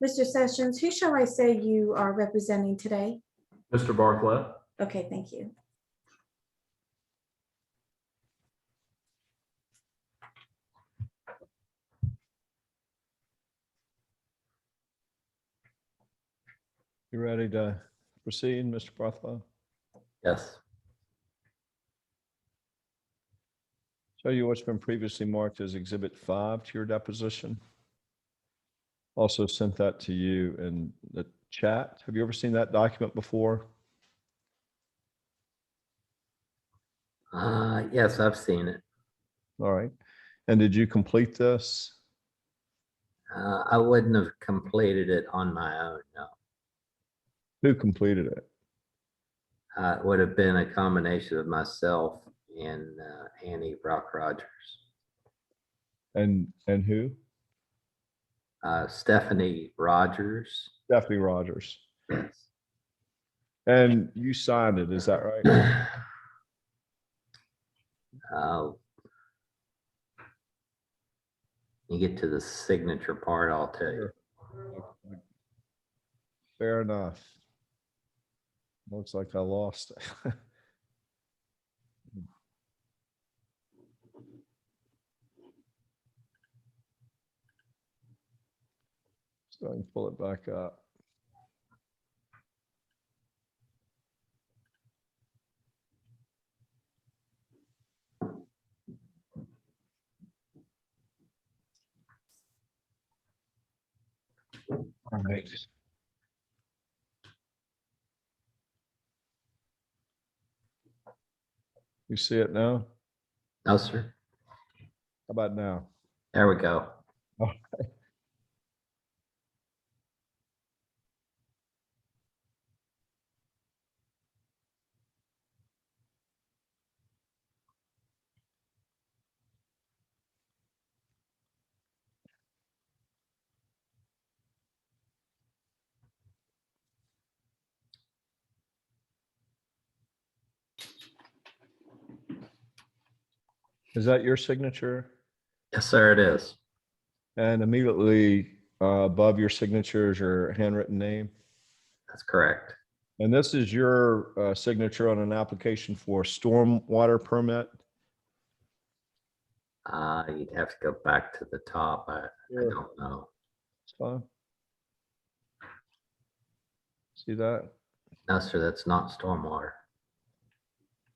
Mr. Sessions, who shall I say you are representing today? Mr. Barthlow. Okay, thank you. You ready to proceed, Mr. Barthlow? Yes. Show you what's been previously marked as Exhibit 5 to your deposition. Also sent that to you in the chat. Have you ever seen that document before? Yes, I've seen it. All right. And did you complete this? I wouldn't have completed it on my own, no. Who completed it? It would have been a combination of myself and Annie Brock Rogers. And who? Stephanie Rogers. Stephanie Rogers. Yes. And you signed it, is that right? You get to the signature part, I'll tell you. Fair enough. Looks like I lost it. So I can pull it back up. All right. You see it now? No, sir. How about now? There we go. Okay. Is that your signature? Yes, sir, it is. And immediately above your signature is your handwritten name. That's correct. And this is your signature on an application for stormwater permit. You'd have to go back to the top. I Sure. don't know. It's fine. See that? No, sir, that's not stormwater.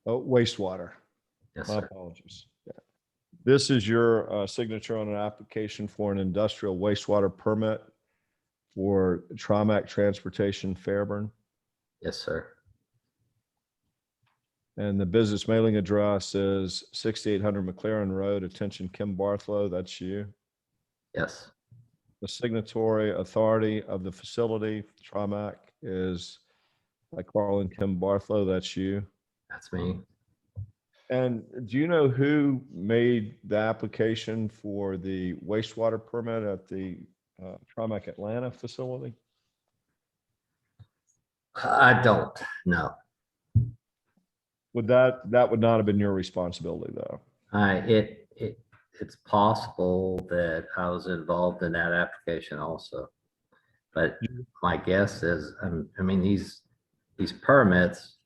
Oh, wastewater. Yes, My sir. apologies. Yeah. This is your signature on an application for an industrial wastewater permit for Trimac Transportation Fairburn. Yes, sir. And the business mailing address is 6800 McLaren Road. Attention, Kim Barthlow, that's you. Yes. The signatory authority of the facility, Trimac, is Karlan Kim Barthlow, that's you. That's me. And do you know who made the application for the wastewater permit at the Trimac Atlanta facility? I don't know. That would not have been your responsibility, though. It's possible that I was involved in that application also. But my guess is, I mean, these permits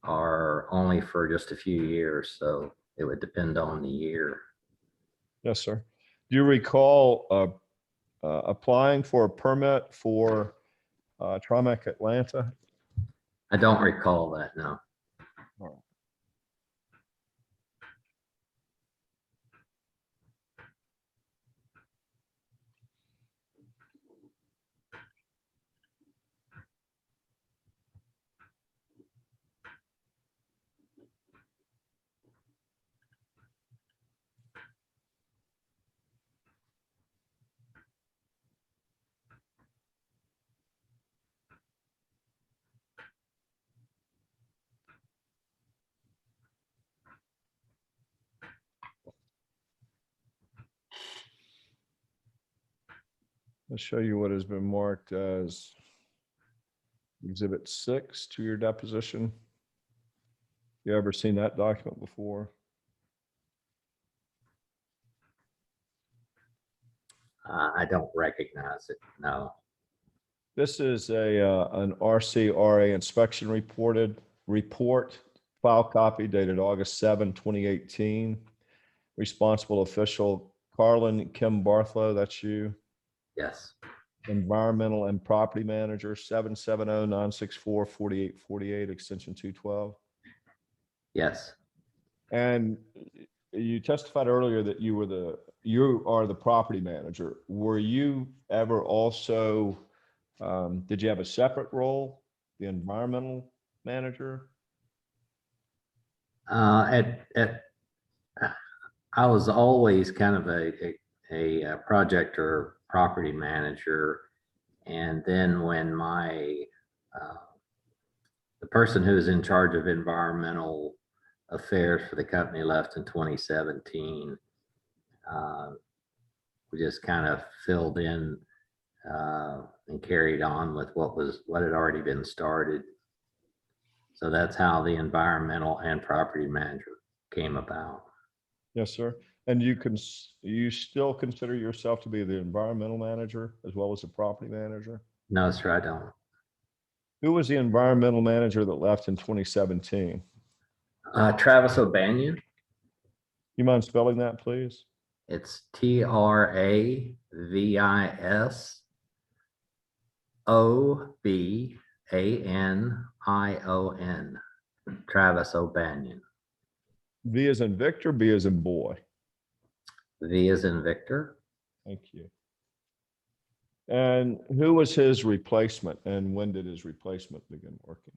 are only for just a few years, so it would depend on the year. Yes, sir. Do you recall applying for a permit for Trimac Atlanta? I don't recall that, no. I'll show you what has been marked as Exhibit 6 to your deposition. You ever seen that document before? I don't recognize it, no. This is an RCRA inspection report, file copy dated August 7, 2018. Responsible official Karlan Kim Barthlow, that's you. Yes, Environmental and property manager 770-964-4848, extension 212. yes. And you testified earlier that you are the property manager. Were you ever also, did you have a separate role, the environmental manager? I was always kind of a project or property manager. And then when the person who was in charge of environmental affairs for the company left in 2017, we just kind of filled in and carried on with what had already been started. So that's how the environmental and property manager came about. Yes, sir. And you still consider yourself to be the environmental manager as well as the property manager? No, sir, I don't. Who was the environmental manager that left in 2017? Travis O'Banion. You mind spelling that, please? It's TravisObanion. Travis O'Banion. V as in Victor, B as in boy. V as in Victor. Thank you. And who was his replacement and when did his replacement begin working?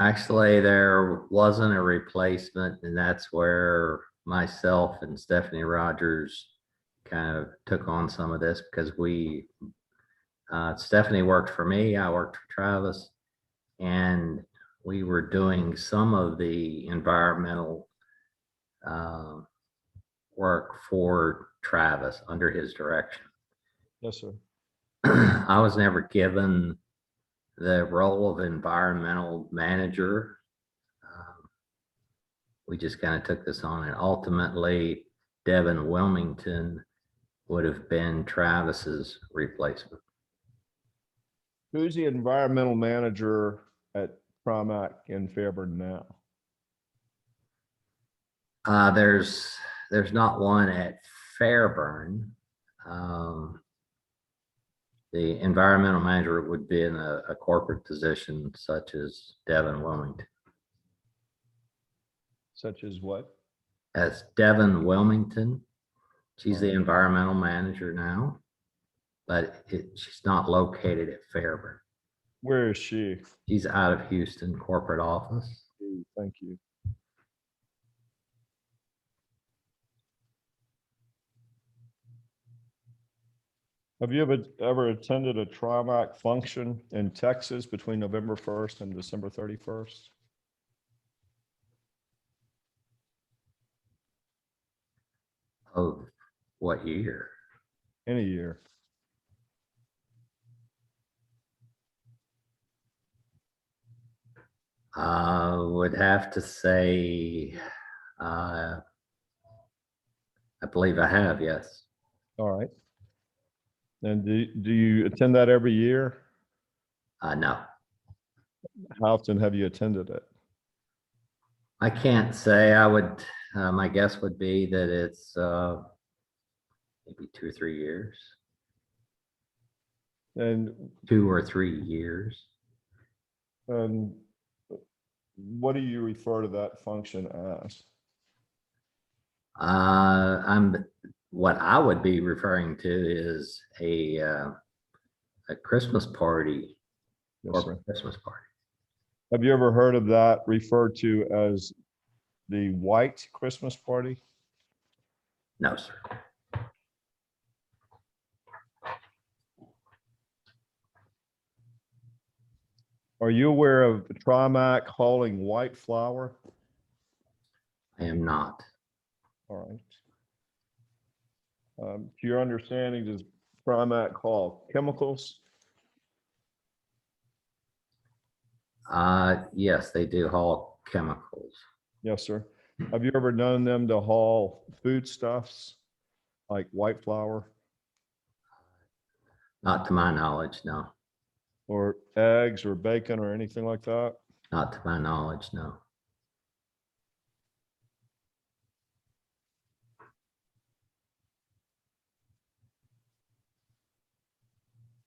Actually, there wasn't a replacement, and that's where myself and Stephanie Rogers kind of took on some of this because Stephanie worked for me, I worked for Travis, and we were doing some of the environmental work for Travis under his direction. Yes, sir. I was never given the role of environmental manager. We just kind of took this on, and ultimately Devin Wilmington would have been Travis's replacement. Who's the environmental manager at Trimac in Fairburn now? There's not one at Fairburn. The environmental manager would be in a corporate position such as Devin Wilmington. Such as what? As Devin Wilmington, she's the Alright. environmental manager now, but she's not located at Fairburn. Where is she? She's out of Houston corporate office. Thank you. Have you ever attended a Trimac function in Texas between November 1st and December 31st? Of what year? Any year. Would have to say, I believe I have, yes. All right. And do you attend that every year? No, How often have you attended it? I can't say. I would, my guess would be that it's maybe 2 or 3 years, And 2 or 3 years. what do you refer to that function as? What I would be referring to is a Christmas party, Yes, corporate sir. Christmas party. Have you ever heard of that referred to as the white Christmas party? No, sir. Are you aware of Trimac hauling white flour? I am not. All right. To your understanding, does Trimac haul chemicals? Yes, they do haul chemicals. Yes, sir. Have you ever known them to haul foodstuffs like white flour Not to my knowledge, no. or eggs or bacon or anything like that? Not to my knowledge, no.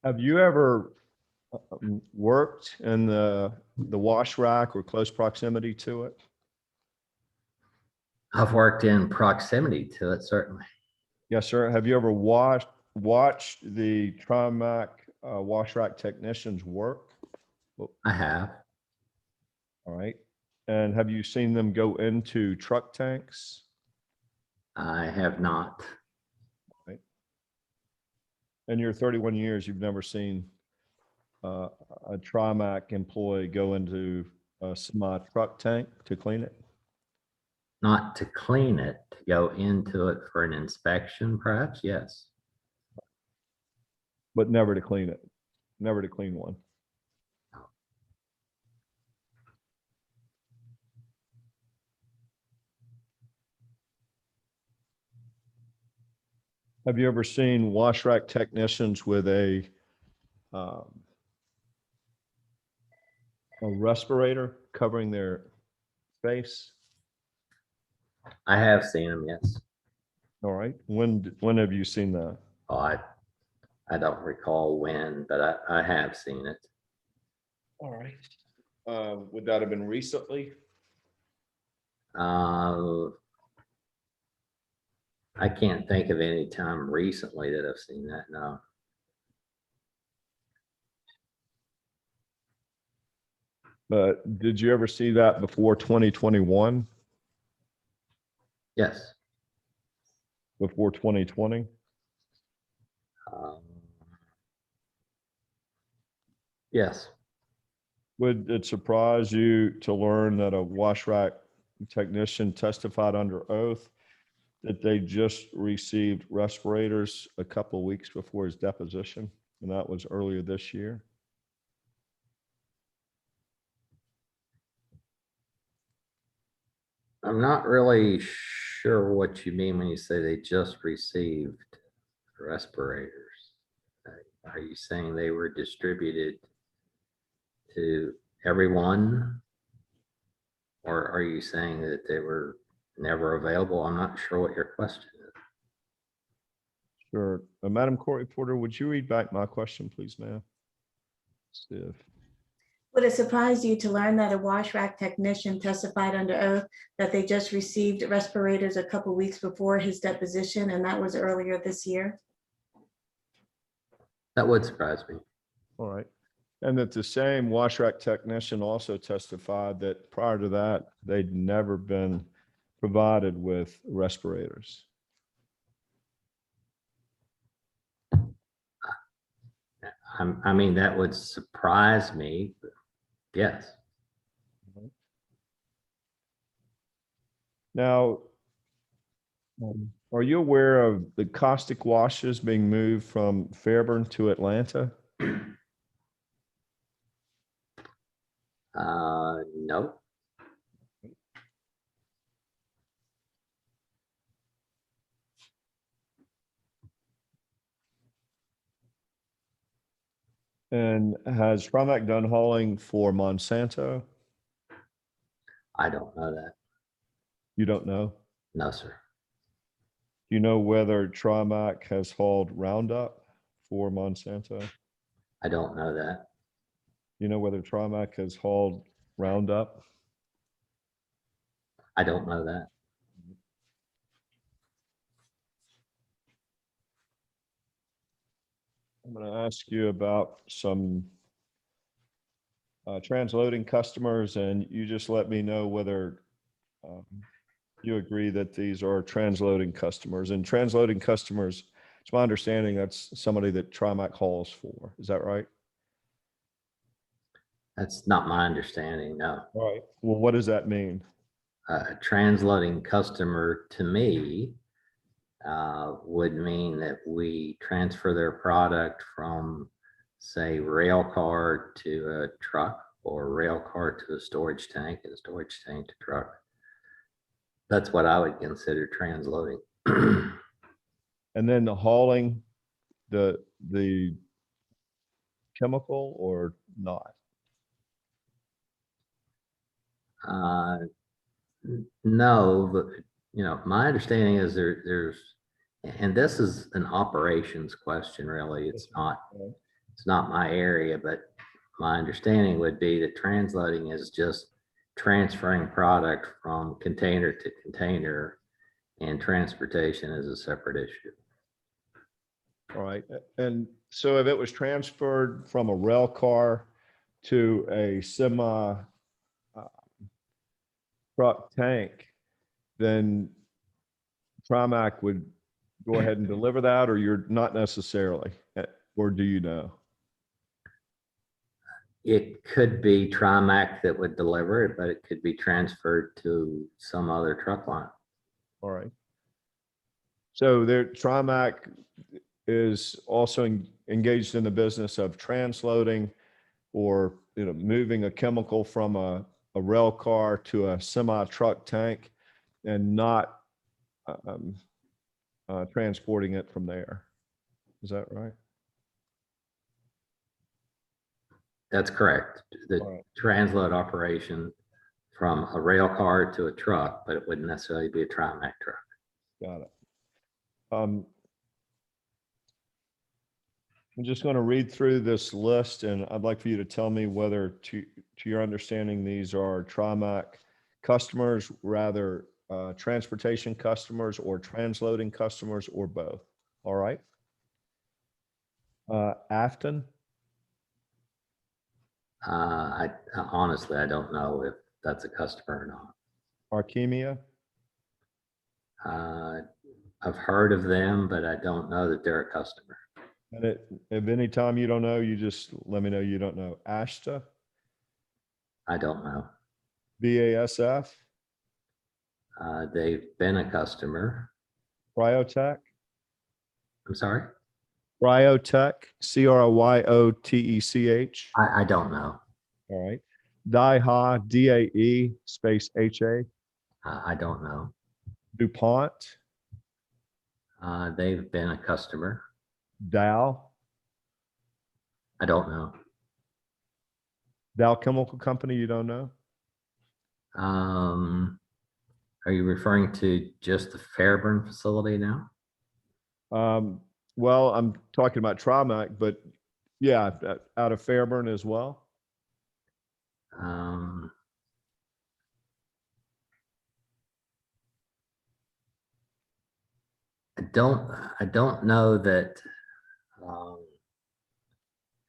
Have you ever worked in the wash rack or close proximity to it? I've worked in proximity to it, certainly. Yes, sir. Have you ever watched the Trimac wash rack technicians work? I have. All right. And have you seen them go into truck tanks? I have not. In your 31 years, you've never seen a Trimac employee go into a semi truck tank to clean it? Not to clean it, to go into it for an inspection, perhaps, yes. But never to clean it, never to clean one. Have you ever seen wash rack technicians with a respirator covering their face? I have seen them, yes. All right. When have you seen that? Oh, I don't recall when, but I have seen it. All right. Would that have been recently? I can't think of any time recently that I've seen that, no. But did you ever see that before 2021, Yes. before 2020? Um, Yes, Would it surprise you to learn that a wash rack technician testified under oath that they just received respirators a couple of weeks before his deposition? And that was earlier this year. I'm not really sure what you mean when you say they just received respirators. Are you saying they were distributed to everyone? Or are you saying that they were never available? I'm not sure what your question is. Sure. Madam Court Reporter, would you read back my question, please, ma'am? See if Would it surprise you to learn that a wash rack technician testified under oath that they just received respirators a couple weeks before his deposition, and that was earlier this year? That would surprise me. All right. And that the same wash rack technician also testified that prior to that, they'd never been provided with respirators. I mean, that would surprise me, but yes. Now, are you aware of the caustic washes being moved from Fairburn to Atlanta? No, And has Trimac done hauling for Monsanto? I don't know that. You don't know? No, sir. Do you know whether Trimac has hauled Roundup for Monsanto? I don't know that. You know whether Trimac has hauled Roundup? I don't know that. I'm going to ask you about some transloading customers, and you just let me know whether you agree that these are transloading customers. And transloading customers, it's my understanding that's somebody that Trimac hauls for. Is that right? That's not my understanding, no. All right. Well, what does that mean? Transloading customer to me would mean that we transfer their product from, say, rail car to a truck, or rail car to a storage tank, and a storage tank to truck. That's what I would consider transloading. And then the hauling, the chemical or not? No, but my understanding is there's, and this is an operations question, really. It's not my area, but my understanding would be that transloading is just transferring product from container to container, and transportation is a separate issue. All right. And so if it was transferred from a rail car to a semi truck tank, then Trimac would go ahead and deliver that, or you're not necessarily, or do you know? It could be Trimac that would deliver it, but it could be transferred to some other truck line. All right. So there, Trimac is also engaged in the business of transloading or moving a chemical from a rail car to a semi truck tank, and not transporting it from there. Is that right? That's correct. The All right. transload operation from a rail car to a truck, but it wouldn't necessarily be a Trimac truck. Got it. I'm just going to read through this list, and I'd like for you to tell me whether, to your understanding, these are Trimac customers, rather transportation customers, or transloading customers, or both. All right. Afton, I honestly, I don't know if that's a customer or not. Archemia, I've heard of them, but I don't know that they're a customer. and if any time you don't know, you just let me know you don't know. Ashta, I don't know. BASF, They've been a customer. Cryotech, I'm sorry? Cryotech, Cryotech. I don't know. All right. DAE, DAE, space HA, I don't know. DuPont, They've been a customer. Dow, I don't know. Dow Chemical Company, you don't know? Are you referring to just the Fairburn facility now? Well, I'm talking about Trimac, but yeah, out of Fairburn as well. I don't know that,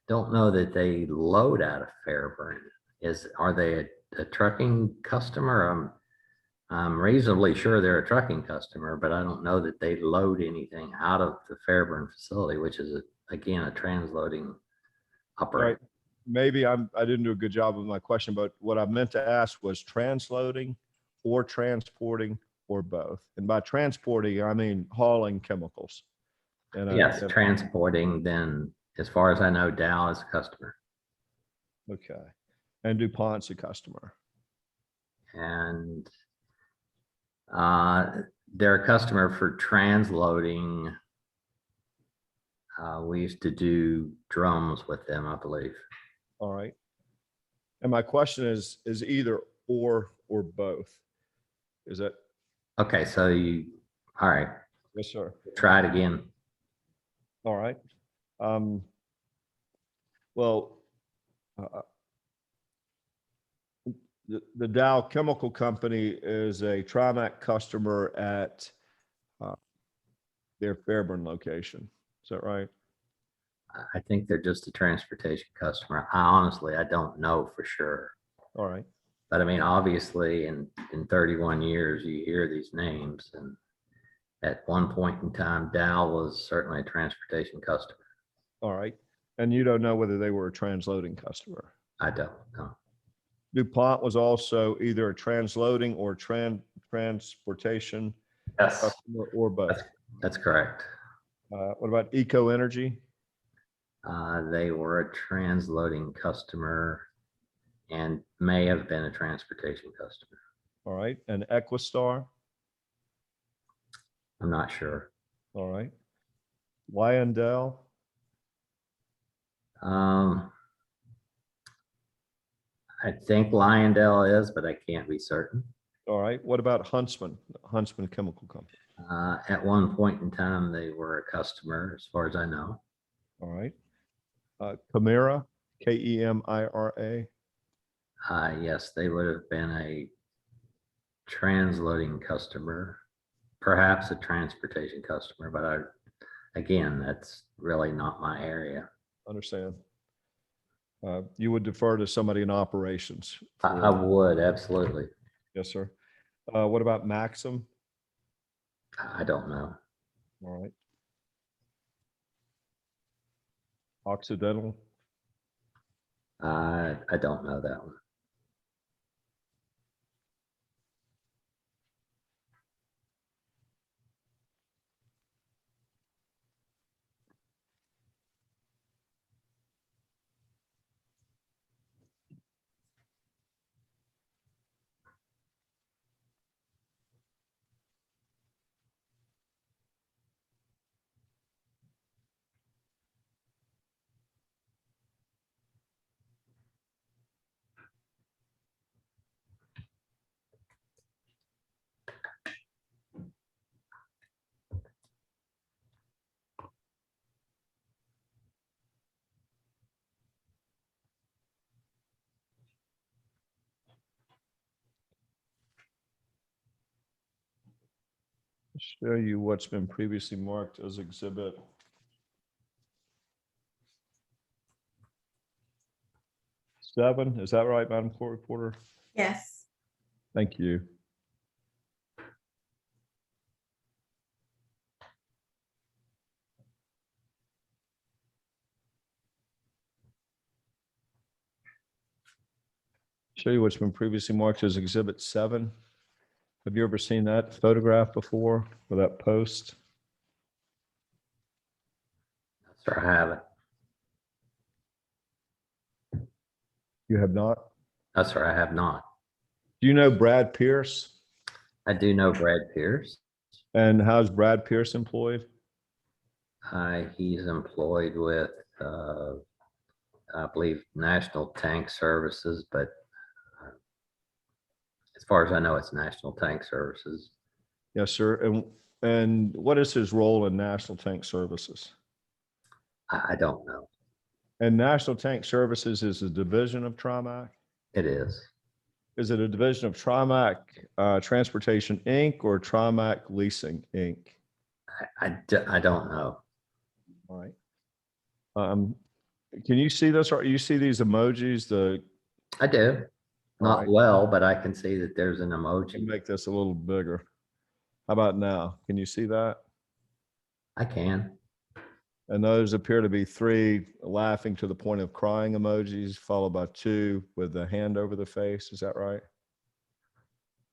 don't know that they load out of Fairburn. Are they a trucking customer? I'm reasonably sure they're a trucking customer, but I don't know that they load anything out of the Fairburn facility, which is again, a transloading Right. operation. Maybe I didn't do a good job of my question, but what I meant to ask was transloading or transporting or both. And by transporting, I mean hauling chemicals. And Yes, transporting, then as far as I know, Dow is a customer. okay. And DuPont's a customer. And they're a customer for transloading. We used to do drums with them, I believe. All right. And my question is either or both? Is that? Okay, so all right, Yes, sir. try it again. All right. Well, the Dow Chemical Company is a Trimac customer at their Fairburn location. Is that right? I think they're just a transportation customer. I don't know for sure. All right. But I mean, obviously in 31 years, you hear these names, and at one point in time, Dow was certainly a transportation customer. All right. And you don't know whether they were a transloading customer. I don't know. DuPont was also either a transloading or transportation Yes, customer or both. that's correct. What about Eco Energy? They were a transloading customer and may have been a transportation customer. All right. And Equistar? I'm not sure. All right. Lyondell? I think Lyondell is, but I can't be certain. All right. What about Huntsman Chemical Company? At one point in time, they were a customer, as far as I know. All right. Chimera, Kemira. Yes, they would have been a transloading customer, perhaps a transportation customer, but again, that's really not my area. Understand. You would defer to somebody in operations. I would, absolutely. Yes, sir. What about Maxim? I don't know. All right. Occidental? I don't know that one. Show you what's been previously marked as exhibit. Seven, is that right, Madam Court Reporter? Yes. Thank you. Show you what's been previously marked as exhibit 7. Have you ever seen that photograph before or that post? Sir, I haven't. You have not? No, sir, I have not. Do you know Brad Pierce? I do know Brad Pierce. And how's Brad Pierce employed? He's employed with, I believe, National Tank Services, but as far as I know, it's National Tank Services. Yes, sir. And what is his role in National Tank Services? I don't know. And National Tank Services is a division of Trimac? It is. Is it a division of Trimac Transportation, Inc. or Trimac Leasing, Inc.? I don't know. All right. Can you see this? Or you see these emojis? I do. All Not right. well, but I can see that there's an Can emoji. make this a little bigger. How about now? Can you see that? I can. And those appear to be 3 laughing to the point of crying emojis, followed by 2 with the hand over the face. Is that right?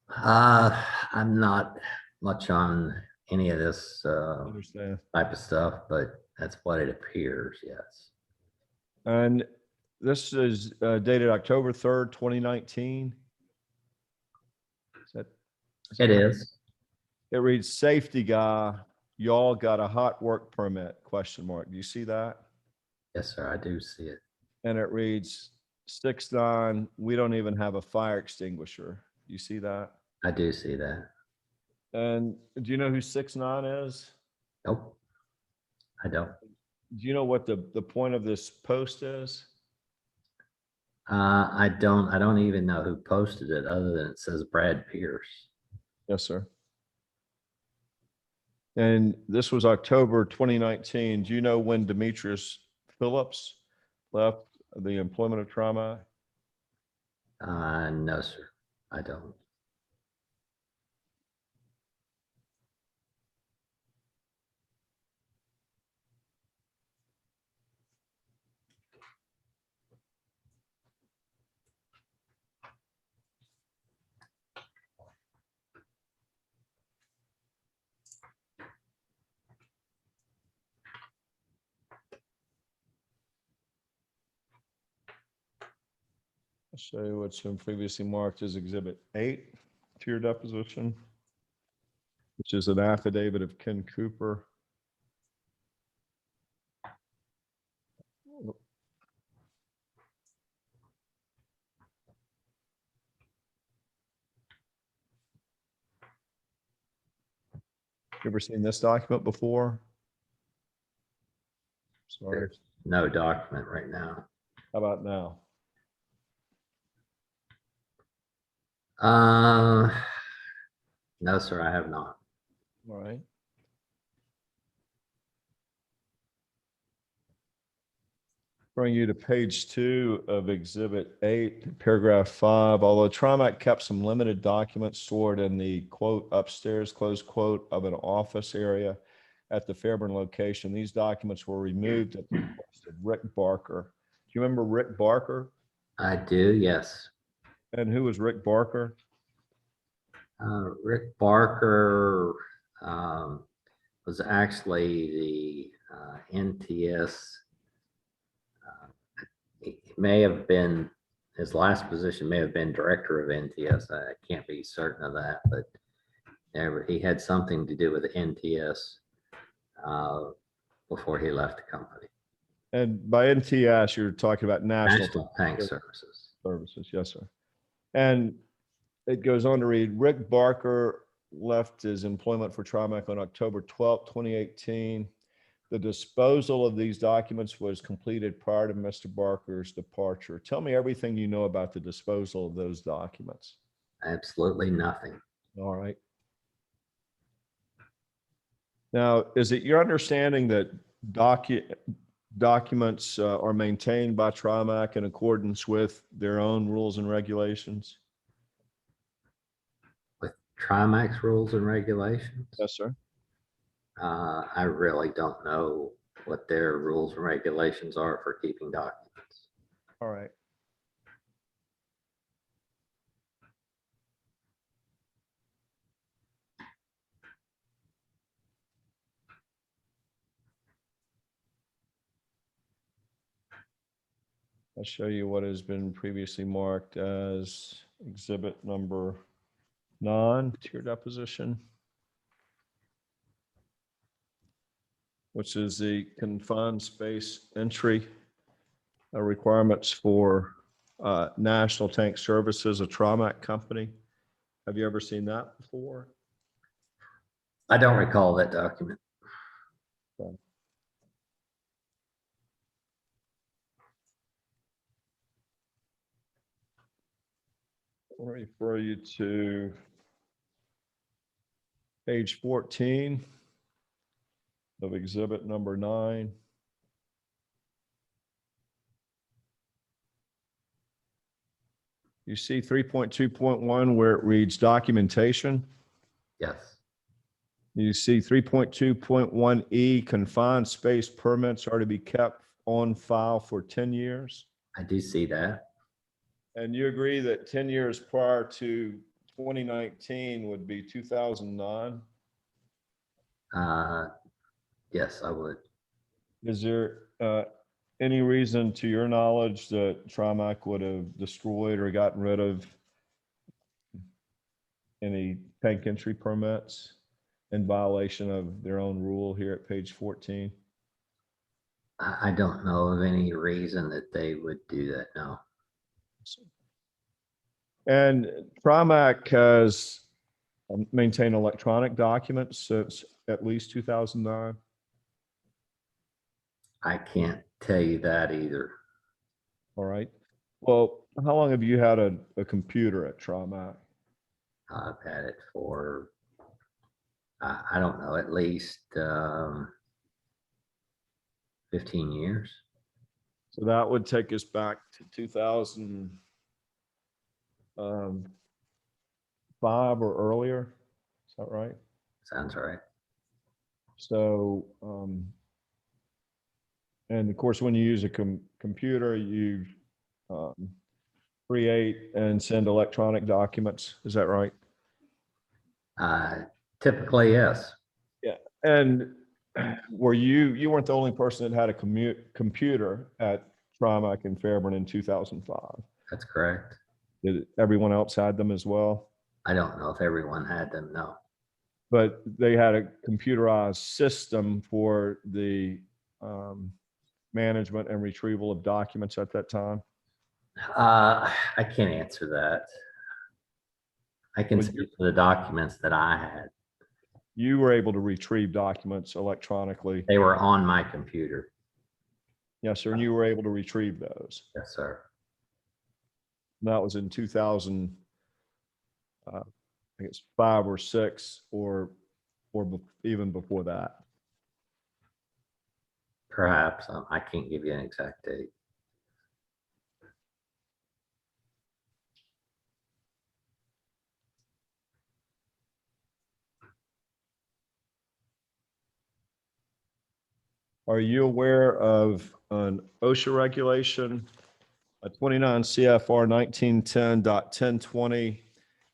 I'm not much on any of this I understand. type of stuff, but that's what it appears, yes. And this is dated October 3rd, 2019. Is It that right? is. It reads, safety guy, y'all got a hot work permit, question mark. Do you see that? Yes, sir, I do see it. And it reads 6'9", we don't even have a fire extinguisher. You see that? I do see that. And do you know who 6'9" is? Nope. I don't. Do you know what the point of this post is? I don't even know who posted it other than it says Brad Pierce. Yes, sir. And this was October 2019. Do you know when Demetrius Phillips left the employment of Trimac? No, sir, I don't. I'll show you what's been previously marked as Exhibit 8 to your deposition, which is an affidavit of Ken Cooper. You ever seen this document before? Sorry. There's no document right now. How about now? No, sir, I have not. All right. Bring you to page 2 of Exhibit 8, paragraph 5. Although Trimac kept some limited documents stored in the quote upstairs, close quote, of an office area at the Fairburn location, these documents were removed at the request of Rick Barker. Do you remember Rick Barker? I do, yes. And who was Rick Barker? Rick Barker was actually the NTS. He may have been, his last position may have been director of NTS. I can't be certain of that, but he had something to do with the NTS before he left the company. And by NTS, you're talking about National Tank Services. Services. Yes, sir. And it goes on to read, Rick Barker left his employment for Trimac on October 12th, 2018. The disposal of these documents was completed prior to Mr. Barker's departure. Tell me everything you know about the disposal of those documents. Absolutely nothing. All right. Now, is it your understanding that documents are maintained by Trimac in accordance with their own rules and regulations? With Trimac's rules and regulations, Yes, sir. I really don't know what their rules and regulations are for keeping documents. All right. I'll show you what has been previously marked as exhibit number 9 to your deposition, which is the confined space entry requirements for National Tank Services, a Trimac company. Have you ever seen that before? I don't recall that document. I'll refer you to page 14 of exhibit number 9. You see 3.2.1 where it reads documentation. Yes, You see 3.2.1E confined space permits are to be kept on file for 10 years. I do see that. And you agree that 10 years prior to 2019 would be 2009? Yes, I would. Is there any reason to your knowledge that Trimac would have destroyed or gotten rid of any tank entry permits in violation of their own rule here at page 14? I don't know of any reason that they would do that, no. And Trimac has maintained electronic documents since at least 2009. I can't tell you that either. All right. Well, how long have you had a computer at Trimac? I've had it for, I don't know, at least 15 years. So that would take us back to 2005 or earlier. Is that right? Sounds right. So, and of course, when you use a computer, you create and send electronic documents. Is that right? Typically, yes, Yeah. And were you weren't the only person that had a computer at Trimac in Fairburn in 2005? that's correct. Did everyone else had them as well? I don't know if everyone had them, no. But they had a computerized system for the management and retrieval of documents at that time? I can't answer that. I can Well, speak for the documents that I had. You were able to retrieve documents electronically. They were on my computer. Yes, sir. And you were able to retrieve those. Yes, sir. And that was in 2000, I think it's 5 or 6 or even before that. Perhaps. I can't give you an exact date. Are you aware of an OSHA regulation, a 29 CFR 1910.1020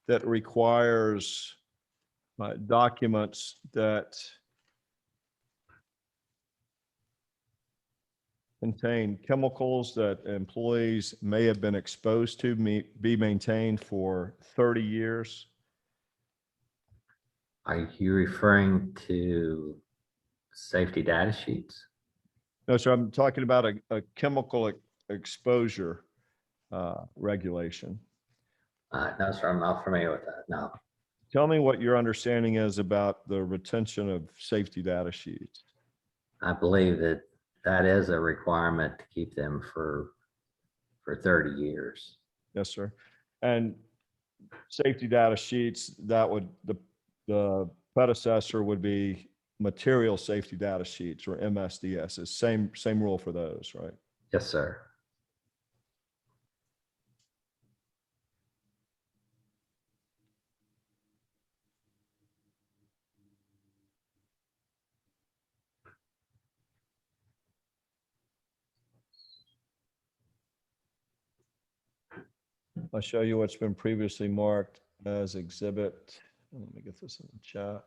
that requires documents that contain chemicals that employees may have been exposed to be maintained for 30 years? Are you referring to safety data sheets? No, sir, I'm talking about a chemical exposure regulation. No, sir, I'm not familiar with that. No. Tell me what your understanding is about the retention of safety data sheets. I believe that that is a requirement to keep them for 30 years. Yes, sir. And safety data sheets, that would, the predecessor would be material safety data sheets, or MSDS. Same rule for those, right? Yes, sir. I'll show you what's been previously marked as exhibit. Let me get this in the chat.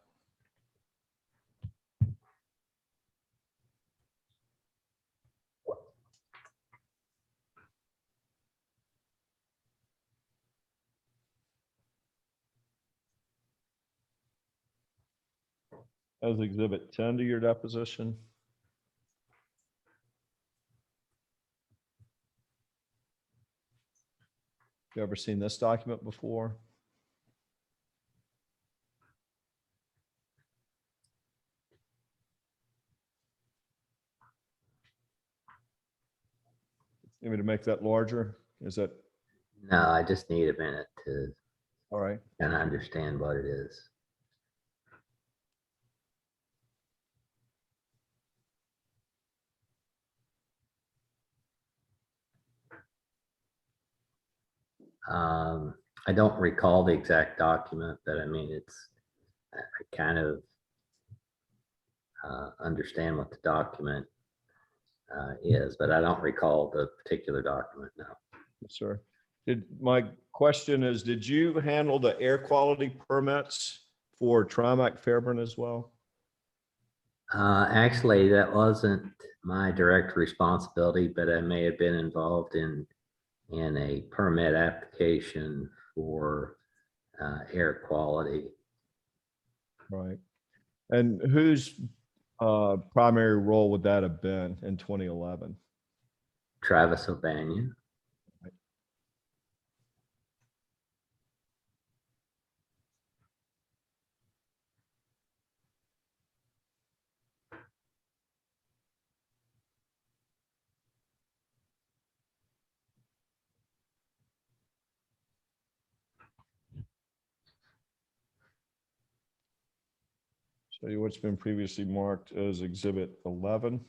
As exhibit 10 to your deposition. You ever seen this document before? You want me to make that larger? Is that No, I just need a minute to all right? kind of understand what it is. I don't recall the exact document, but I mean, I kind of understand what the document is, but I don't recall the particular document now. Yes, sir. My question is, did you handle the air quality permits for Trimac Fairburn as well? Actually, that wasn't my direct responsibility, but I may have been involved in a permit application for air quality. Right. And whose primary role would that have been in 2011? Travis O'Banion. Show you what's been previously marked as exhibit 11.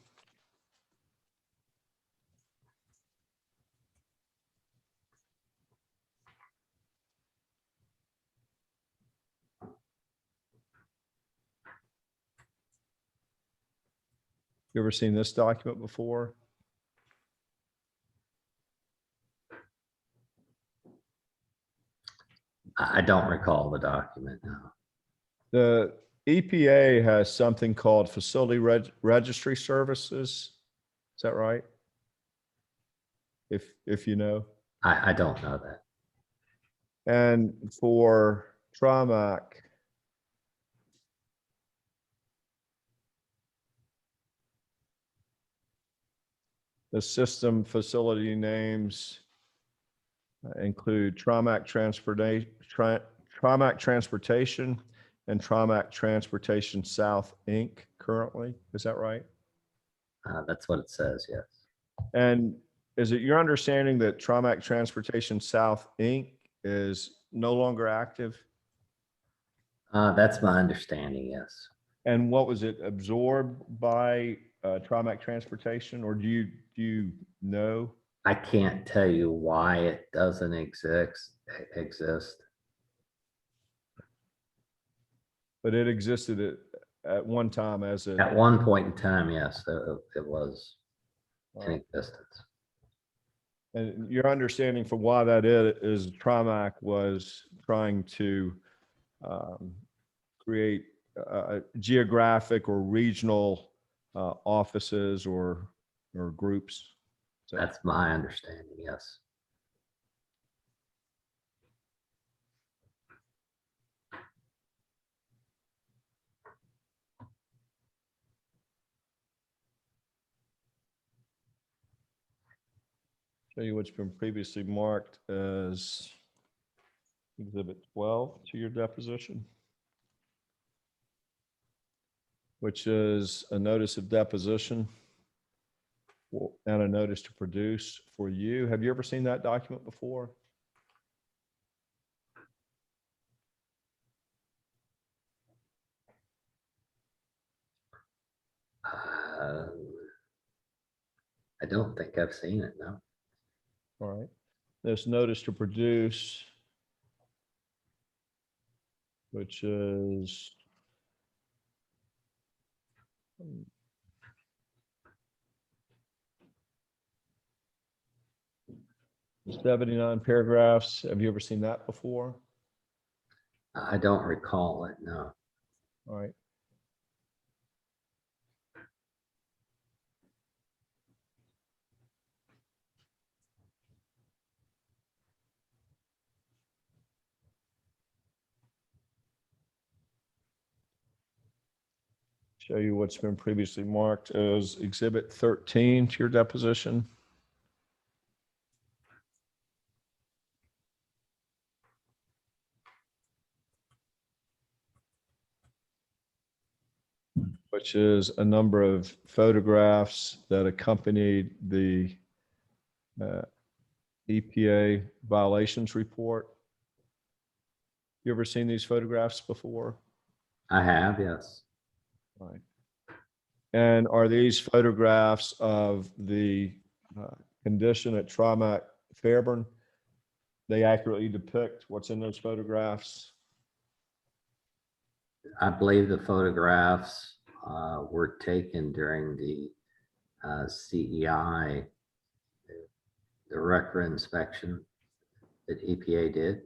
You ever seen this document before? I don't recall the document now. The EPA has something called facility registry services. Is that right? If you know. I don't know that. And for Trimac, the system facility names include Trimac Transportation and Trimac Transportation South, Inc. currently. Is that right? That's what it says, yes. And is it your understanding that Trimac Transportation South, Inc. is no longer active? That's my understanding, yes. And what was it absorbed by Trimac Transportation, or do you know? I can't tell you why it doesn't exist. But it existed at one time as a. At one point in time, yes, it was in existence. And your understanding for why that is Trimac was trying to create geographic or regional offices or groups. So, That's my understanding, yes. show you what's been previously marked as exhibit 12 to your deposition, which is a notice of deposition and a notice to produce for you. Have you ever seen that document before? I don't think I've seen it, no. All right. This notice to produce, which is 79 paragraphs. Have you ever seen that before? I don't recall it, no. All right. Show you what's been previously marked as Exhibit 13 to your deposition. Which is a number of photographs that accompanied the EPA violations report. You ever seen these photographs before? I have, yes. All right. And are these photographs of the condition at Trimac Fairburn? They accurately depict what's in those photographs? I believe the photographs were taken during the CEI, the record inspection that EPA did.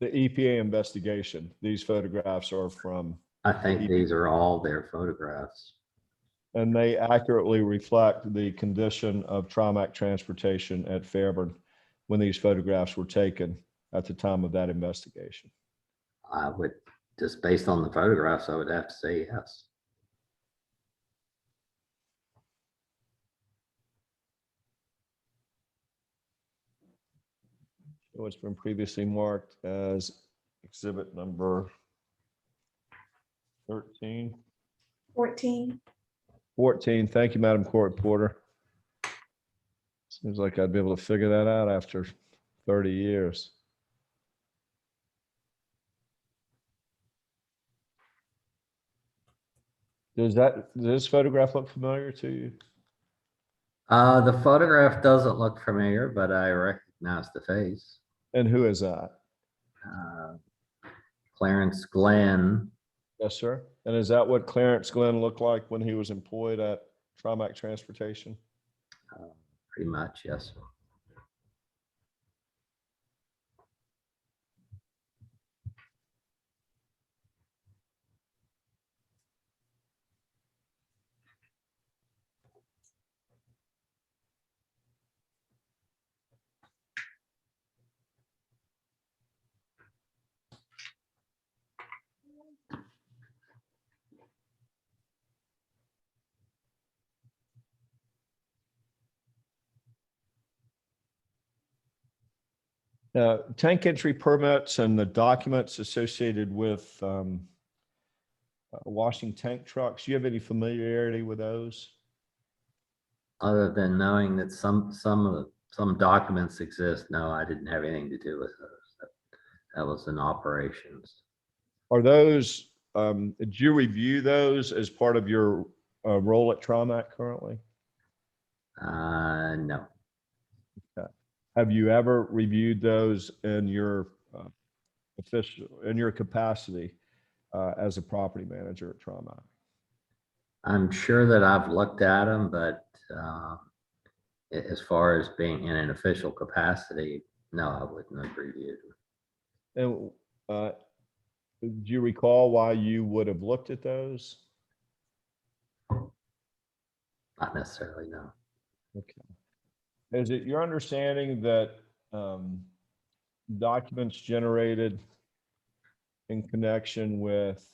The EPA investigation, these photographs are from, I think these are all their photographs. and they accurately reflect the condition of Trimac transportation at Fairburn when these photographs were taken at the time of that investigation. I would, just based on the photographs, I would have to say yes. So it's been previously marked as exhibit number 13. 14. 14. Thank you, Madam Court Reporter. Seems like I'd be able to figure that out after 30 years. Does this photograph look familiar to you? The photograph doesn't look familiar, but I recognize the face. And who is that? Clarence Glenn. Yes, sir. And is that what Clarence Glenn looked like when he was employed at Trimac Transportation? Pretty much, yes. Tank entry permits and the documents associated with washing tank trucks. Do you have any familiarity with those? Other than knowing that some documents exist, no, I didn't have anything to do with those. That was in operations. Are those, did you review those as part of your role at Trimac currently? No. Have you ever reviewed those in your capacity as a property manager at Trimac? I'm sure that I've looked at them, but as far as being in an official capacity, no, I wouldn't have reviewed them. And do you recall why you would have looked at those? Not necessarily, no. Okay. Is it your understanding that documents generated in connection with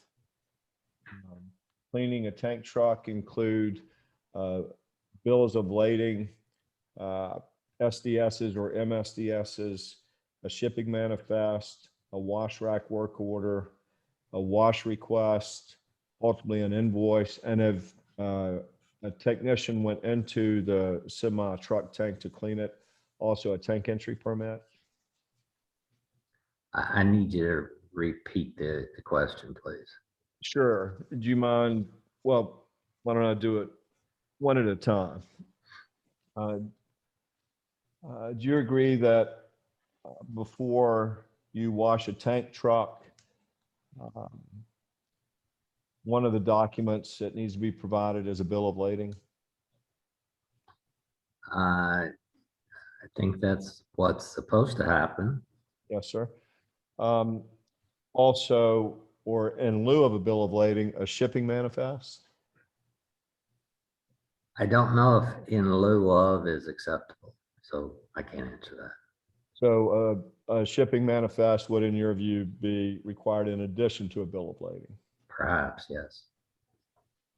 cleaning a tank truck include bills of lading, SDSs or MSDSs, a shipping manifest, a wash rack work order, a wash request, ultimately an invoice, and if a technician went into the semi truck tank to clean it, also a tank entry permit? I need you to repeat the question, please. Sure. Do you mind? Well, why don't I do it one at a time? Uh, Do you agree that before you wash a tank truck, um, one of the documents that needs to be provided is a bill of lading? I think that's what's supposed to happen. Yes, sir. Also, or in lieu of a bill of lading, a shipping manifest? I don't know if in lieu of is acceptable, so I can't answer that. So a shipping manifest would, in your view, be required in addition to a bill of lading? Perhaps, yes.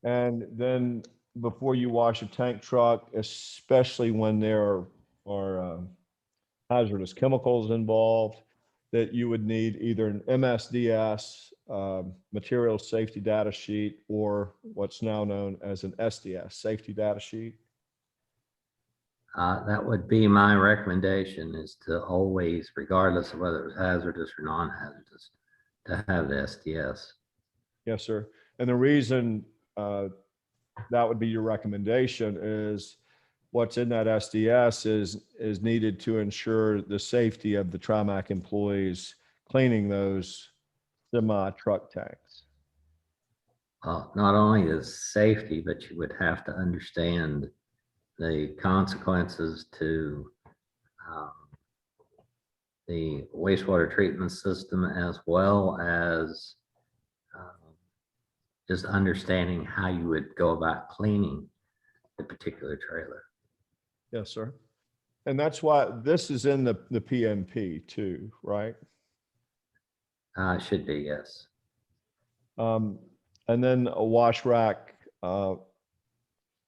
And then before you wash a tank truck, especially when there are hazardous chemicals involved, that you would need either an MSDS, material safety data sheet, or what's now known as an SDS, safety data sheet. That would be my recommendation, is to always, regardless of whether it's hazardous or non-hazardous, to have the SDS. Yes, sir. And the reason that would be your recommendation is what's in that SDS is needed to ensure the safety of the Trimac employees cleaning those semi-truck tanks. Not only the safety, but you would have to understand the consequences to the wastewater treatment system, as well as just understanding how you would go about cleaning the particular trailer. Yes, sir. And that's why this is in the PMP too, right? Should be, yes. And then a wash rack, a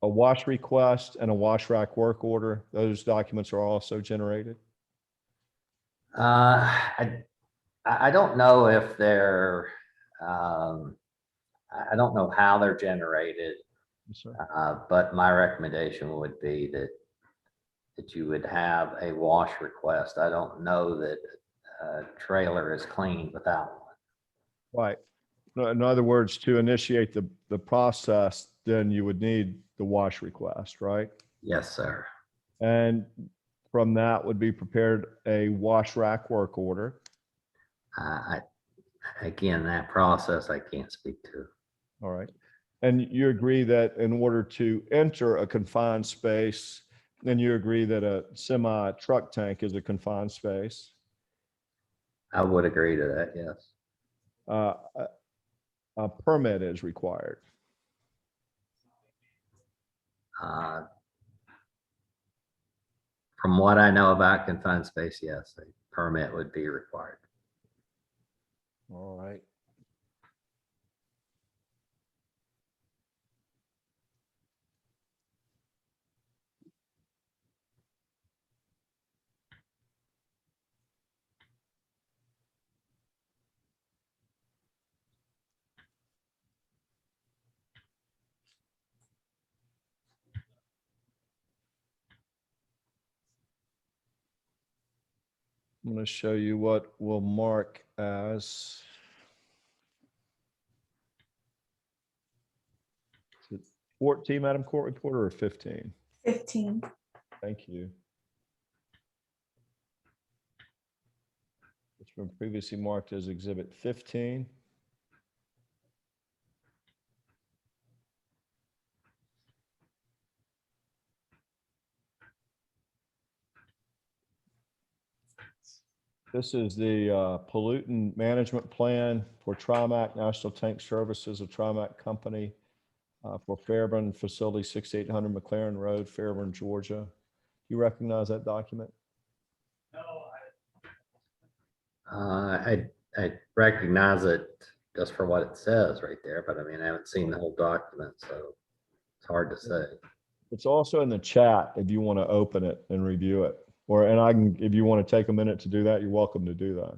wash request and a wash rack work order. Those documents are also generated. I don't know if they're, I don't know how they're generated, Yes, sir. but my recommendation would be that you would have a wash request. I don't know that a trailer is cleaned without one. Right. In other words, to initiate the process, then you would need the wash request, right? Yes, sir. And from that would be prepared a wash rack work order. Again, that process I can't speak to. All right. And you agree that in order to enter a confined space, then you agree that a semi truck tank is a confined space. I would agree to that, yes. A permit is required. From what I know about confined space, yes, a permit would be required. All right. I'm going to show you what we'll mark as 14, Madam Court Reporter, or 15? 15. Thank you. It's been previously marked as Exhibit 15. This is the pollutant management plan for Trimac National Tank Services, a Trimac company for Fairburn Facility 6800 McLaren Road, Fairburn, Georgia. You recognize that document? I recognize it just for what it says right there, but I mean, I haven't seen the whole document, so it's hard to say. It's also in the chat if you want to open it and review it. And I can, if you want to take a minute to do that, you're welcome to do that.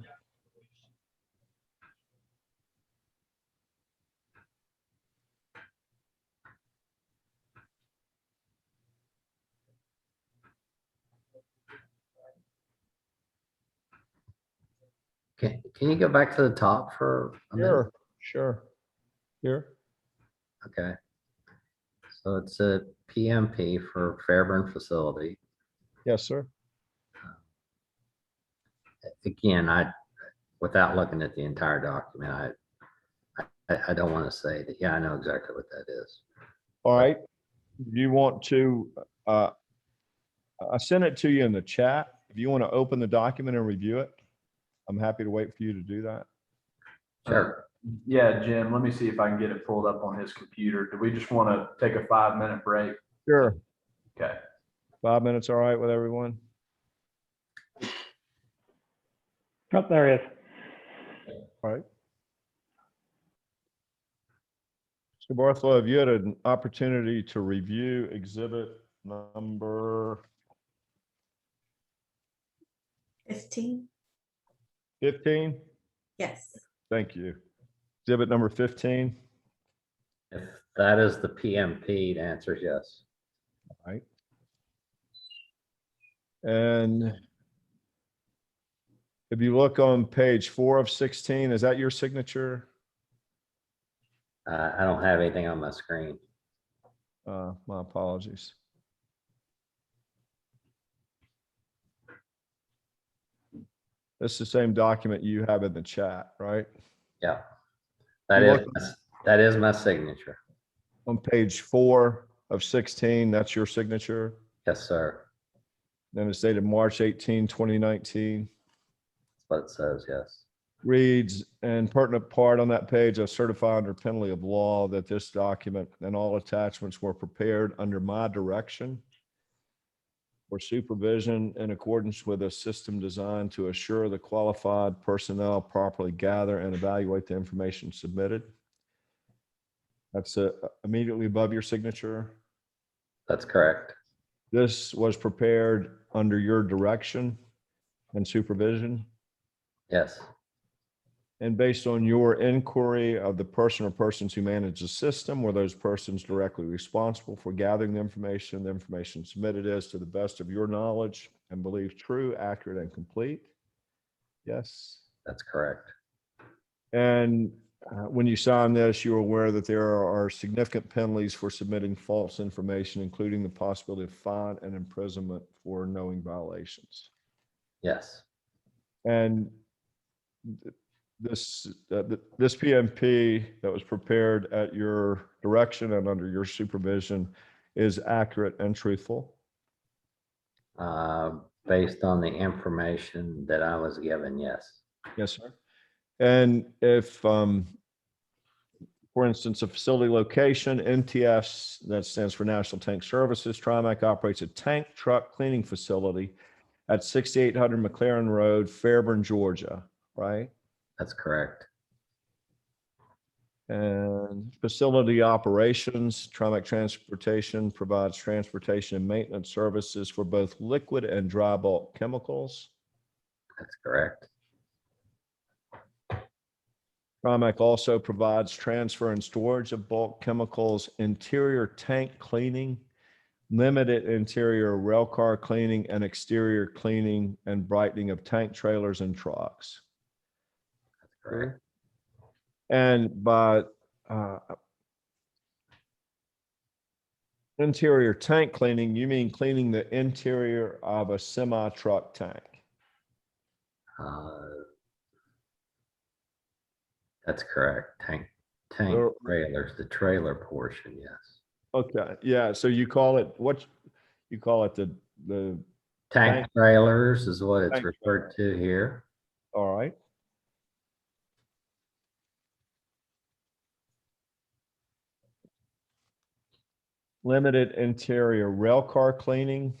Can you go back to the top for a minute? Sure. Here. Okay. So it's a PMP for Fairburn facility. Yes, sir. Again, without looking at the entire document, I don't want to say that, yeah, I know exactly what that is. All right. You want to, I sent it to you in the chat. If you want to open the document and review it, I'm happy to wait for you to do that. Sure. Yeah, Jim, let me see if I can get it pulled up on his computer. Do we just want to take a 5-minute break? Sure. Okay. 5 minutes, all right with everyone? Oh, there he is. All right. Mr. Barthlow, have you had an opportunity to review exhibit number 15? 15? Yes. Thank you. Exhibit number 15. If that is the PMP, the answer is yes. All right. And if you look on page 4 of 16, is that your signature? I don't have anything on my screen. My apologies. That's the same document you have in the chat, right? Yeah. You That is my signature. On page 4 of 16, that's your signature. Yes, sir. Then it's dated March 18, 2019. That's what it says, yes. Reads, and pertinent part on that page, I certify under penalty of law that this document and all attachments were prepared under my direction or supervision in accordance with a system designed to assure the qualified personnel properly gather and evaluate the information submitted. That's immediately above your signature. That's correct. This was prepared under your direction and supervision. Yes, And based on your inquiry of the person or persons who manage the system, were those persons directly responsible for gathering the information submitted is to the best of your knowledge and belief true, accurate, and complete? Yes. that's correct. And when you sign this, you're aware that there are significant penalties for submitting false information, including the possibility of fine and imprisonment for knowing violations. Yes, And this PMP that was prepared at your direction and under your supervision is accurate and truthful. based on the information that I was given, yes. Yes, sir. And if, for instance, a facility location, NTS, that stands for National Tank Services, Trimac operates a tank truck cleaning facility at 6800 McLaren Road, Fairburn, Georgia, right? That's correct. And facility operations, Trimac Transportation provides transportation and maintenance services for both liquid and dry bulk chemicals. That's correct. Trimac also provides transfer and storage of bulk chemicals, interior tank cleaning, limited interior rail car cleaning, and exterior cleaning and brightening of tank trailers and trucks. That's correct. And by interior tank cleaning, you mean cleaning the interior of a semi-truck tank? That's correct. Tank Or- trailers, the trailer portion, yes. Okay, yeah, so you call it, what, you call it the, Tank trailers is what it's Tank referred to here. all right. Limited interior rail car cleaning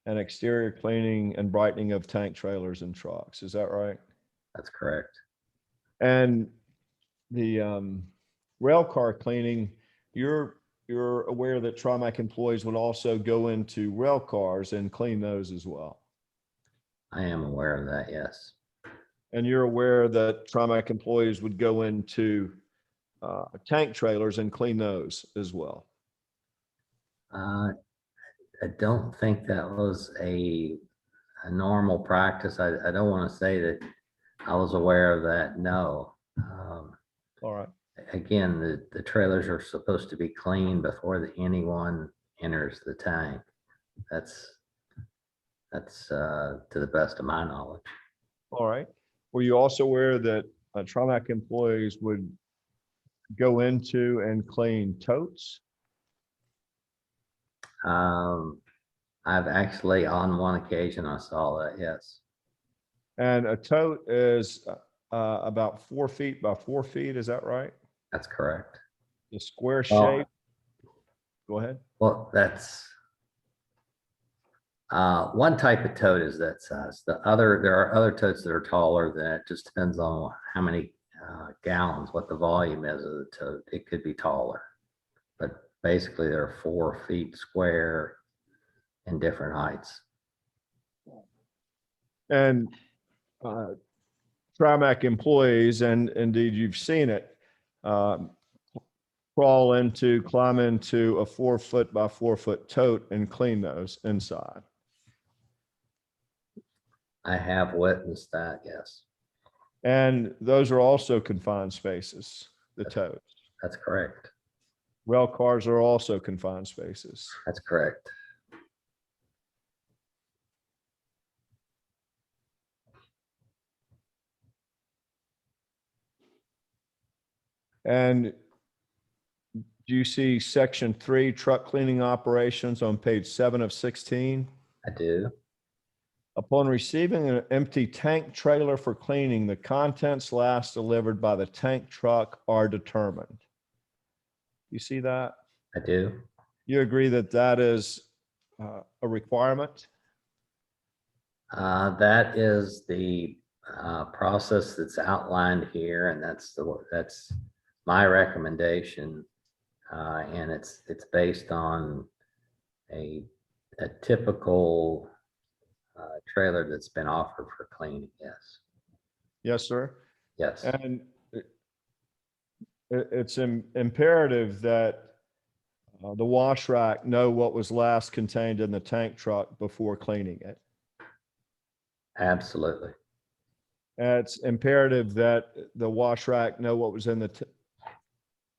and exterior cleaning and brightening of tank trailers and trucks. Is that right? That's correct. And the rail car cleaning, you're aware that Trimac employees would also go into rail cars and clean those as well. I am aware of that, yes. And you're aware that Trimac employees would go into tank trailers and clean those as well. I don't think that was a normal practice. I don't want to say that I was aware of that, no. All right. Again, the trailers are supposed to be clean before anyone enters the tank. That's to the best of my knowledge. All right. Were you also aware that Trimac employees would go into and clean totes? I've actually, on one occasion, I saw that, yes. And a tote is about 4 feet by 4 feet, is that right? That's correct. The square Well- shape? Go ahead. Well, that's one type of tote is that size. There are other totes that are taller. That just depends on how many gallons, what the volume is of the tote. It could be taller, but basically they're 4 feet square in different heights. And Trimac employees, and indeed you've seen it, climb into a 4 foot by 4 foot tote and clean those inside. I have witnessed that, yes. And those are also confined spaces, the totes. That's correct. Rail cars are also confined spaces. That's correct. And do you see section 3 truck cleaning operations on page 7 of 16? I do. Upon receiving an empty tank trailer for cleaning, the contents last delivered by the tank truck are determined. You see that? I do. You agree that that is a requirement? That is the process that's outlined here, and that's my recommendation. And it's based on a typical trailer that's been offered for cleaning. Yes. Yes, sir. Yes. And it's imperative that the wash rack know what was last contained in the tank truck before cleaning it. Absolutely. And it's imperative that the wash rack know what was in the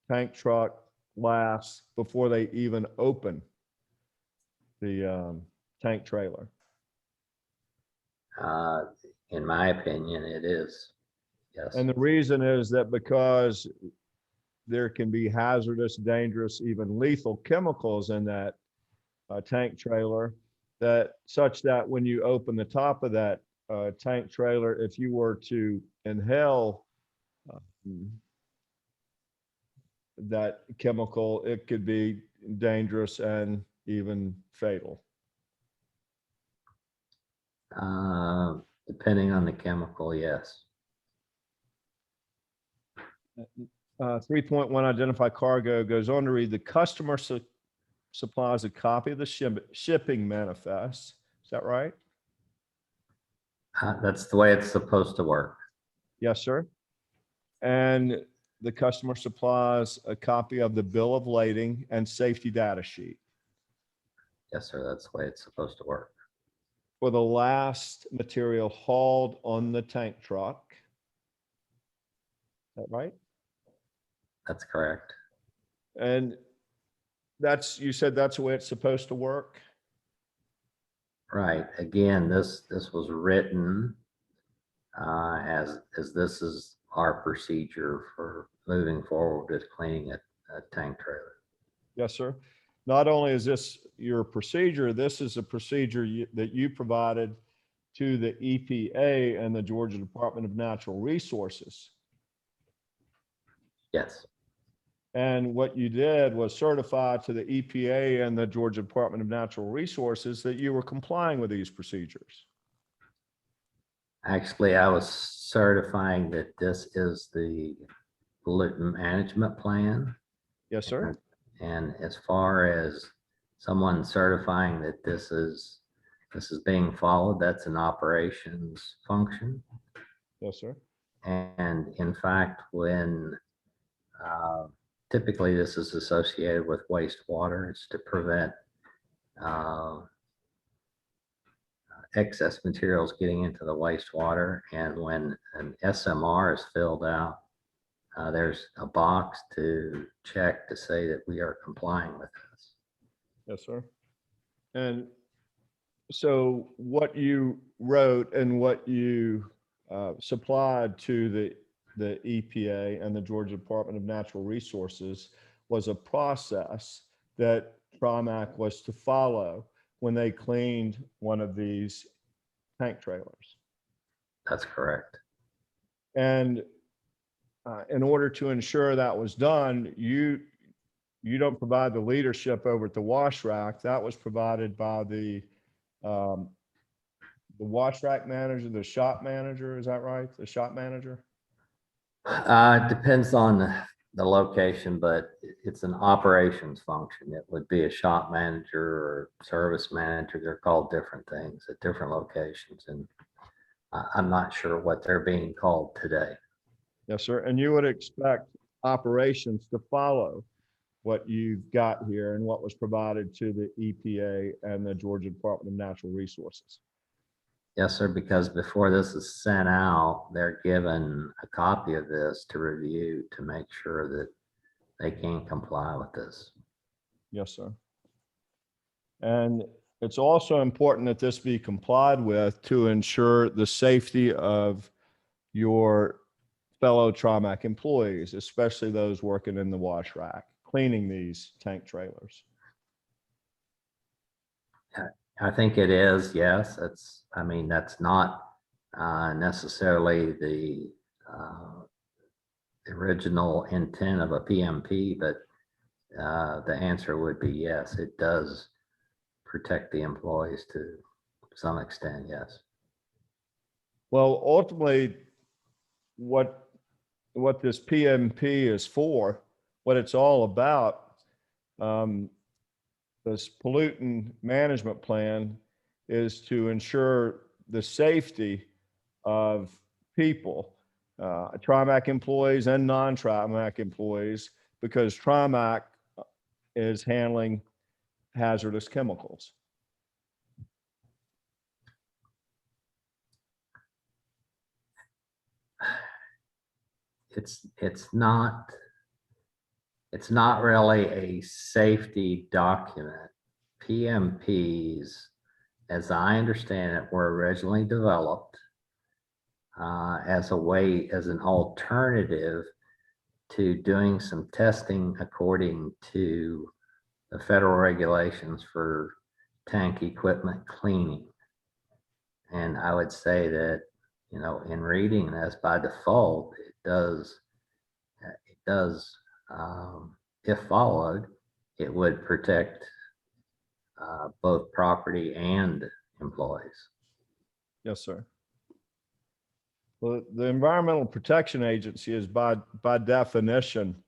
tank truck last before they even open the tank trailer. In my opinion, it is. Yes. And the reason is that because there can be hazardous, dangerous, even lethal chemicals in that tank trailer, that such that when you open the top of that tank trailer, if you were to inhale that chemical, it could be dangerous and even fatal. Depending on the chemical, yes. 3.1 identify cargo goes on to read the customer supplies a copy of the shipping manifest. Is that right? That's the way it's supposed to work. Yes, sir. And the customer supplies a copy of the bill of lading and safety data sheet Yes, sir. That's the way it's supposed to work. for the last material hauled on the tank truck. Is that right? That's correct. And you said that's the way it's supposed to work? Right. Again, this was written as this is our procedure for moving forward with cleaning a tank trailer. Yes, sir. Not only is this your procedure, this is a procedure that you provided to the EPA and the Georgia Department of Natural Resources. Yes. And what you did was certify to the EPA and the Georgia Department of Natural Resources that you were complying with these procedures. Actually, I was certifying that this is the pollutant management plan. Yes, sir. And as far as someone certifying that this is being followed, that's an operations function. Yes, sir. And in fact, when typically this is associated with wastewater, it's to prevent excess materials getting into the wastewater. And when an SMR is filled out, there's a box to check to say that we are complying with this. Yes, sir. And so what you wrote and what you supplied to the EPA and the Georgia Department of Natural Resources was a process that Trimac was to follow when they cleaned one of these tank trailers. That's correct. And in order to ensure that was done, you don't provide the leadership over at the wash rack. That was provided by the wash rack manager, the shop manager. Is that right? The shop manager? It depends on the location, but it's an operations function. It would be a shop manager or service manager. They're called different things at different locations, and I'm not sure what they're being called today. Yes, sir. And you would expect operations to follow what you've got here and what was provided to the EPA and the Georgia Department of Natural Resources. Yes, sir, because before this is sent out, they're given a copy of this to review to make sure that they can comply with this. Yes, sir. And it's also important that this be complied with to ensure the safety of your fellow Trimac employees, especially those working in the wash rack, cleaning these tank trailers. I think it is, yes. That's not necessarily the original intent of a PMP, but the answer would be yes, it does protect the employees to some extent, yes. Well, ultimately, what this PMP is for, what it's all about, this pollutant management plan is to ensure the safety of people, Trimac employees and non-Trimac employees, because Trimac is handling hazardous chemicals. It's not really a safety document. PMPs, as I understand it, were originally developed as an alternative to doing some testing according to the federal regulations for tank equipment cleaning. And I would say that, in reading this by default, it does, if followed, it would protect both property and employees. Yes, sir. Well, the Environmental Protection Agency is by definition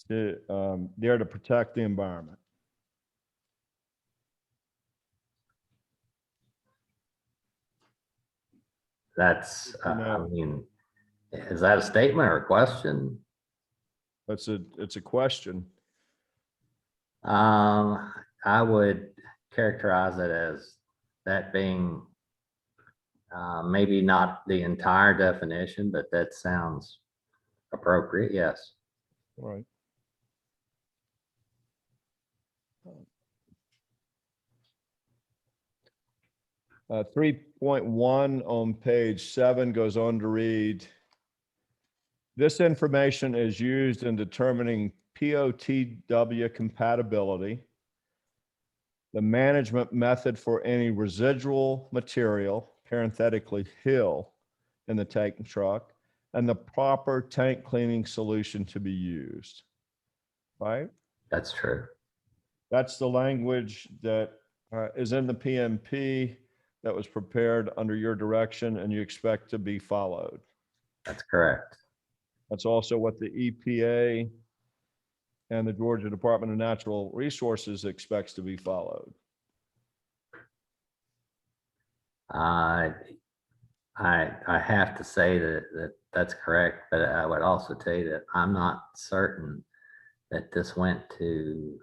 there to protect the environment. That's, No. Is that a statement or a question? It's a question. I would characterize it as that being maybe not the entire definition, but that sounds appropriate, yes. All right. Uh, 3.1 on page 7 goes on to read, this information is used in determining POTW compatibility, the management method for any residual material, parenthetically hill, in the tank truck, and the proper tank cleaning solution to be used. Right? That's true. That's the language that is in the PMP that was prepared under your direction and you expect to be followed. That's correct. That's also what the EPA and the Georgia Department of Natural Resources expects to be followed. I have to say that that's correct, but I would also tell you that I'm not certain that this went to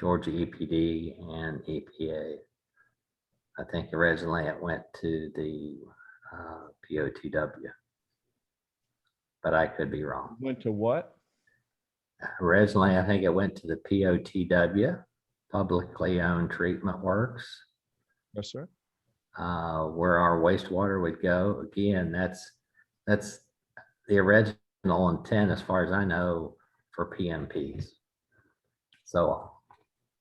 Georgia EPD and EPA. I think originally it went to the POTW, but I could be wrong. Went to what? Originally, I think it went to the POTW, publicly owned treatment works, Yes, sir. where our wastewater would go. Again, that's the original intent, as far as I know, for PMPs. So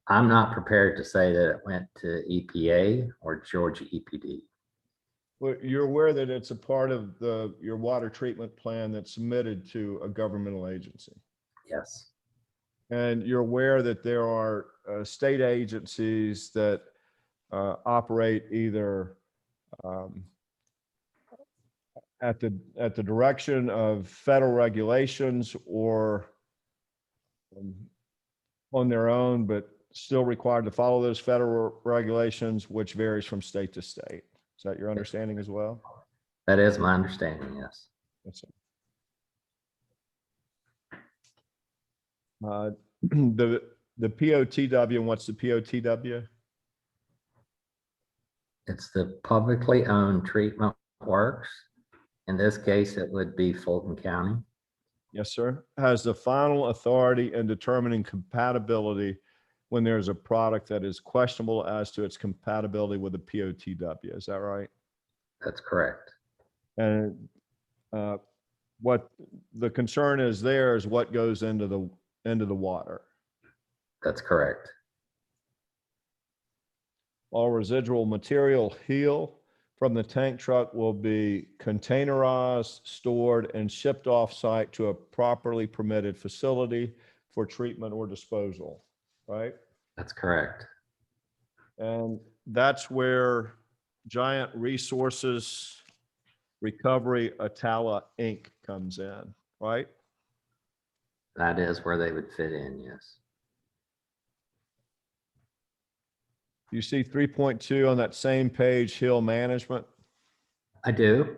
I'm not prepared to say that it went to EPA or Georgia EPD. Well, you're aware that it's a part of your water treatment plan that's submitted to a governmental agency. Yes, And you're aware that there are state agencies that operate either at the direction of federal regulations or on their own, but still required to follow those federal regulations, which varies from state to state. Is that your understanding as well? that is my understanding, yes. Yes, sir. The POTW, and what's the POTW? It's the publicly owned treatment works. In this case, it would be Fulton County. Yes, sir. Has the final authority in determining compatibility when there's a product that is questionable as to its compatibility with the POTW. Is that right? That's correct. And what the concern is there is what goes into the water. That's correct. All residual material from the tank truck will be containerized, stored, and shipped off-site to a properly permitted facility for treatment or disposal, right? That's correct. And that's where Giant Resources Recovery Atala Inc. comes in, right? That is where they would fit in, yes. You see 3.2 on that same page, Hill Management. I do.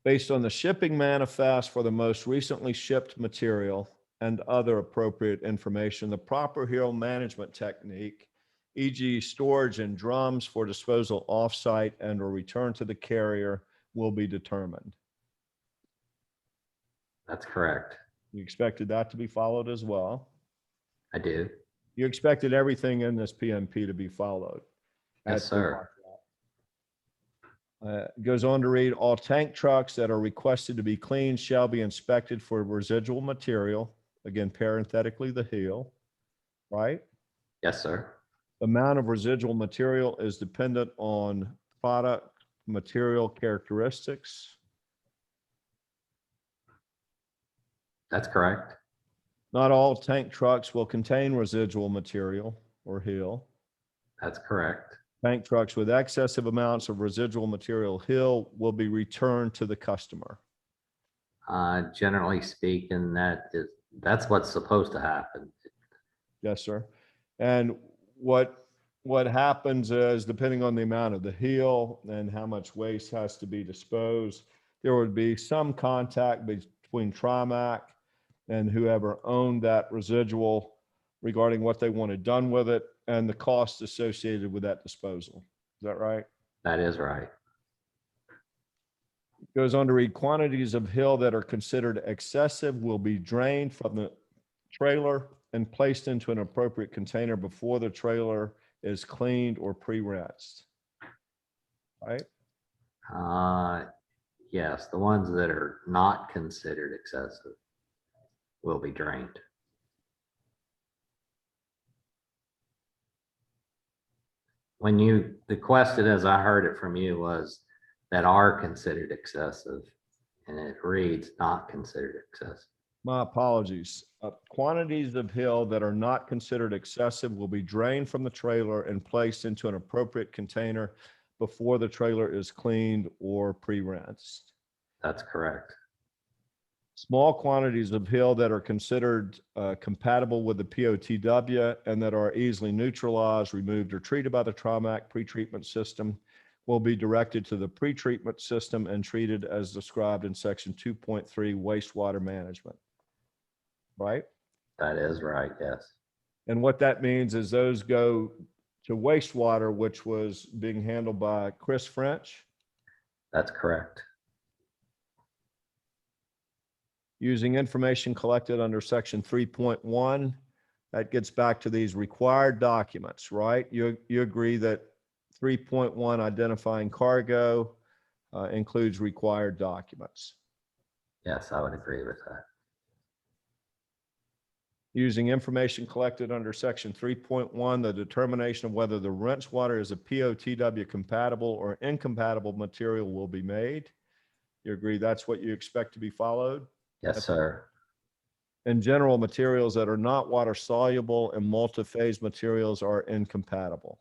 Based on the shipping manifest for the most recently shipped material and other appropriate information, the proper Hill management technique, e.g. storage in drums for disposal off-site and or return to the carrier, will be determined. That's correct. You expected that to be followed as well. I do. You expected everything in this PMP to be followed. Yes, sir. Goes on to read, all tank trucks that are requested to be cleaned shall be inspected for residual material. Again, parenthetically, the heel, right? Yes, sir. The amount of residual material is dependent on product material characteristics. That's correct. Not all tank trucks will contain residual material or heel. That's correct. Tank trucks with excessive amounts of residual material heel will be returned to the customer. Generally speaking, that's what's supposed to happen. Yes, sir. And what happens is, depending on the amount of the heel and how much waste has to be disposed, there would be some contact between Trimac and whoever owned that residual regarding what they wanted done with it and the cost associated with that disposal. Is that right? That is right. Goes on to read, quantities of hill that are considered excessive will be drained from the trailer and placed into an appropriate container before the trailer is cleaned or pre-rinsed. Right? Yes, the ones that are not considered excessive will be drained. The question, as I heard it from you, was that are considered excessive, and it reads not considered excessive. My apologies. Quantities of hill that are not considered excessive will be drained from the trailer and placed into an appropriate container before the trailer is cleaned or pre-rinsed. That's correct. Small quantities of hill that are considered compatible with the POTW and that are easily neutralized, removed, or treated by the Trimac pretreatment system will be directed to the pretreatment system and treated as described in section 2.3 wastewater management. Right? That is right, yes. And what that means is those go to wastewater, which was being handled by Chris French. That's correct. Using information collected under section 3.1, that gets back to these required documents, right? You agree that 3.1 identifying cargo includes required documents. Yes, I would agree with that. Using information collected under section 3.1, the determination of whether the rinse water is a POTW compatible or incompatible material will be made. You agree that's what you expect to be followed? Yes, sir. In general, materials that are not water soluble and multi-phase materials are incompatible,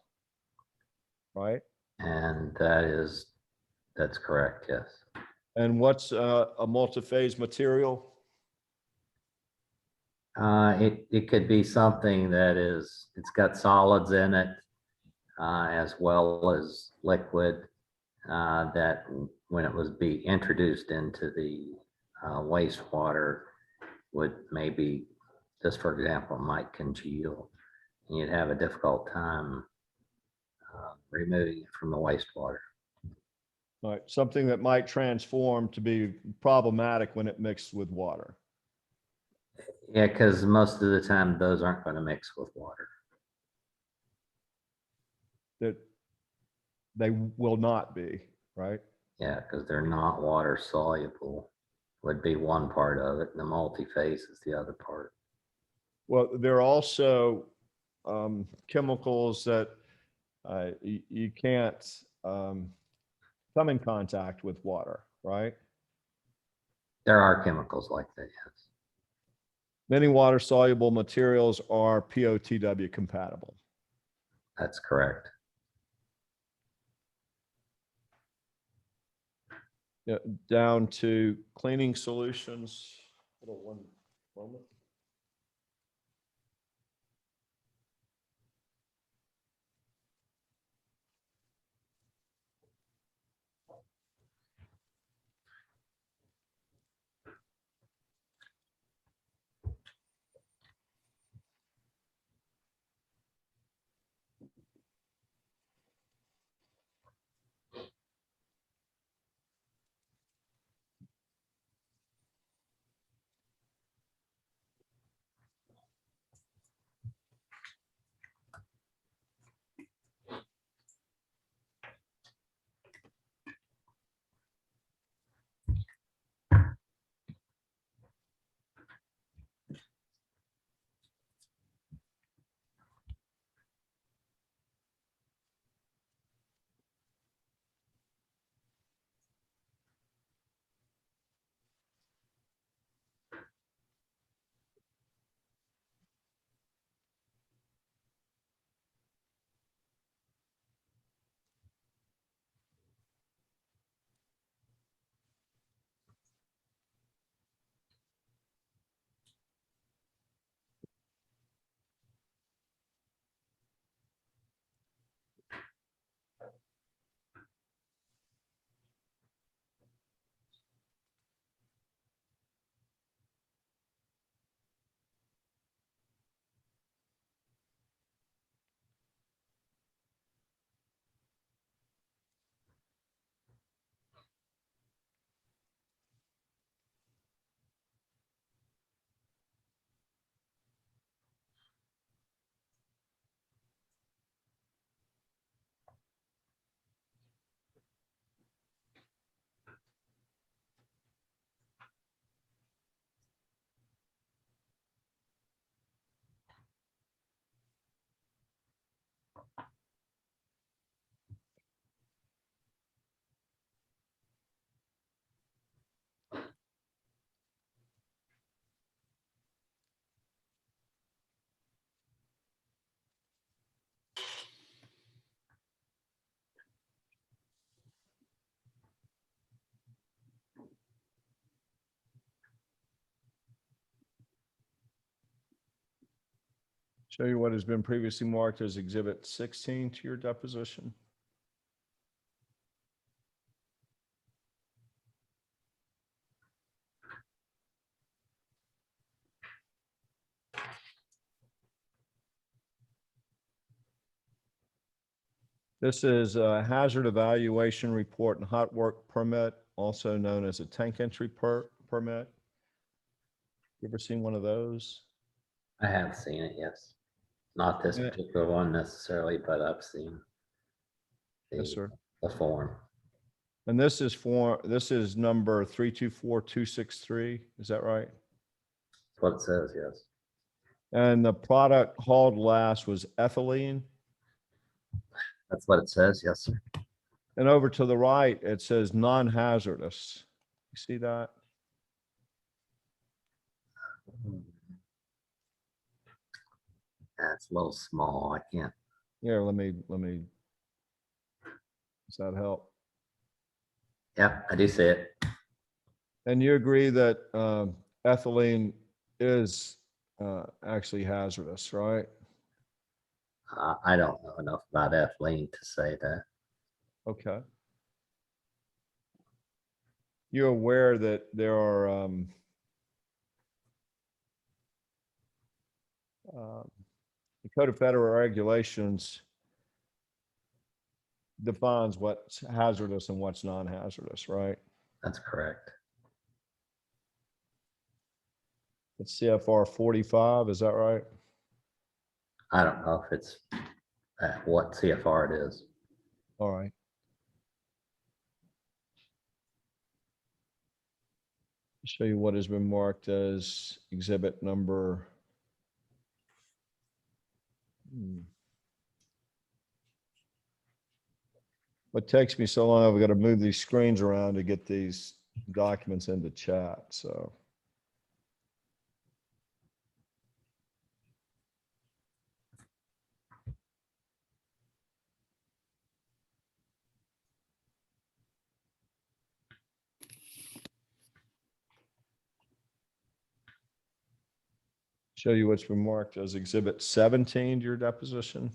right? And that's correct, yes. And what's a multi-phase material? It could be something that it's got solids in it, as well as liquid, that when it was be introduced into the wastewater would maybe, just for example, might congeal. And you'd have a difficult time removing it from the wastewater. Right, something that might transform to be problematic when it mixed with water. Yeah, because most of the time those aren't going to mix with water. That they will not be, right? Yeah, because they're not water soluble would be one part of it. And the multi-phase is the other part. Well, there are also chemicals that you can't come in contact with water, right? There are chemicals like that, yes. Many water soluble materials are POTW compatible. That's correct. Yeah, down to cleaning solutions. Hold on one moment. Show you what has been previously marked as Exhibit 16 to your deposition. This is a hazard evaluation report and hot work permit, also known as a tank entry permit. You ever seen one of those? I have seen it, yes. Not this Yeah. particular one necessarily, but I've seen Yes, sir. the form. And this is number 324263, is that right? That's what it says, yes. And the product hauled last was ethylene. That's what it says, yes, sir. And over to the right, it says non-hazardous. You see that? That's a little small. I can't. Here, let me, does that help? Yep, I do see it. And you agree that ethylene is actually hazardous, right? I don't know enough about ethylene to say that. Okay. You're aware that there are the Code of Federal Regulations defines what's hazardous and what's non-hazardous, right? That's correct. It's CFR 45, is that right? I don't know if it's what CFR it is. All right. Show you what has been marked as exhibit number. What takes me so long, I've got to move these screens around to get these documents into chat, so. Show you what's been marked as exhibit 17 to your deposition.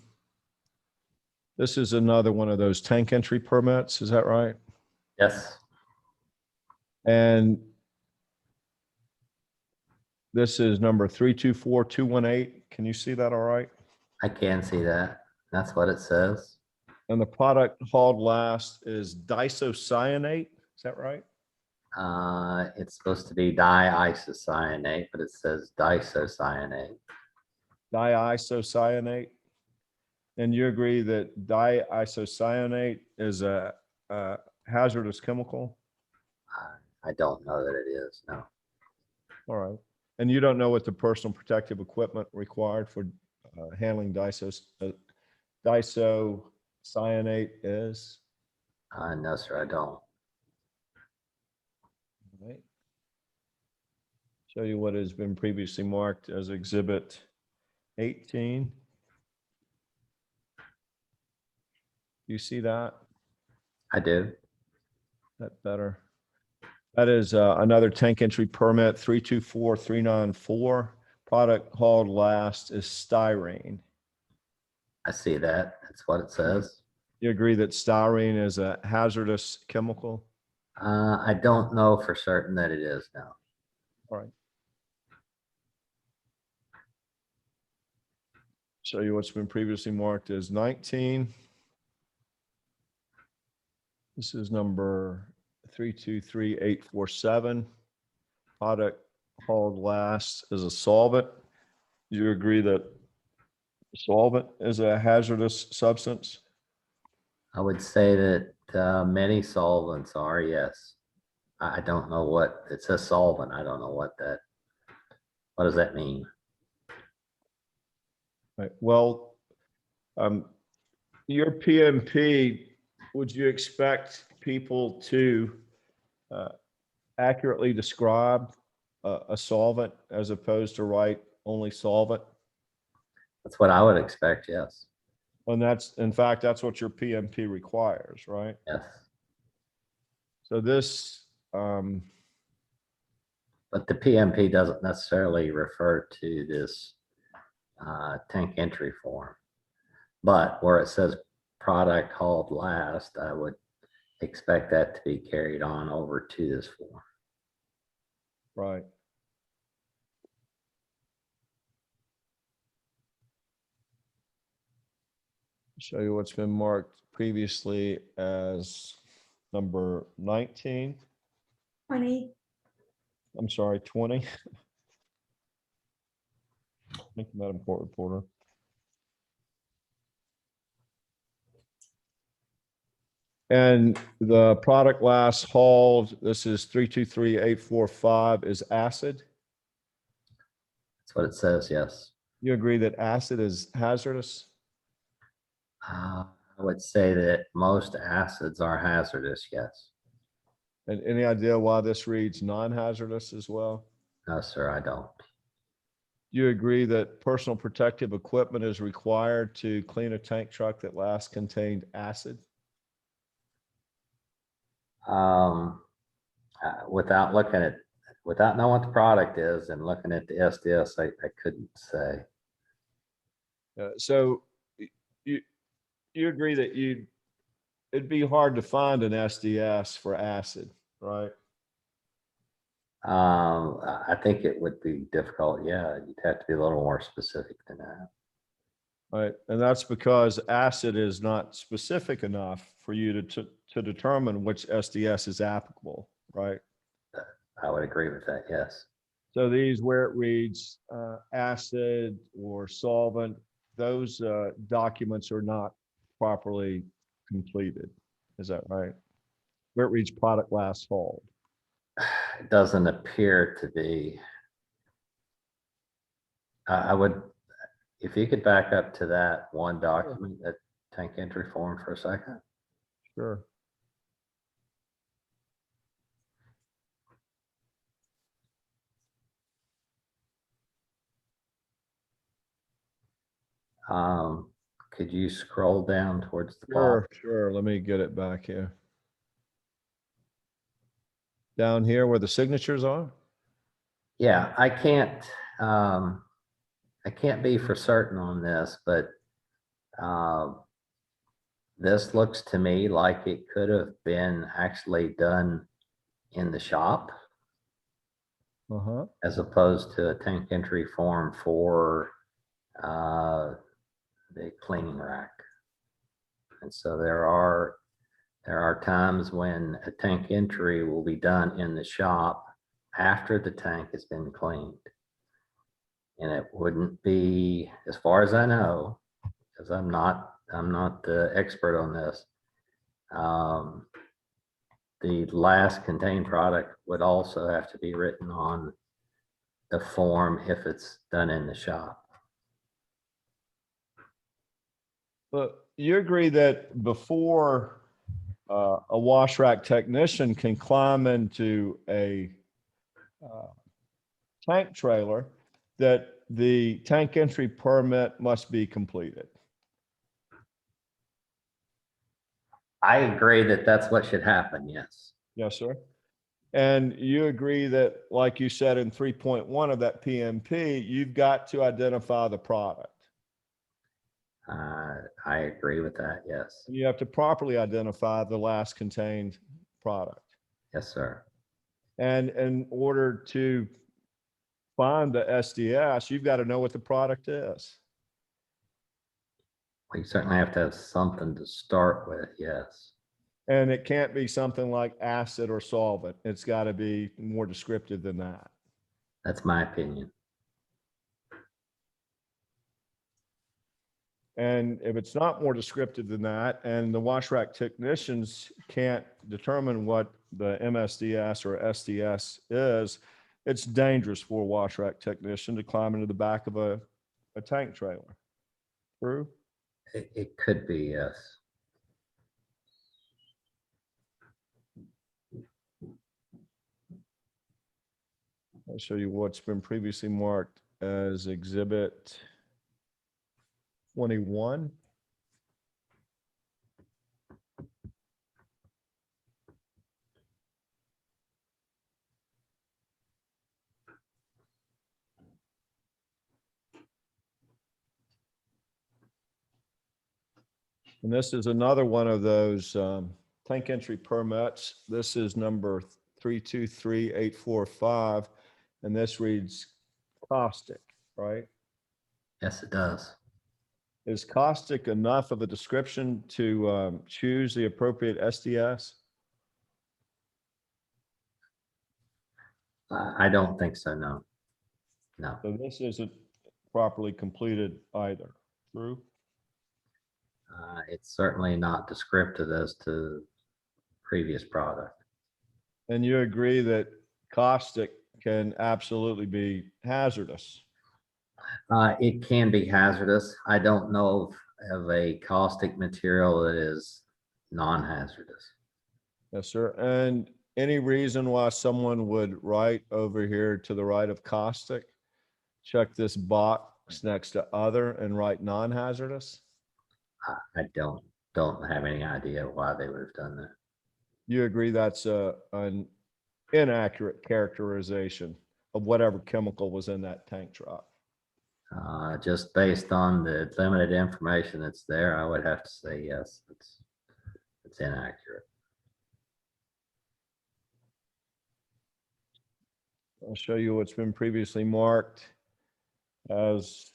This is another one of those tank entry permits, is that right? Yes, And this is number 324218. Can you see that all right? I can see that. That's what it says. And the product hauled last is disocyanate, is that right? It's supposed to be diisocyanate, but it says disocyanate. Diisocyanate. And you agree that diisocyanate is a hazardous chemical? I don't know that it is, no. All right. And you don't know what the personal protective equipment required for handling disocyanate is? No, sir, I don't. All right. Show you what has been previously marked as exhibit 18. You see that? I do. That better. That is another tank entry permit, 324394. Product hauled last is styrene. I see that. That's what it says. You agree that styrene is a hazardous chemical? I don't know for certain that it is now. All right. Show you what's been previously marked as 19. This is number 323847. Product hauled last is a solvent. You agree that solvent is a hazardous substance? I would say that many solvents are, yes. I don't know what, it says solvent. I don't know what does that mean? Right. Well, your PMP, would you expect people to accurately describe a solvent as opposed to write only solvent? That's what I would expect, yes. And that's, in fact, that's what your PMP requires, right? Yes. So this, But the PMP doesn't necessarily refer to this tank entry form. But where it says product hauled last, I would expect that to be carried on over to this form. right. Show you what's been marked previously as number 19. 20. I'm sorry, 20. Thank you, Madam Court Reporter. And the product last hauled, this is 323845, is acid. That's what it says, yes. You agree that acid is hazardous? I would say that most acids are hazardous, yes. And any idea why this reads non-hazardous as well? No, sir, I don't. You agree that personal protective equipment is required to clean a tank truck that last contained acid? Without knowing what the product is and looking at the SDS, I couldn't say. So you agree that it'd be hard to find an SDS for acid, right? I think it would be difficult. Yeah, you'd have to be a little more specific than that. Right, and that's because acid is not specific enough for you to determine which SDS is applicable, right? I would agree with that, yes. So these where it reads acid or solvent, those documents are not properly completed. Is that right? Where it reads product last hauled. It doesn't appear to be. I would, if you could back up to that one document, that tank entry form for a second. Sure. Could you scroll down towards the bottom? Sure, sure. Let me get it back here. Down here where the signatures are? Yeah, I can't be for certain on this, but this looks to me like it could have been actually done in the shop Uh-huh. as opposed to a tank entry form for the cleaning rack. And so there are times when a tank entry will be done in the shop after the tank has been cleaned. And it wouldn't be, as far as I know, because I'm not the expert on this. The last contained product would also have to be written on the form if it's done in the shop. But you agree that before a wash rack technician can climb into a tank trailer, that the tank entry permit must be completed? I agree that that's what should happen, yes. Yes, sir. And you agree that, like you said in 3.1 of that PMP, you've got to identify the product. I agree with that, yes. You have to properly identify the last contained product. Yes, sir. And in order to find the SDS, you've got to know what the product is. We certainly have to have something to start with, yes. And it can't be something like acid or solvent. It's got to be more descriptive than that. That's my opinion. And if it's not more descriptive than that, and the wash rack technicians can't determine what the MSDS or SDS is, it's dangerous for a wash rack technician to climb into the back of a tank trailer. True? It could be, yes. I'll show you what's been previously marked as Exhibit 21. And this is another one of those tank entry permits. This is number 323845, and this reads caustic, right? Yes, it does. Is caustic enough of a description to choose the appropriate SDS? I don't think so, no. No. So this is properly completed either. True? It's certainly not descriptive as to previous product. And you agree that caustic can absolutely be hazardous? It can be hazardous. I don't know of a caustic material that is non-hazardous. Yes, sir. And any reason why someone would write over here to the right of caustic, check this box next to other and write non-hazardous? I don't have any idea why they would have done that. You agree that's an inaccurate characterization of whatever chemical was in that tank truck? Just based on the limited information that's there, I would have to say yes, it's inaccurate. I'll show you what's been previously marked as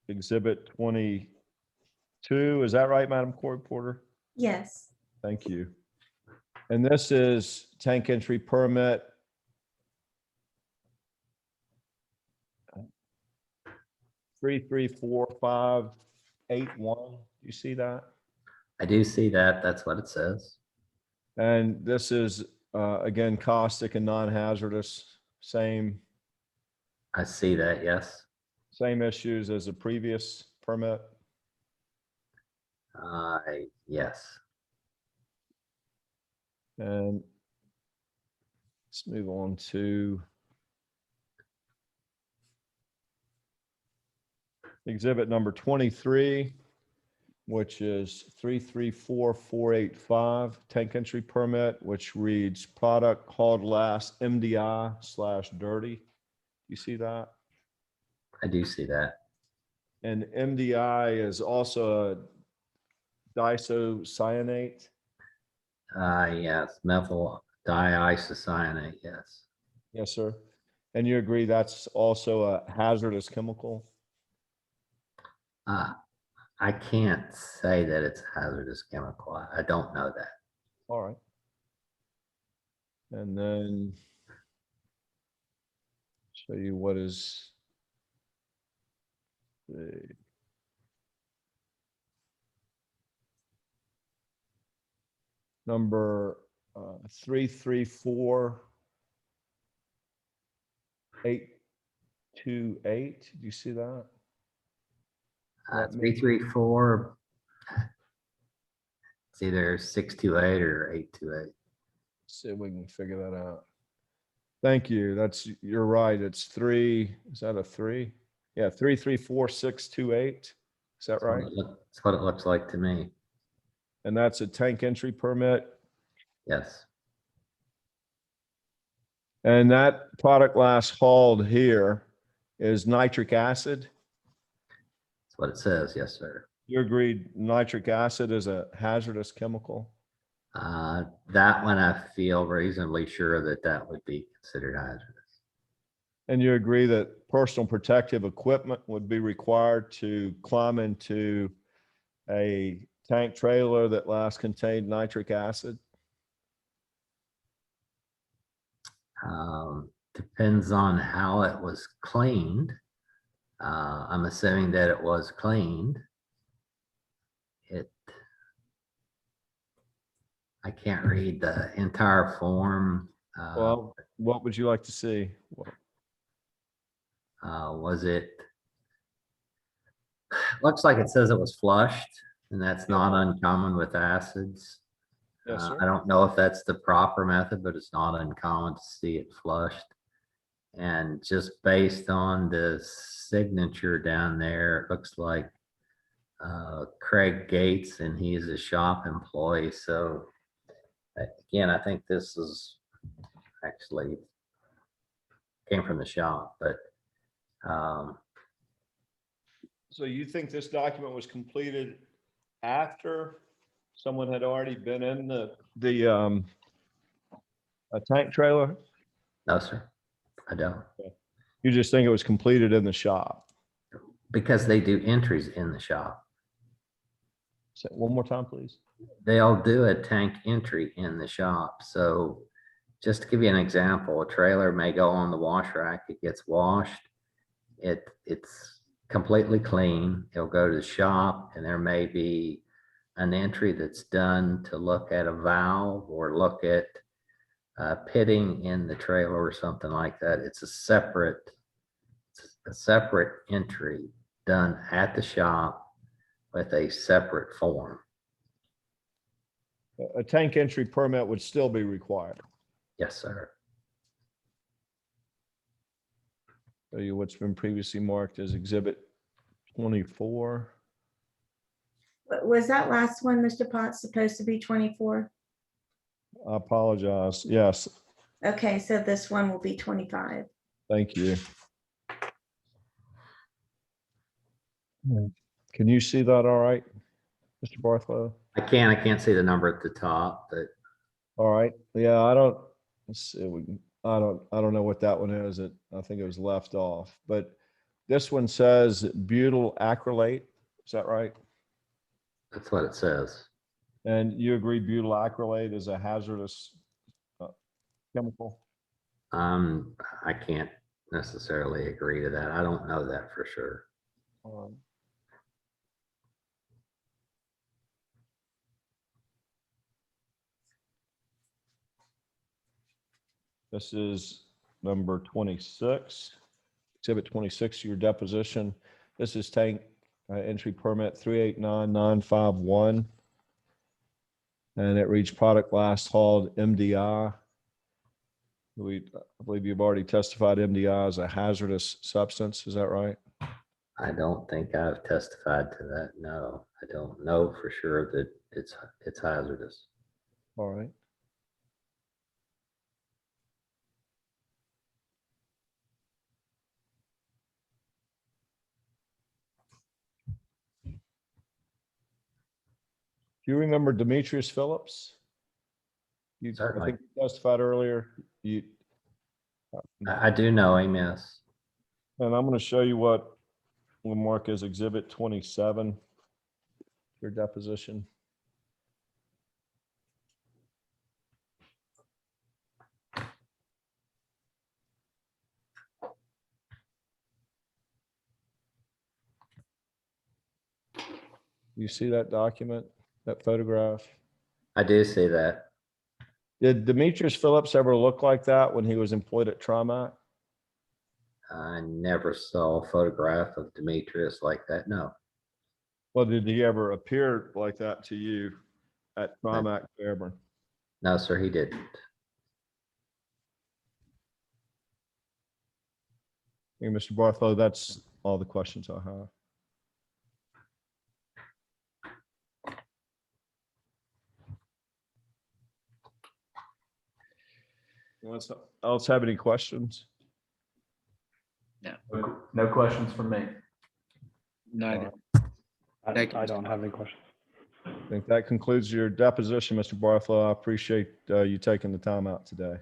Exhibit 22. Is that right, Madam Court Reporter? Yes. Thank you. And this is tank entry permit. Three, 4, 5, 8, 1. You see that? I do see that. That's what it says. And this is, again, caustic and non-hazardous, same I see that, yes. issues as the previous permit. Yes. And let's move on to exhibit number 23, which is 334-485 tank entry permit, which reads product hauled last MDI/dirty. You see that? I do see that. And MDI is also a diisocyanate. Yes, methyl diisocyanate, yes. Yes, sir. And you agree that's also a hazardous chemical? I can't say that it's a hazardous chemical. I don't know that. All right. And then show you what is the number 334828. Do you see that? Let me- 334. It's either 628 or 828. See if we can figure that out. Thank you. You're right. It's 3. Is that a 3? Yeah, 334-628. Is that right? That's what it looks like to me. And that's a tank entry permit. Yes. And that product last hauled here is nitric acid. That's what it says. Yes, sir. You agreed nitric acid is a hazardous chemical? That one I feel reasonably sure that would be considered hazardous. And you agree that personal protective equipment would be required to climb into a tank trailer that last contained nitric acid? Depends on how it was cleaned. I'm assuming that it was cleaned. I can't read the entire form. Well, what would you like to see? Was it? Looks like it says it was flushed, and that's not uncommon with acids. Yes, sir. I don't know if that's the proper method, but it's not uncommon to see it flushed. And just based on the signature down there, it looks like Craig Gates, and he's a shop employee. So again, I think this is actually came from the shop, but So you think this document was completed after someone had already been in a tank trailer? no, sir, I don't. You just think it was completed in the shop? Because they do entries in the shop. Say it one more time, please. They'll do a tank entry in the shop. So just to give you an example, a trailer may go on the wash rack, it gets washed. It's completely clean. It'll go to the shop and there may be an entry that's done to look at a valve or look at pitting in the trailer or something like that. It's a separate entry done at the shop with a separate form. A tank entry permit would still be required. Yes, sir. Show you what's been previously marked as Exhibit 24. Was that last one, Mr. Potts, supposed to be 24? I apologize. Yes, Okay, so this one will be 25. thank you. Can you see that all right, Mr. Barthlow? I can't see the number at the top, but All right, yeah, I don't, let's see, I don't know what that one is. I think it was left off, but this one says butyl acrylate. Is that right? that's what it says. And you agree butyl acrylate is a hazardous chemical? I can't necessarily agree to that. I don't know that for sure. This is number 26, Exhibit 26, your deposition. This is tank entry permit 389951. And it reads product last hauled MDI. I believe you've already testified MDI is a hazardous substance. Is that right? I don't think I've testified to that. No, I don't know for sure that it's hazardous. All right. Do you remember Demetrius Phillips? I Certainly. think you testified earlier. I do know him, yes. And I'm going to show you what we'll mark as Exhibit 27, your deposition. You see that document, that photograph? I do see that. Did Demetrius Phillips ever look like that when he was employed at Trimac? I never saw a photograph of Demetrius like that. No. Well, did he ever appear like that to you at Trimac Fairburn? No, sir, he didn't. Hey, Mr. Barthlow, that's all the questions I have. Anyone else have any questions? No questions from me. Neither. I don't have any questions. I think that concludes your deposition, Mr. Barthlow. I appreciate you taking the time out today.